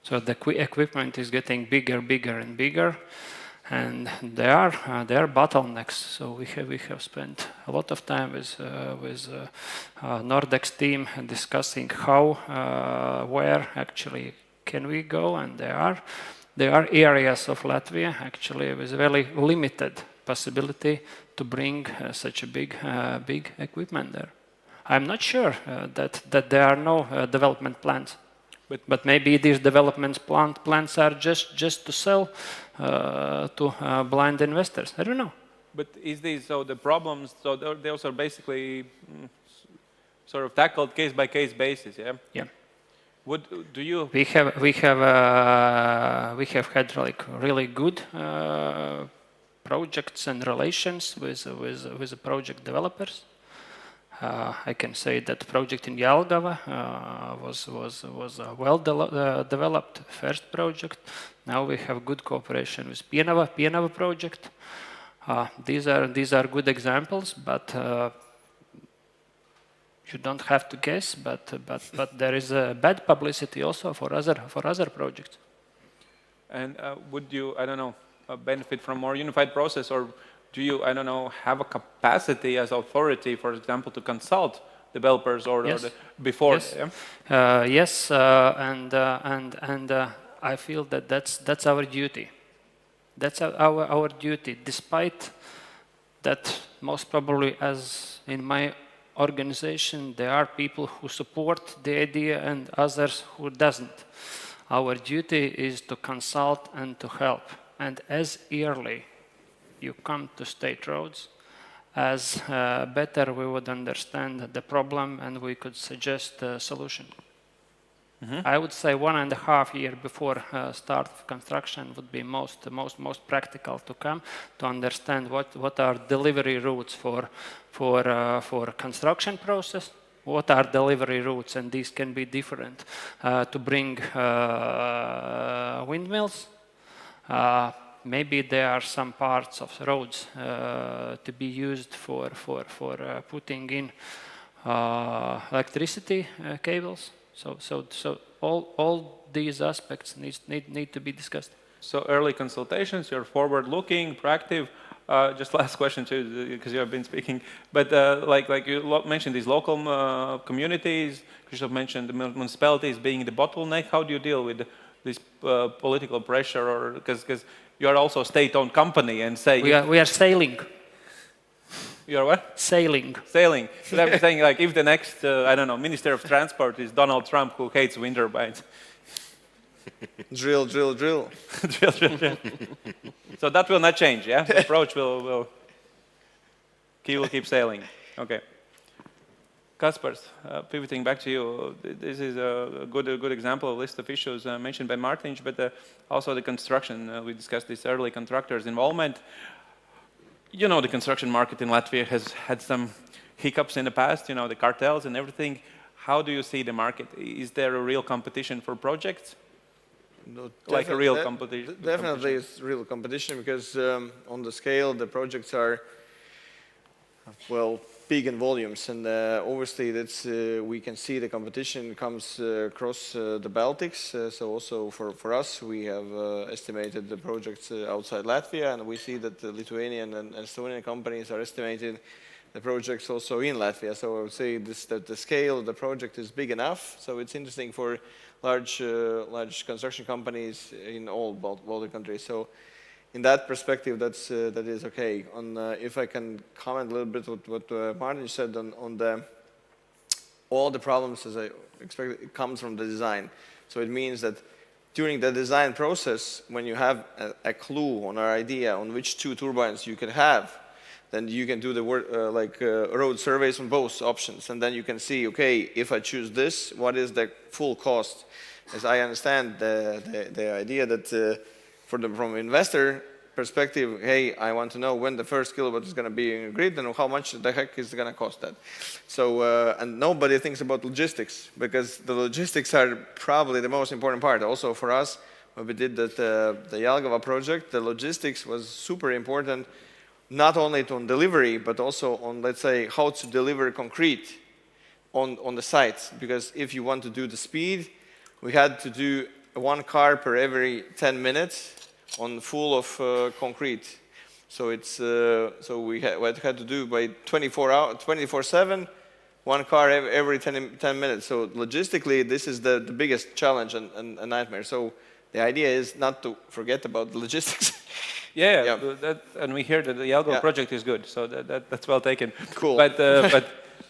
so the equipment is getting bigger and bigger. And there are bottlenecks. So we have spent a lot of time with Nordex team discussing how, where actually can we go, and there are areas of Latvia actually with very limited possibility to bring such a big equipment there. I'm not sure that there are no development plans. But maybe these development plans are just to sell to blind investors. I don't know. But is these so the problems? So those are basically sort of tackled case by case basis. Yeah. Yeah. Do you? We have had like really good projects and relations with the project developers. I can say that project in Jelgava was a well-developed first project. Now we have good cooperation with Pienava project. These are good examples, but you don't have to guess. But there is a bad publicity also for other projects. And would you, I don't know, benefit from more unified process, or do you, I don't know, have a capacity as authority, for example, to consult developers or before? Yes, yes, and I feel that that's our duty. That's our duty, despite that most probably, as in my organization, there are people who support the idea and others who doesn't. Our duty is to consult and to help, and as early you come to state roads, as better we would understand the problem and we could suggest a solution. I would say 1.5 years before start of construction would be most practical to come to understand what are delivery routes for construction process, what are delivery routes, and these can be different. To bring windmills, maybe there are some parts of the roads to be used for putting in electricity cables. So all these aspects need to be discussed. So early consultations, you're forward-looking, proactive. Just last question too, because you have been speaking. But like you mentioned, these local communities. Krzysztof mentioned the municipalities being the bottleneck. How do you deal with this political pressure, or because you are also a state-owned company and say we are sailing. You are what? Sailing. Sailing. So I'm saying, like, if the next I don't know, Minister of Transport is Donald Trump, who hates wind turbines. Drill, drill, drill. Drill, drill, drill. So that will not change, yeah? The approach will keep sailing. Okay. Kaspars, pivoting back to you, this is a good example of list of issues mentioned by Martin, but also the construction. We discussed this early, contractors' involvement. You know, the construction market in Latvia has had some hiccups in the past, you know, the cartels and everything. How do you see the market? Is there a real competition for projects? No, like a real competition? Definitely it's real competition because on the scale, the projects are, well, big in volumes. And obviously that's, we can see the competition comes across the Baltics. So also for us, we have estimated the projects outside Latvia, and we see that the Lithuanian and Estonian companies are estimating the projects also in Latvia. So I would say that the scale of the project is big enough. So it's interesting for large construction companies in all Baltic countries. So in that perspective, that is okay. On if I can comment a little bit what Martin said on all the problems, as I expected, it comes from the design. So it means that during the design process, when you have a clue on our idea on which two turbines you can have, then you can do the road surveys on both options, and then you can see, okay, if I choose this, what is the full cost? As I understand the idea that from investor perspective, hey, I want to know when the first kilowatt is going to be in the grid and how much the heck is going to cost that. So, and nobody thinks about logistics, because the logistics are probably the most important part. Also for us, when we did the Jelgava project, the logistics was super important, not only on delivery, but also on, let's say, how to deliver concrete on the sites. Because if you want to do the speed, we had to do 1 car per every 10 minutes on full of concrete. So it's so we had to do by 24/7, 1 car every 10 minutes. So logistically, this is the biggest challenge and a nightmare. So the idea is not to forget about the logistics. Yeah. And we hear that the Jelgava project is good, so that's well taken. Cool. But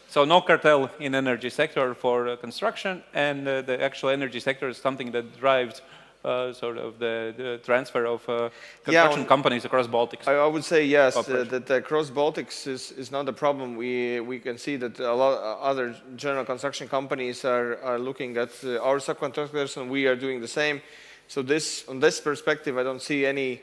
so no cartel in energy sector for construction, and the actual energy sector is something that drives sort of the transfer of construction companies across Baltics. I would say yes, that across Baltics is not a problem. We can see that a lot of other general construction companies are looking at our subcontractors, and we are doing the same. So on this perspective, I don't see any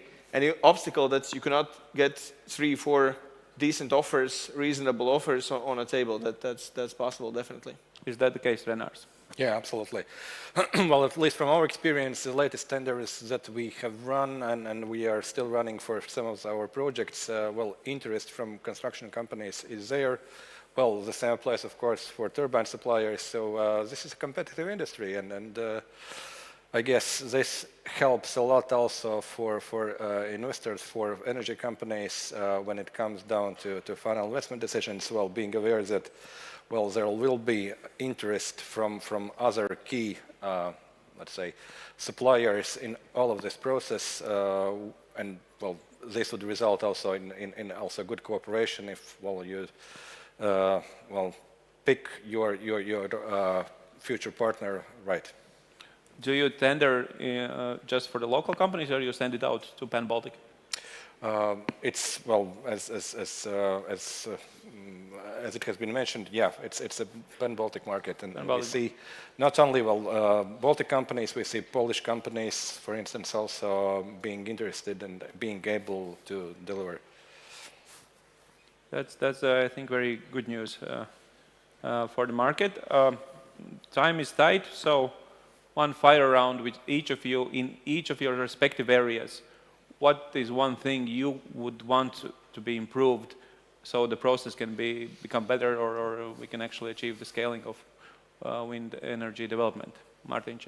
obstacle that you cannot get 3-4 decent offers, reasonable offers on a table. That's possible, definitely. Is that the case, Renars? Yeah, absolutely. Well, at least from our experience, the latest tenders that we have run and we are still running for some of our projects, well, interest from construction companies is there. Well, the same applies, of course, for turbine suppliers. So this is a competitive industry, and I guess this helps a lot also for investors, for energy companies, when it comes down to final investment decisions, well, being aware that, well, there will be interest from other key, let's say, suppliers in all of this process, and, well, this would result also in also good cooperation if, well, you, well, pick your future partner right. Do you tender just for the local companies, or you send it out to Pan-Baltic? It's, well, as it has been mentioned, yeah, it's a Pan-Baltic market, and we see not only, well, Baltic companies, we see Polish companies, for instance, also being interested and being able to deliver. That's I think, very good news. for the market. Time is tight, so one fire round with each of you in each of your respective areas. What is one thing you would want to be improved so the process can become better, or we can actually achieve the scaling of wind energy development? Martin?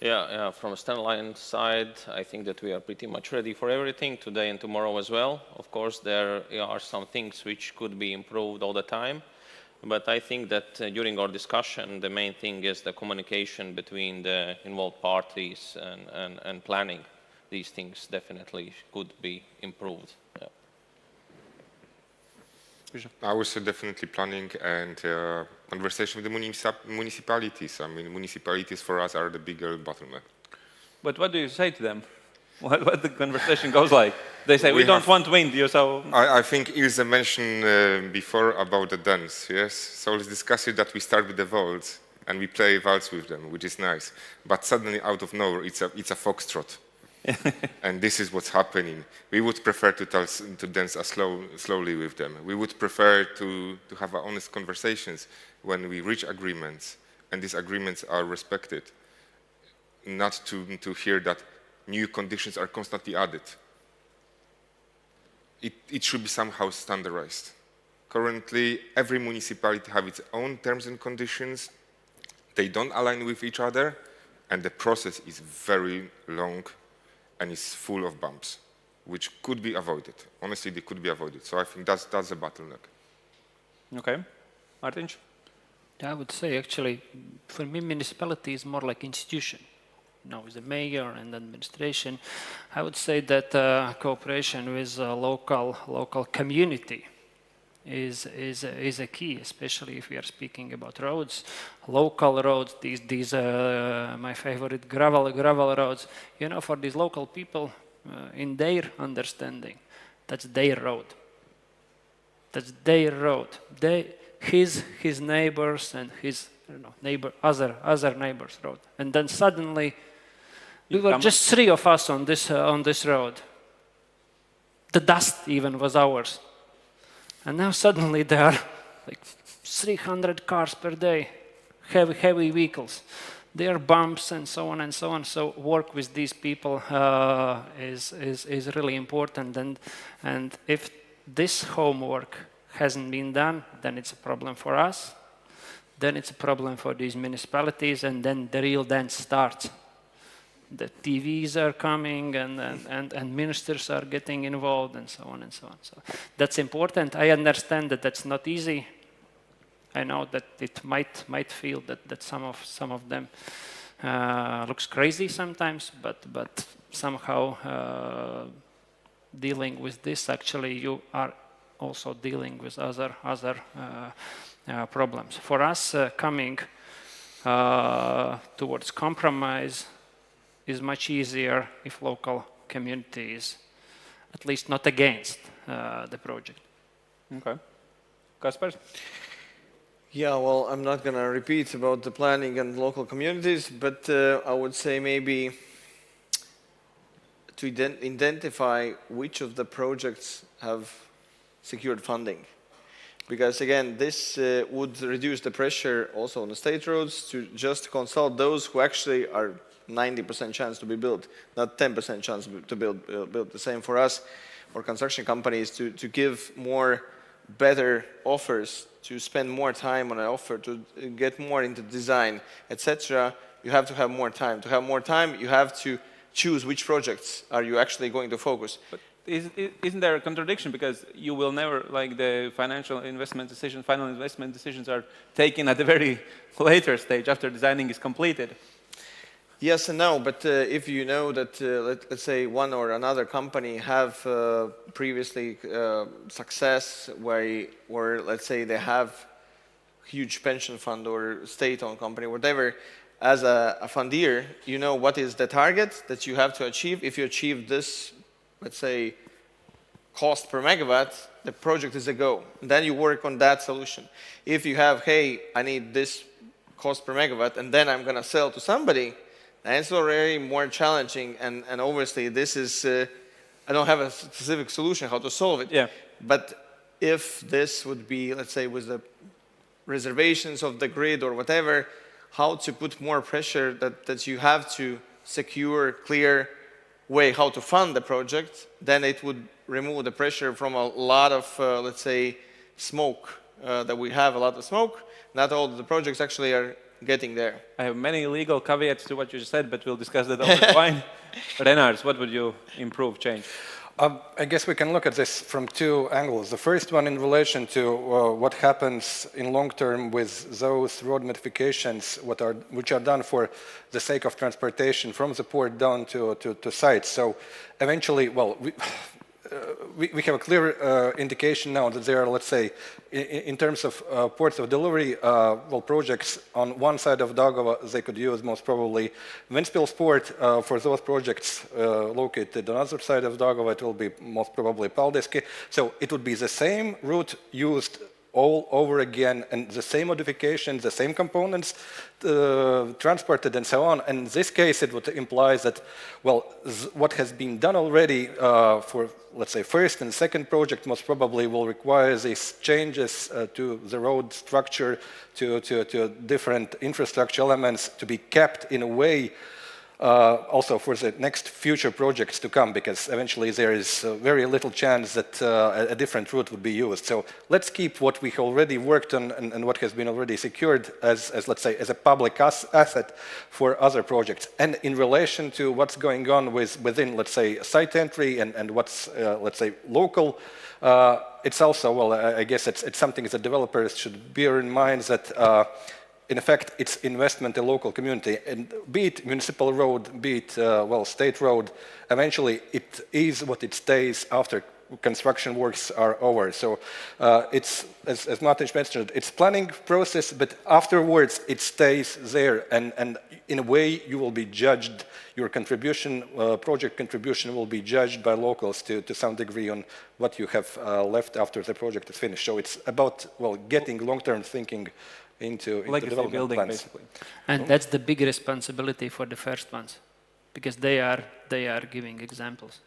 Yeah, from a Stenline side, I think that we are pretty much ready for everything today and tomorrow as well. Of course, there are some things which could be improved all the time, but I think that during our discussion, the main thing is the communication between the involved parties and planning. These things definitely could be improved. Yeah. I would say definitely planning and conversation with the municipalities. I mean, municipalities for us are the bigger bottleneck. But what do you say to them? What the conversation goes like? They say, we don't want wind, so... I think Ilse mentioned before about the dance, yes? So let's discuss it that we start with the waltz and we play waltz with them, which is nice. But suddenly, out of nowhere, it's a foxtrot. And this is what's happening. We would prefer to dance slowly with them. We would prefer to have honest conversations when we reach agreements, and these agreements are respected. Not to hear that new conditions are constantly added. It should be somehow standardized. Currently, every municipality has its own terms and conditions. They don't align with each other, and the process is very long and is full of bumps, which could be avoided. Honestly, they could be avoided. So I think that's a bottleneck. Okay. Martin? I would say, actually, for me, municipality is more like institution. Now, with the mayor and administration, I would say that cooperation with local community is a key, especially if we are speaking about roads, local roads. These my favorite gravel roads. You know, for these local people, in their understanding, that's their road. That's their road. His neighbors and his other neighbors' road, and then suddenly we were just three of us on this road. The dust even was ours. And now suddenly there are like 300 cars per day, heavy vehicles. There are bumps and so on and so on. So work with these people is really important. And if this homework hasn't been done, then it's a problem for us. Then it's a problem for these municipalities, and then the real dance starts. The TVs are coming, and ministers are getting involved, and so on and so on. So that's important. I understand that that's not easy. I know that it might feel that some of them looks crazy sometimes, but somehow dealing with this, actually, you are also dealing with other problems. For us, coming towards compromise is much easier if local community is at least not against the project. Okay. Kasper? Yeah, well, I'm not going to repeat about the planning and local communities, but I would say maybe to identify which of the projects have secured funding. Because again, this would reduce the pressure also on the state roads to just consult those who actually are 90% chance to be built, not 10% chance to build. The same for us, for construction companies, to give better offers, to spend more time on an offer, to get more into design, etc. You have to have more time. To have more time, you have to choose which projects are you actually going to focus. But isn't there a contradiction? Because you will never, like, the final investment decisions are taken at a very later stage after designing is completed. Yes and no, but if you know that, let's say, one or another company have previously success where, let's say, they have huge pension fund or state-owned company, whatever, as a fundier, you know what is the target that you have to achieve. If you achieve this, let's say, cost per megawatt, the project is a go. And then you work on that solution. If you have, hey, I need this cost per megawatt, and then I'm going to sell to somebody, and it's already more challenging, and obviously this is, I don't have a specific solution how to solve it. Yeah. But if this would be, let's say, with the reservations of the grid or whatever, how to put more pressure that you have to secure clear way how to fund the project, then it would remove the pressure from a lot of, let's say, smoke that we have, a lot of smoke. Not all the projects actually are getting there. I have many legal caveats to what you just said, but we'll discuss that over the wine. Renars, what would you improve, change? I guess we can look at this from two angles. The first one in relation to what happens in long term with those road modifications which are done for the sake of transportation from the port down to sites. So eventually, well, we have a clear indication now that there are, let's say, in terms of ports of delivery, well, projects on one side of Daugava, they could use most probably Ventspils port. For those projects located on the other side of Daugava, it will be most probably Paldiski. So it would be the same route used all over again, and the same modifications, the same components transported and so on. And in this case, it would imply that, well, what has been done already for, let's say, first and second project most probably will require these changes to the road structure, to different infrastructure elements to be kept in a way also for the next future projects to come, because eventually there is very little chance that a different route would be used. So let's keep what we already worked on and what has been already secured as let's say, as a public asset for other projects. And in relation to what's going on within, let's say, site entry and what's, let's say, local, it's also, well, I guess it's something that developers should bear in mind that in effect, it's investment in local community, and be it municipal road, be it, well, state road, eventually it is what it stays after construction works are over. So it's, as Martin mentioned, it's planning process, but afterwards it stays there, and in a way you will be judged, your contribution, project contribution will be judged by locals to some degree on what you have left after the project is finished. So it's about, well, getting long-term thinking into development building, plans. basically. And that's the big responsibility for the first ones, because they are giving examples.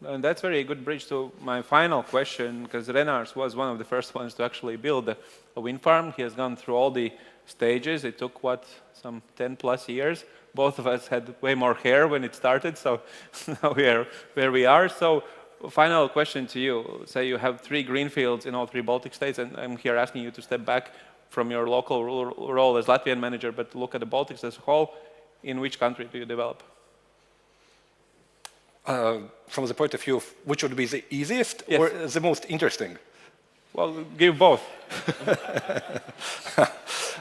And that's very good bridge to my final question, because Renars was one of the first ones to actually build a wind farm. He has gone through all the stages. It took, what, some 10 plus years. Both of us had way more hair when it started, so now we are where we are. So final question to you. Say you have 3 greenfields in all 3 Baltic states, and I'm here asking you to step back from your local role as Latvian manager, but look at the Baltics as a whole. In which country do you develop? From the point of view of which would be the easiest Yes. or the most interesting? Well, give both.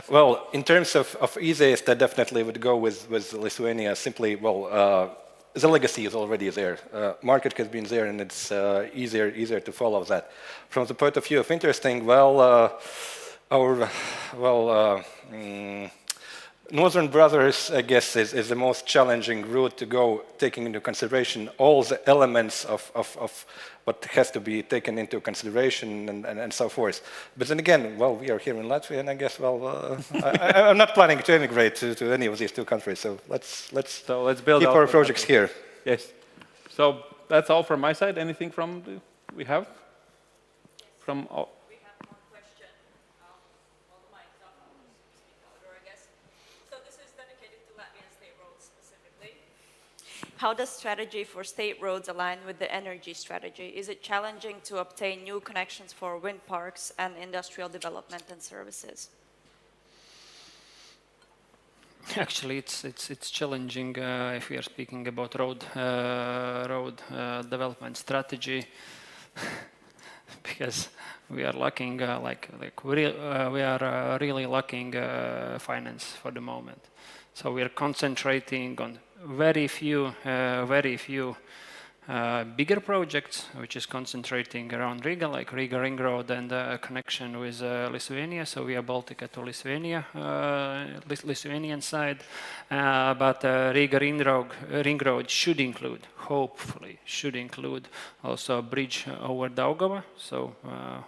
Well, in terms of easiest, I definitely would go with Lithuania. Simply, well, the legacy is already there. Market has been there, and it's easier to follow that. From the point of view of interesting, well, our Northern Brothers, I guess, is the most challenging route to go, taking into consideration all the elements of what has to be taken into consideration and so forth. But then again, well, we are here in Latvia, and I guess, well, I'm not planning to emigrate to any of these 2 countries. So let's build keep out our projects here. Yes. So that's all from my side. Anything from we have? From all? How does strategy for state roads align with the energy strategy? Is it challenging to obtain new connections for wind parks and industrial development and services? Actually, it's challenging if we are speaking about road development strategy, because we are lacking we are really lacking finance for the moment. So we are concentrating on very few bigger projects, which is concentrating around Riga, like Riga Ring Road and connection with Lithuania. So we are Baltica to Lithuania, Lithuanian side. But Riga Ring Road should include, hopefully, should include also a bridge over Daugava. So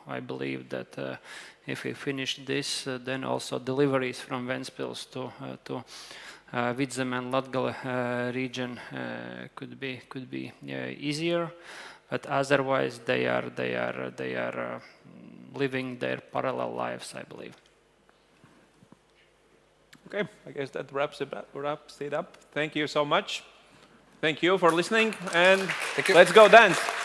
I believe that if we finish this, then also deliveries from Ventspils to Vidzeme and Latgale region could be easier, but otherwise they are living their parallel lives, I believe. Okay, I guess that wraps it up. Thank you so much. Thank you for listening, and let's go dance.